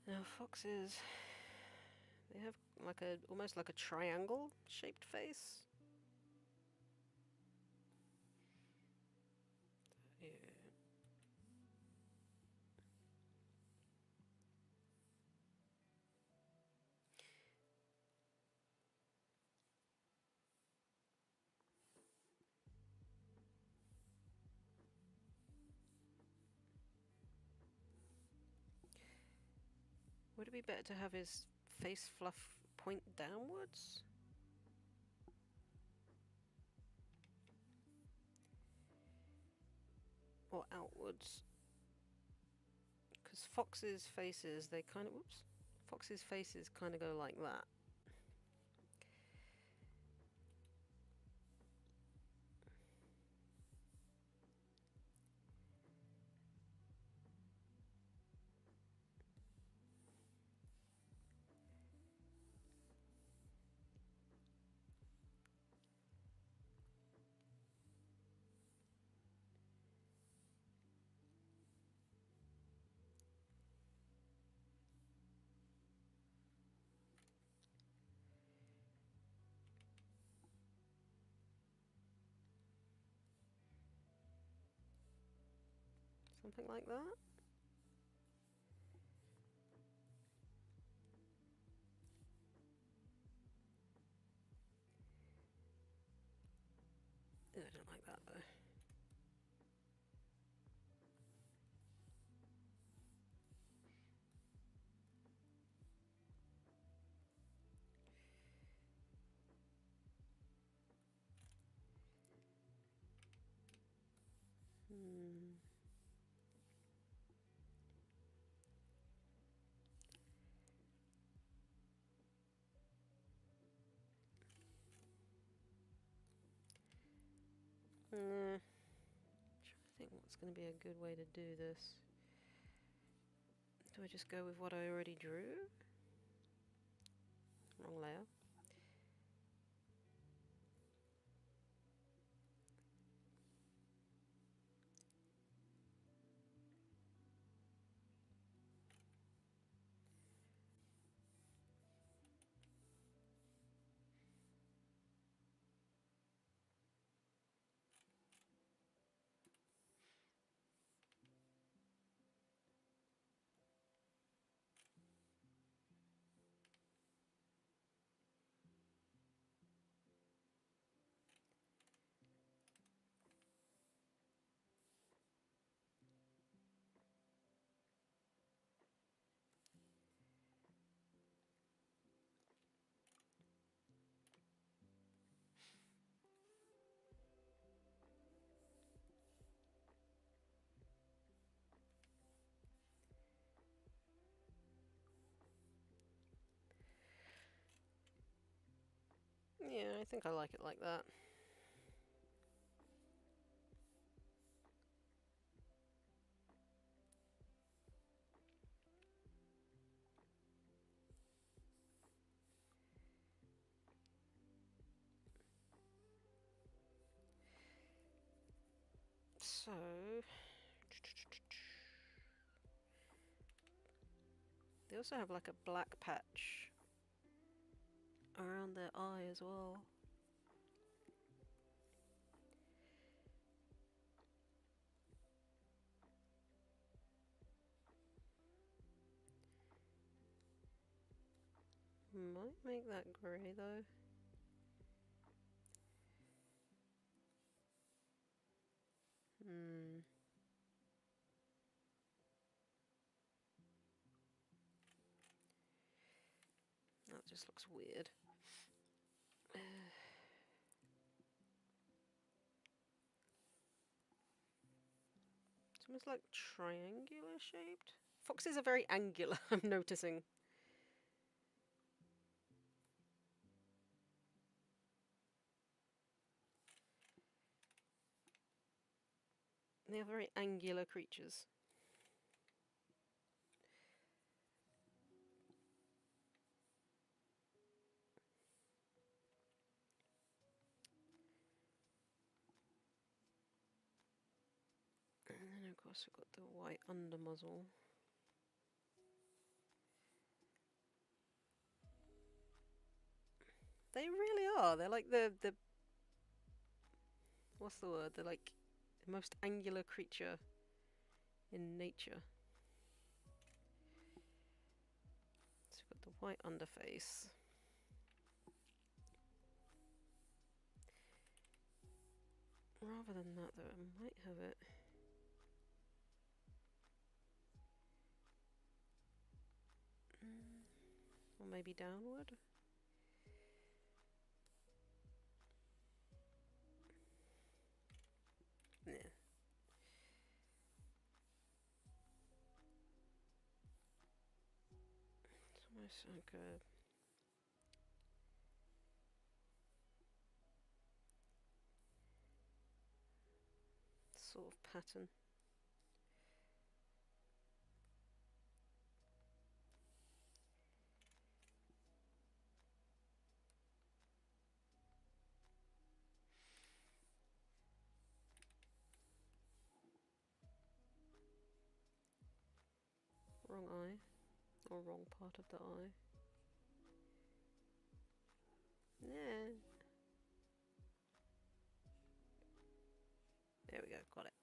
Now foxes, they have like a almost like a triangle shaped face. Yeah. Would it be better to have his face fluff point downwards? Or outwards? Because foxes' faces, they kind of, whoops. Foxes' faces kind of go like that. Something like that. I don't like that though. Hmm. Trying to think what's going to be a good way to do this. Do I just go with what I already drew? Wrong layer. Yeah, I think I like it like that. So, they also have like a black patch around their eye as well. Might make that grey though. That just looks weird. It's almost like triangular shaped. Foxes are very angular, I'm noticing. They are very angular creatures. And then of course we've got the white under muzzle. They really are. They're like the what's the word? They're like the most angular creature in nature. So we've got the white underface. Rather than that though, I might have it. Or maybe downward? Yeah. It's almost like a sort of pattern. Wrong eye. Or wrong part of the eye. Yeah. There we go, got it.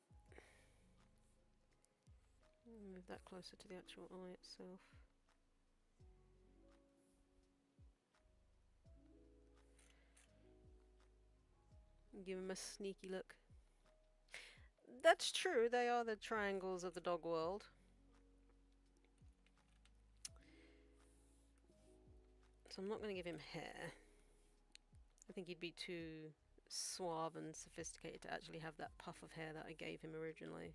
Move that closer to the actual eye itself. Give him a sneaky look. That's true, they are the triangles of the dog world. So I'm not going to give him hair. I think he'd be too suave and sophisticated to actually have that puff of hair that I gave him originally.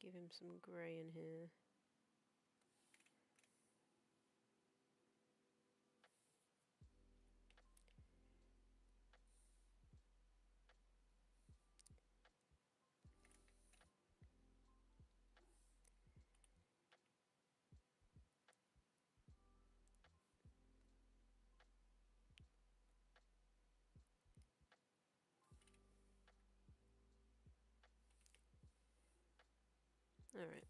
Give him some grey in here. Alright.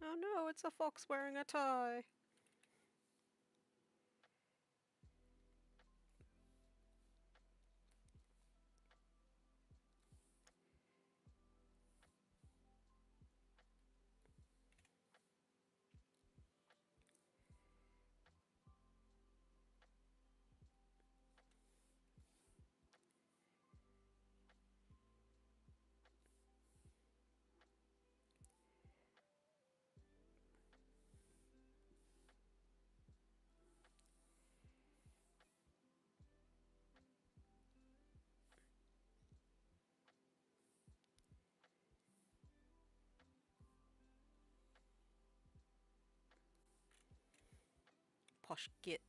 Oh no, it's a fox wearing a tie! Posh git.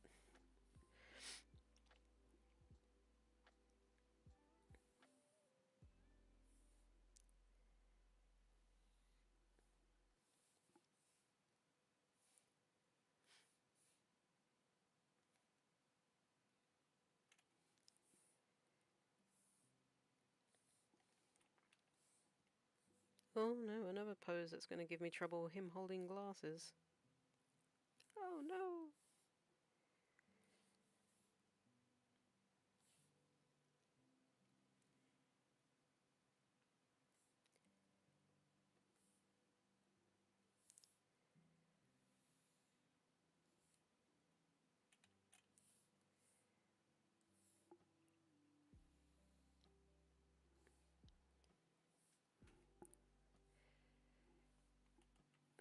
Oh no, another pose that's going to give me trouble, him holding glasses. Oh no!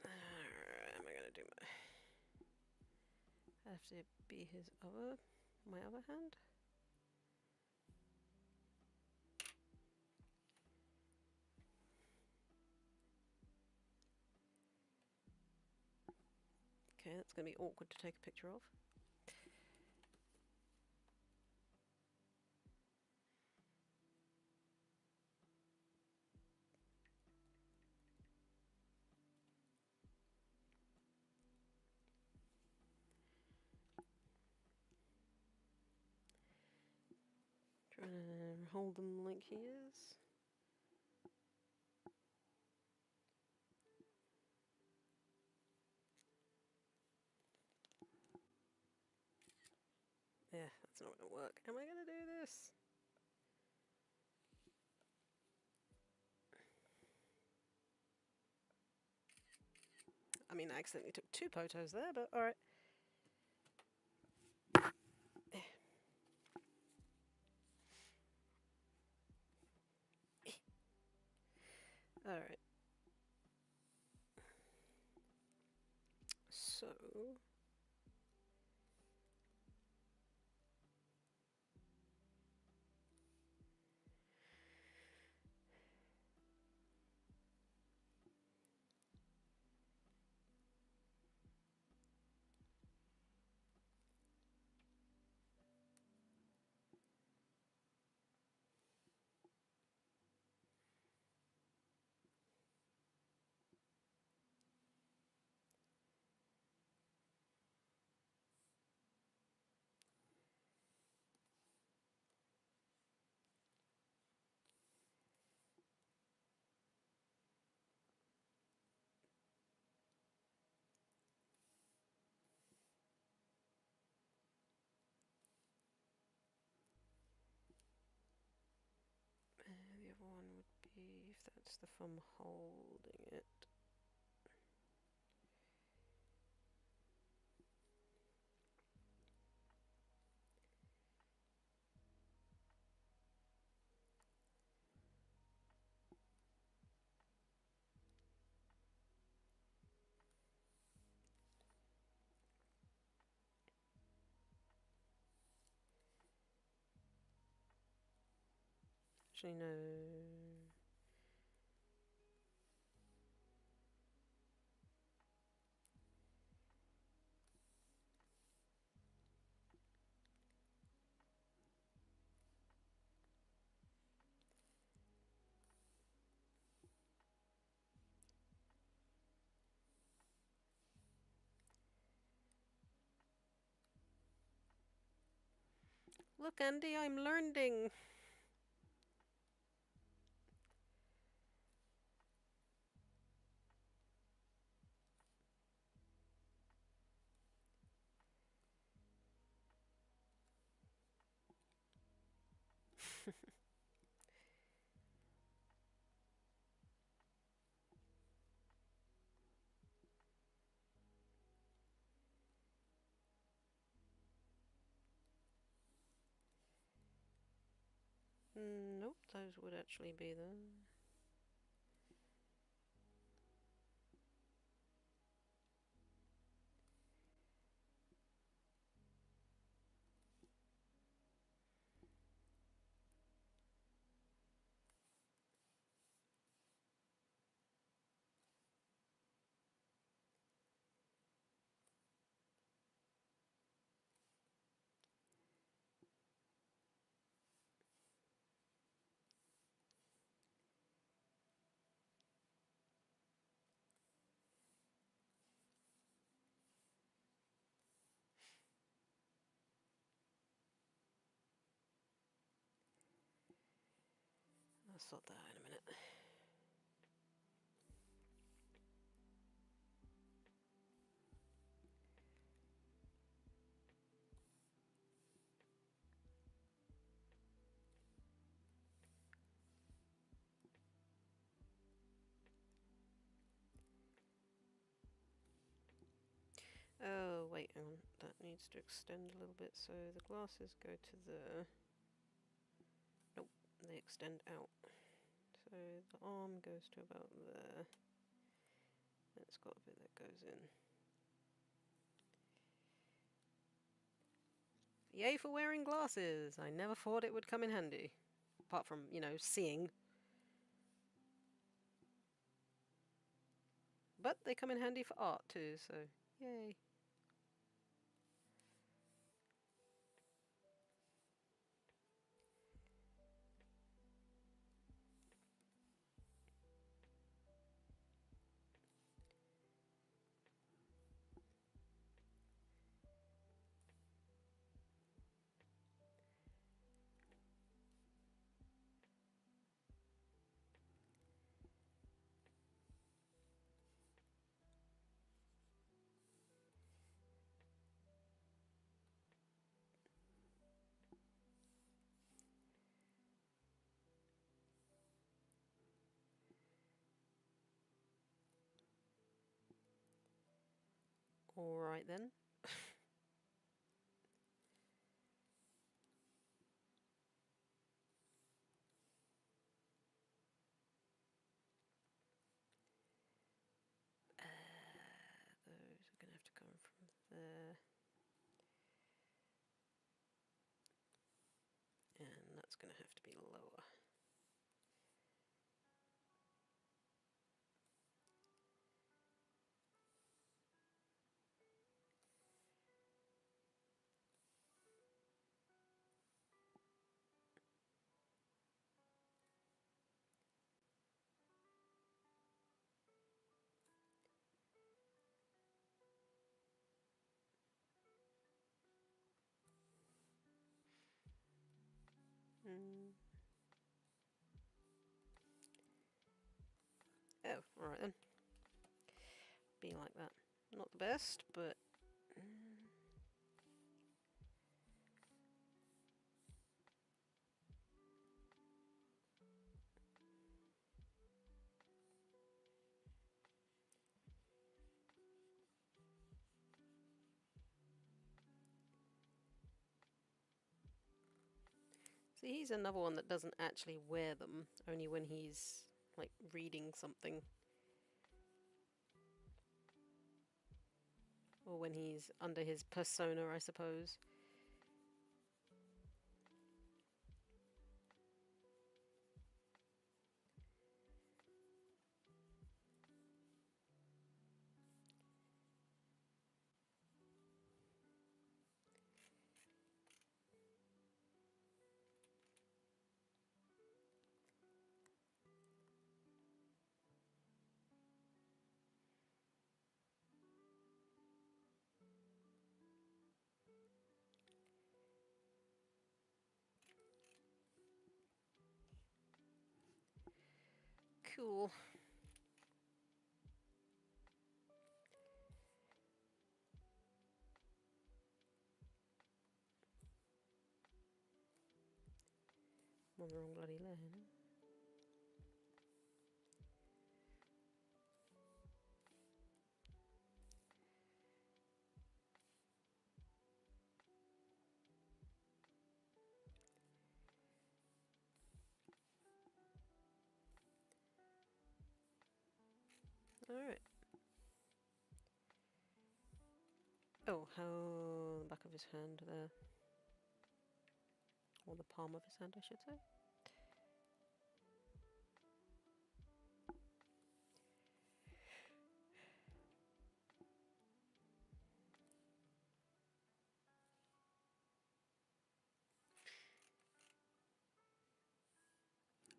Alright, am I going to do I have to be my other hand? Okay, that's going to be awkward to take a picture of. Trying to hold them like he is. Yeah, that's not going to work. Am I going to do this? I mean, I accidentally took 2 photos there, but alright. Alright. So... What's the fun holding it? Actually, no. Look, Andy, I'm learning. Nope, those would actually be the... I'll sort that out in a minute. Oh, wait, hang on. That needs to extend a little bit, so the glasses go to the... Nope, they extend out. So the arm goes to about there. And it's got a bit that goes in. Yay for wearing glasses! I never thought it would come in handy. Apart from, you know, seeing. But they come in handy for art too, so yay. Alright then. Those are going to have to come from there. And that's going to have to be lower. Oh, alright then. Be like that. Not the best, but... See, he's another one that doesn't actually wear them, only when he's, like, reading something. Or when he's under his persona, I suppose. Cool. I'm on the wrong bloody lane. Alright. Oh, how the back of his hand there. Or the palm of his hand, I should say.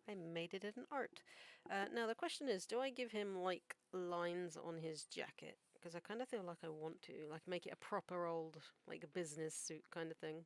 I made it an art. Now the question is, do I give him like lines on his jacket? Because I kind of feel like I want to, like make it a proper old, like a business suit kind of thing.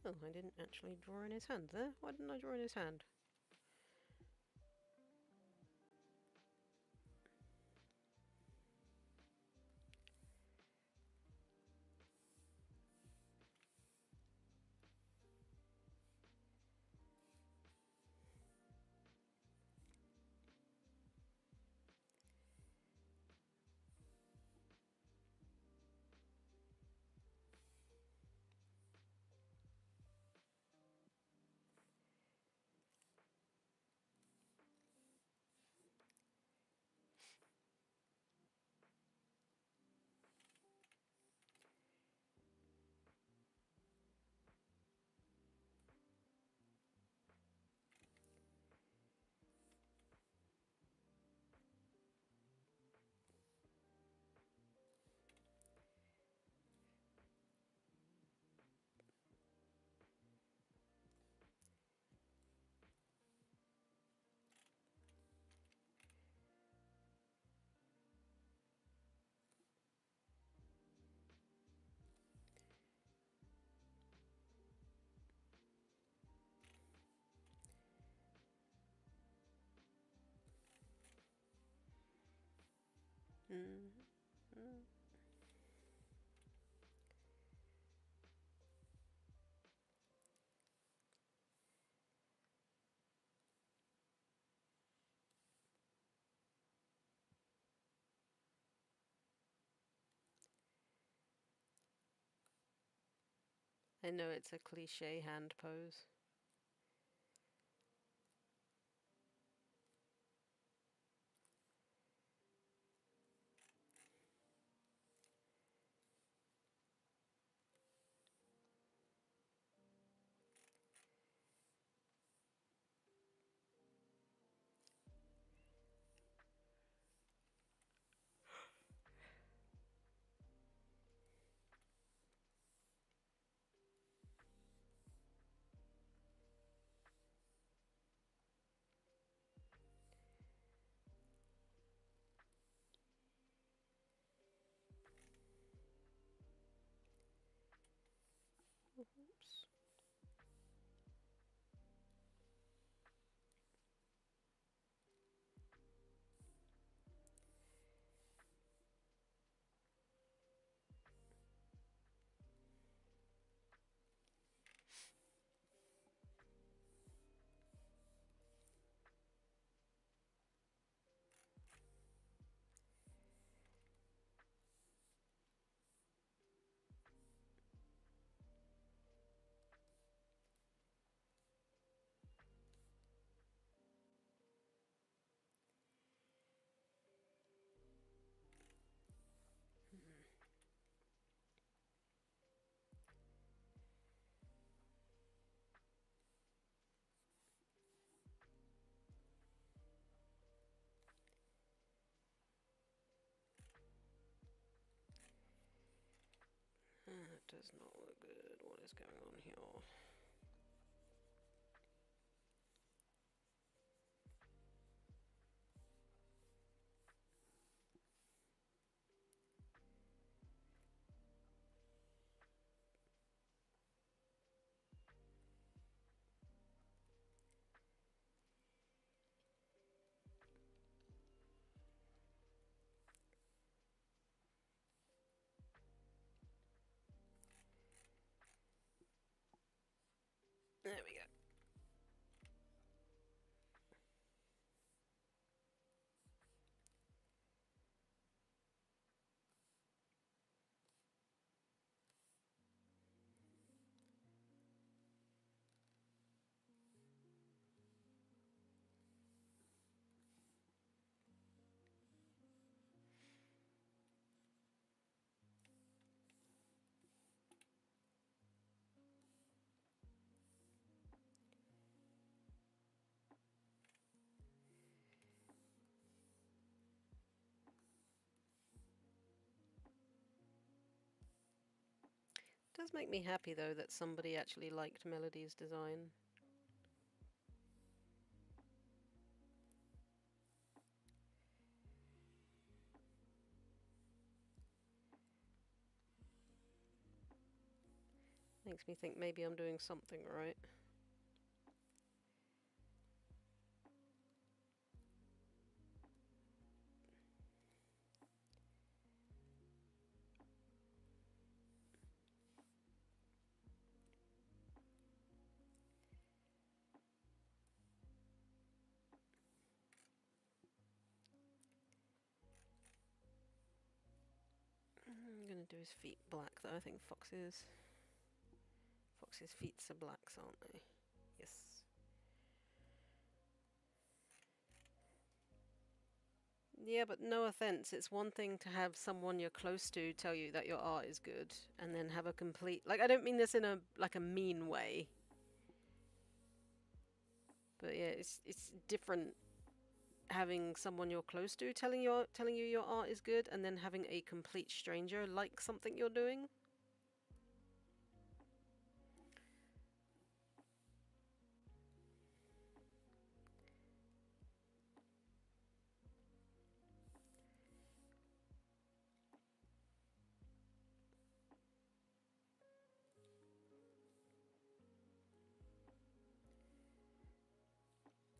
Oh, I didn't actually draw in his hand there. Why didn't I draw in his hand? Mm -hmm. I know it's a cliche hand pose. Oops. does not look good. What is going on here? There we go. It does make me happy though that somebody actually liked Melody's design. Makes me think maybe I'm doing something right. I'm gonna do his feet black though. I think Fox's feet are blacks, aren't they? Yes. Yeah, but no offense, it's one thing to have someone you're close to tell you that your art is good, and then have a complete, like, I don't mean this in a like a mean way, but yeah, it's different having someone you're close to telling you your art is good, and then having a complete stranger like something you're doing.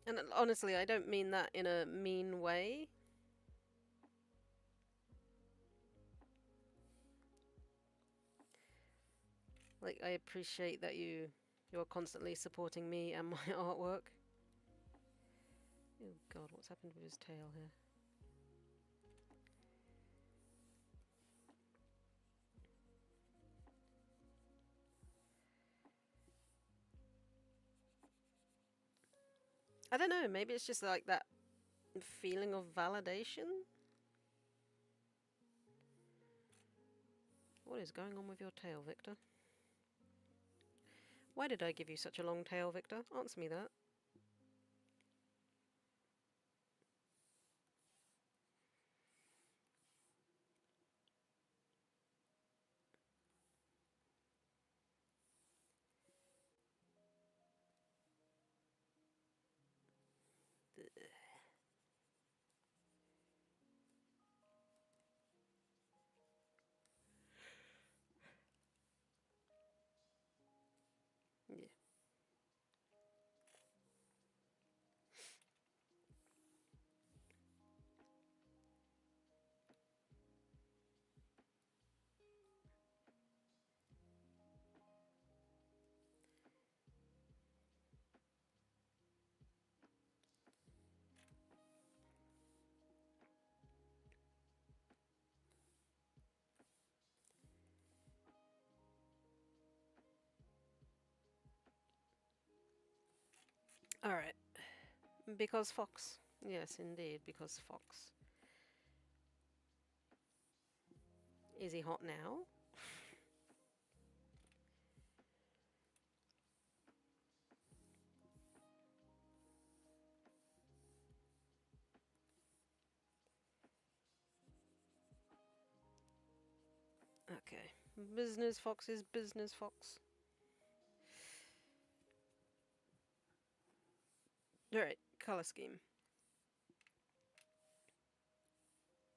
And honestly, I don't mean that in a mean way. Like, I appreciate that you're constantly supporting me and my artwork. Oh god, what's happened with his tail here? I don't know, maybe it's just like that feeling of validation? What is going on with your tail, Victor? Why did I give you such a long tail, Victor? Answer me that. Yeah. Alright. Because Fox. Yes, indeed, because Fox. Is he hot now? Okay. Business fox is business fox. Alright, colour scheme.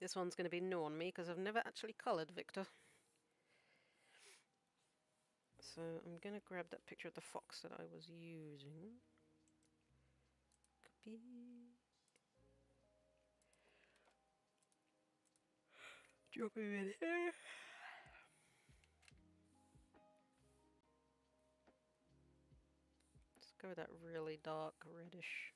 This one's going to be new on me because I've never actually coloured Victor. So I'm going to grab that picture of the fox that I was using. Copy. Drop him in here. Let's go with that really dark reddish.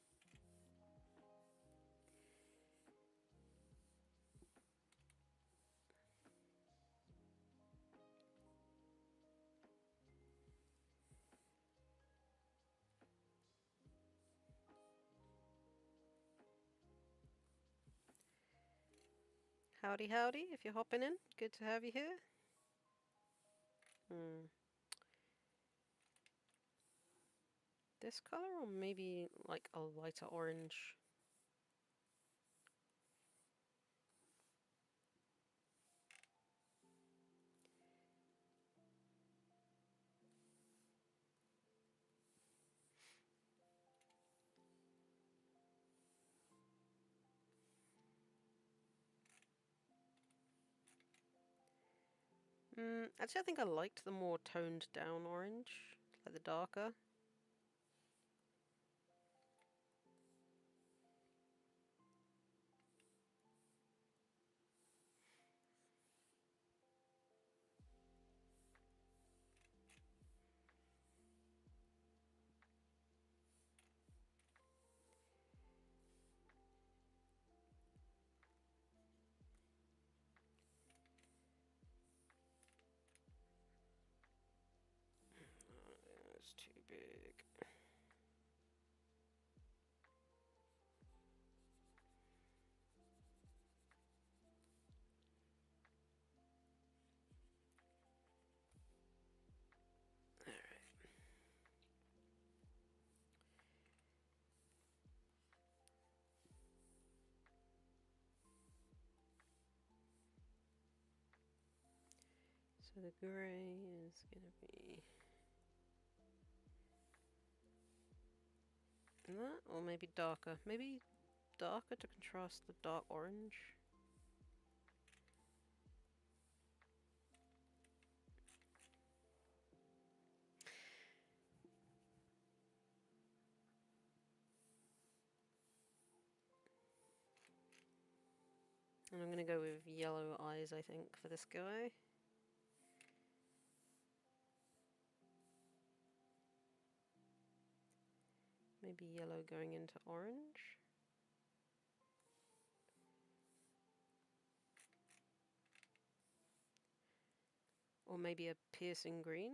Howdy, howdy, if you're hopping in. Good to have you here. This color, or maybe like a lighter orange? Actually, I think I liked the more toned down orange, like the darker. It's too big. So the grey is gonna be that, or maybe darker. Maybe darker to contrast the dark orange. And I'm gonna go with yellow eyes, I think, for this guy. Maybe yellow going into orange. Or maybe a piercing green.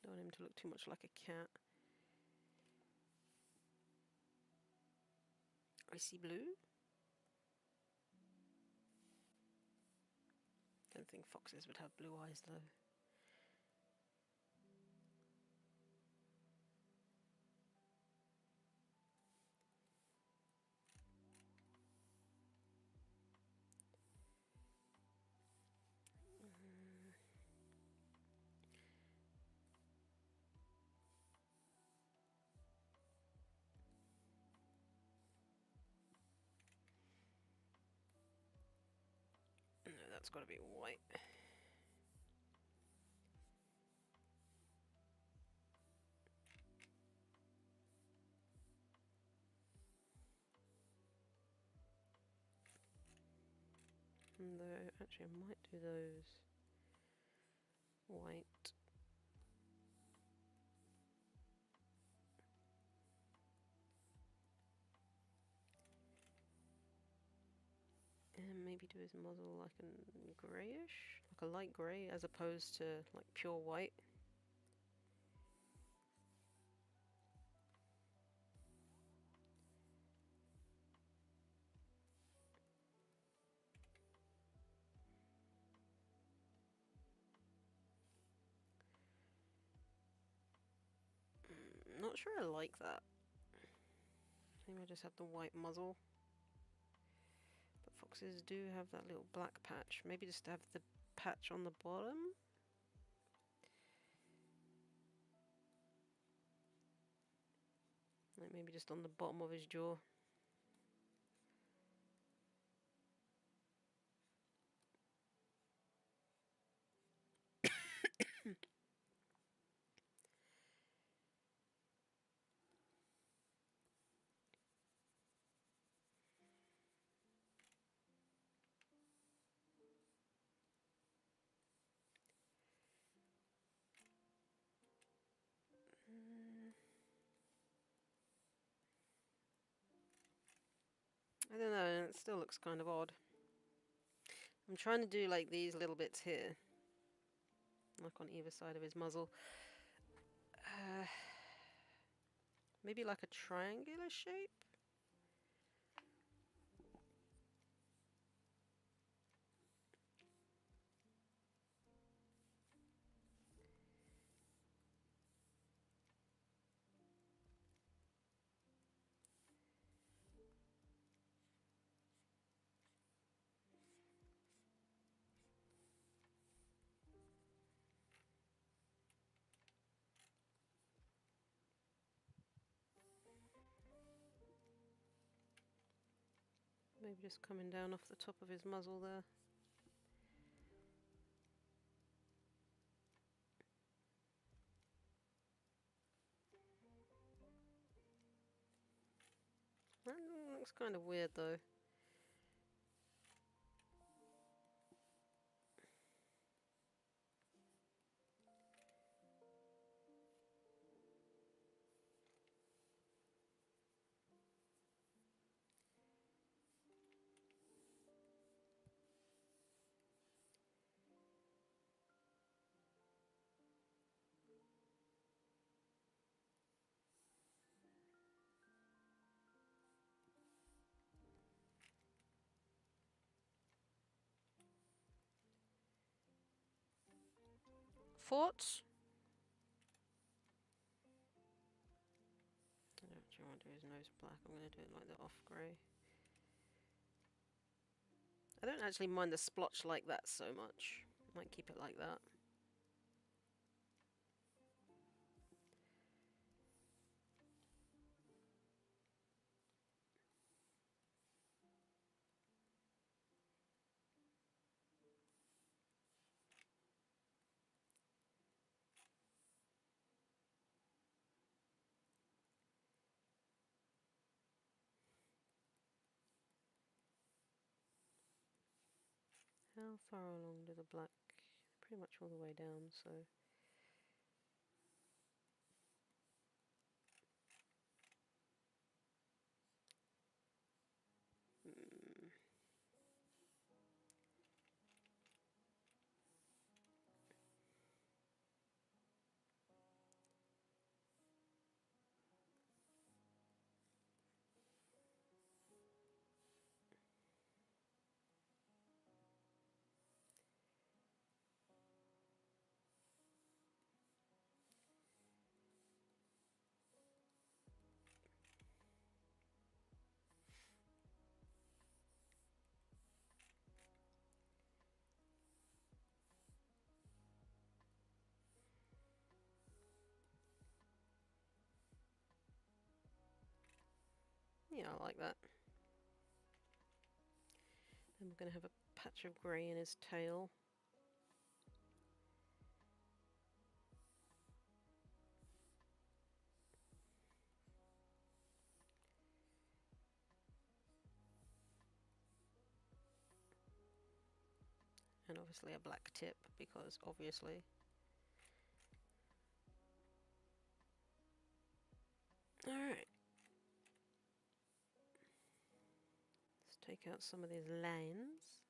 Don't want him to look too much like a cat. Icy blue? Don't think foxes would have blue eyes though. No, that's got to be white. Though, actually, I might do those white. And maybe do his muzzle like a greyish, like a light grey, as opposed to like pure white. Not sure I like that. Maybe I just have the white muzzle. But foxes do have that little black patch. Maybe just have the patch on the bottom. Like maybe just on the bottom of his jaw. I don't know, it still looks kind of odd. I'm trying to do like these little bits here. Like on either side of his muzzle. Maybe like a triangular shape? Maybe just coming down off the top of his muzzle there. That looks kind of weird though. Thoughts? I don't actually want to do his nose black. I'm going to do it like the off grey. I don't actually mind the splotch like that so much. Might keep it like that. How far along to the black? Pretty much all the way down, so... Yeah, I like that. Then we're going to have a patch of grey in his tail. And obviously a black tip, because obviously. Alright. Let's take out some of these lines.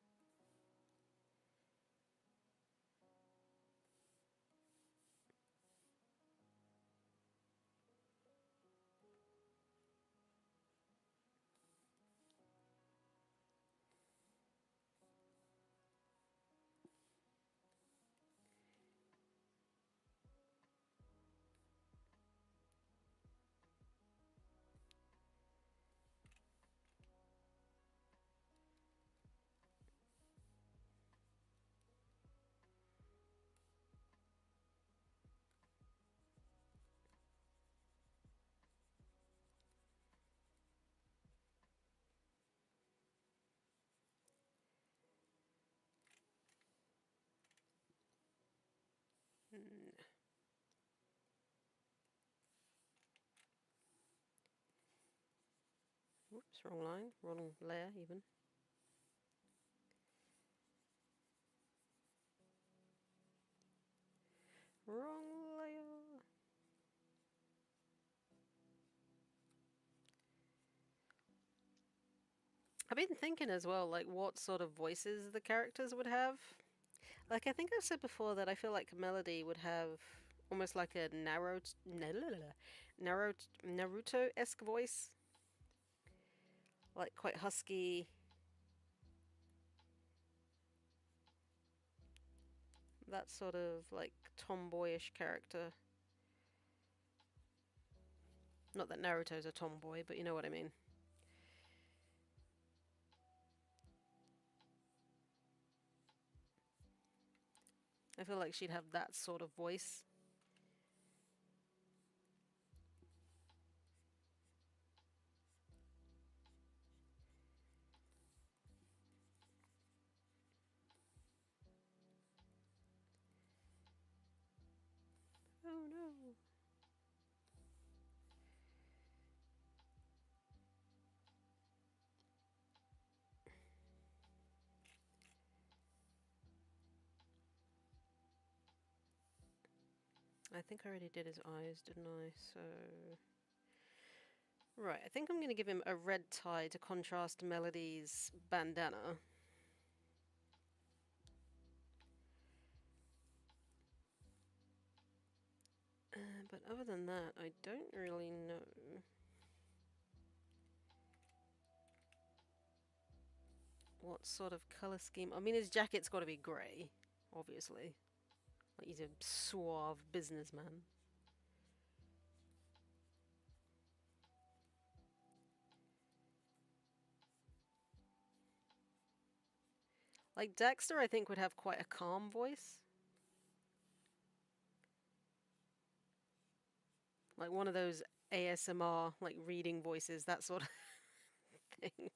Whoops, wrong line, wrong layer even. Wrong layer. I've been thinking as well, like what sort of voices the characters would have. Like I think I've said before that I feel like Melody would have almost like a Naruto-esque voice, like quite husky, that sort of like tomboyish character. Not that Naruto's a tomboy, but you know what I mean. I feel like she'd have that sort of voice. Oh no. I think I already did his eyes, didn't I? So... Right, I think I'm going to give him a red tie to contrast Melody's bandana. But other than that, I don't really know what sort of colour scheme. I mean, his jacket's got to be grey, obviously. Like he's a suave businessman. Like Dexter, I think would have quite a calm voice. Like one of those ASMR, like reading voices, that sort of thing.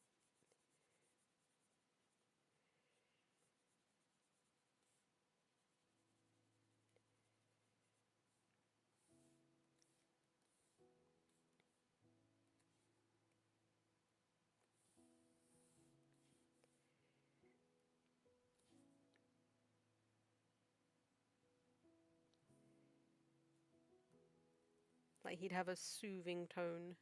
Like he'd have a soothing tone.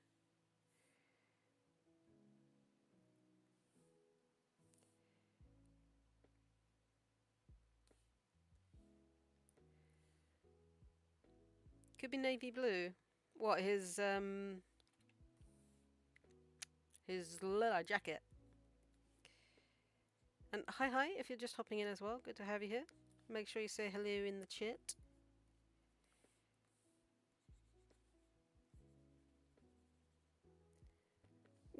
Could be navy blue. What, his leather jacket. And hi, if you're just hopping in as well, good to have you here. Make sure you say hello in the chat.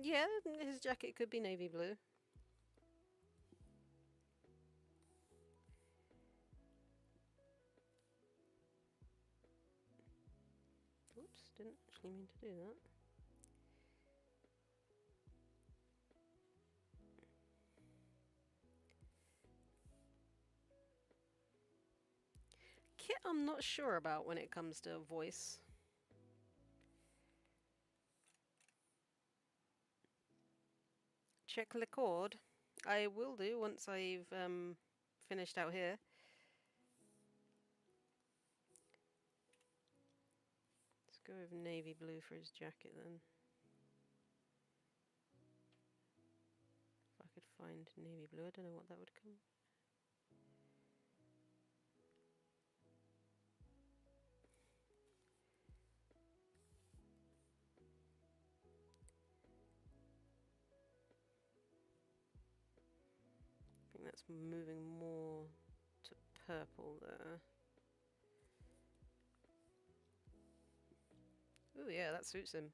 Yeah, his jacket could be navy blue. Oops, didn't actually mean to do that. Kit, I'm not sure about when it comes to voice. Check the chord. I will do once I've finished out here. Let's go with navy blue for his jacket then. If I could find navy blue, I don't know what that would come. I think that's moving more to purple there. Ooh, yeah, that suits him.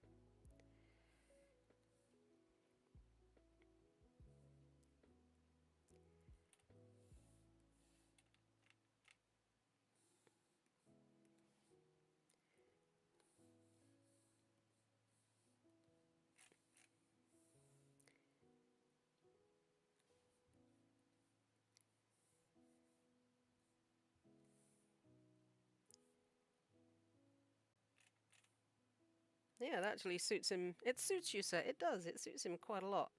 Yeah, that actually suits him. It suits you, sir. It does. It suits him quite a lot.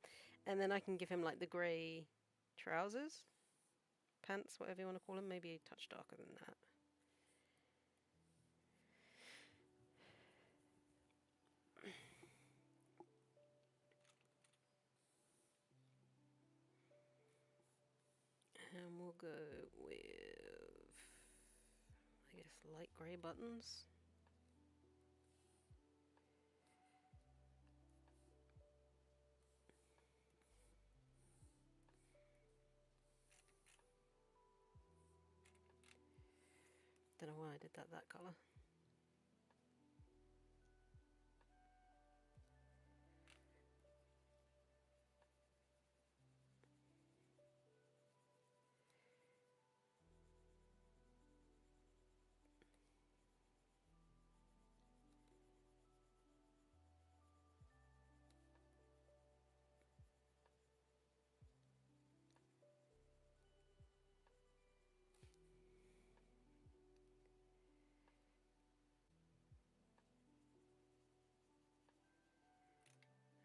And then I can give him like the grey trousers, pants, whatever you want to call them. Maybe a touch darker than that. And we'll go with, I guess, light grey buttons. Don't know why I did that colour.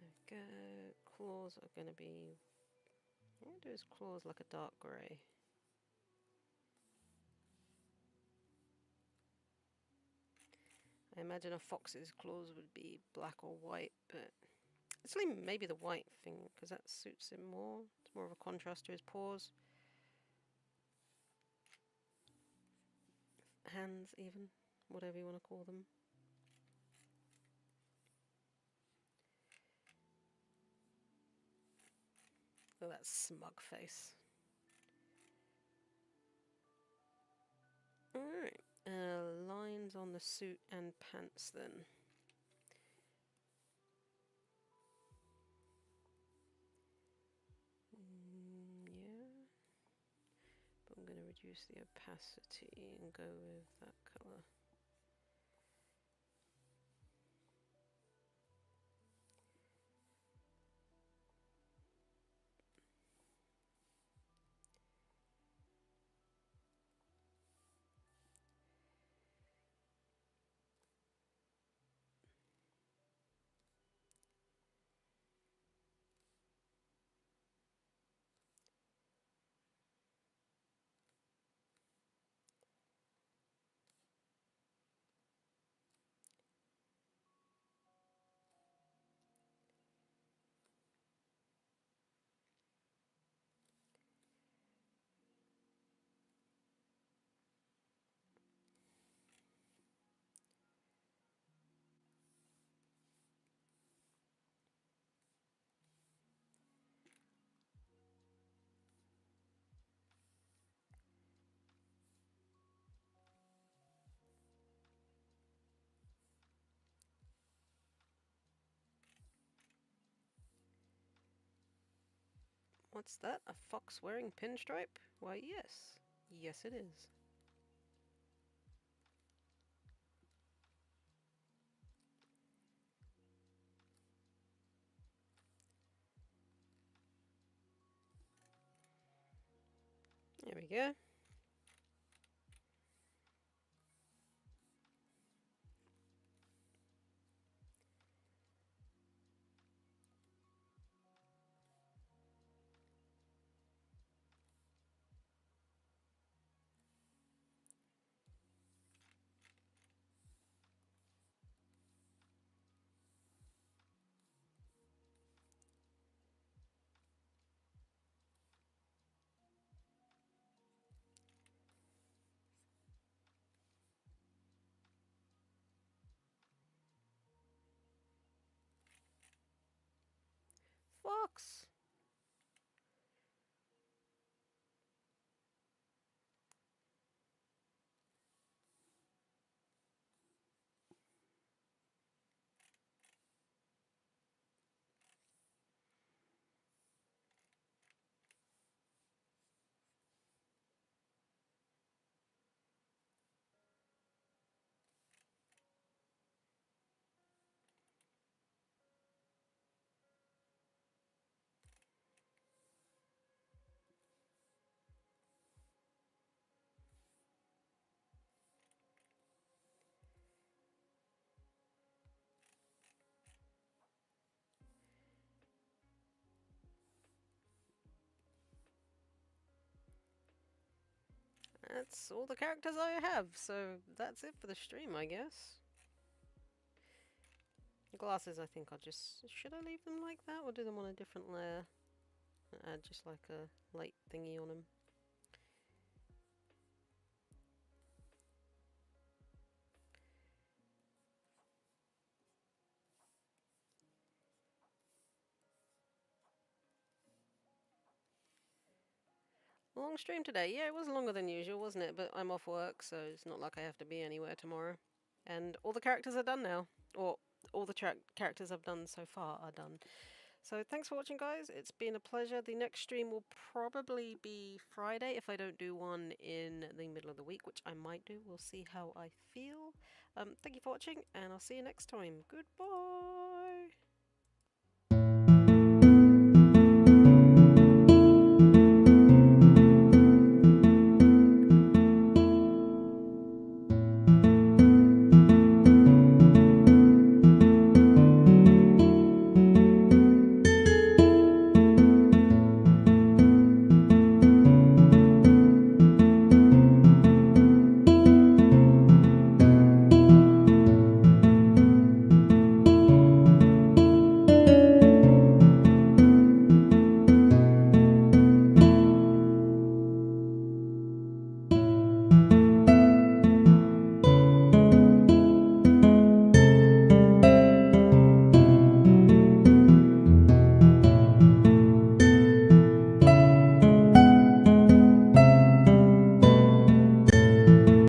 There we go. Claws are going to be... I'm going to do his claws like a dark grey. I imagine a fox's claws would be black or white, but it's only maybe the white thing, because that suits him more. It's more of a contrast to his paws. Hands, even. Whatever you want to call them. Oh, that smug face. Alright. Lines on the suit and pants, then. Yeah. But I'm going to reduce the opacity and go with that colour. What's that? A fox wearing pinstripe? Why, yes. Yes, it is. There we go. Fox! that's all the characters I have, so that's it for the stream, I guess. Glasses, I think I'll just... Should I leave them like that, or do them on a different layer? Add just like a light thingy on them. Long stream today. Yeah, it was longer than usual, wasn't it? But I'm off work, so it's not like I have to be anywhere tomorrow. And all the characters are done now. Or all the characters I've done so far are done. So thanks for watching, guys. It's been a pleasure. The next stream will probably be Friday if I don't do one in the middle of the week, which I might do. We'll see how I feel. Thank you for watching, and I'll see you next time. Goodbye.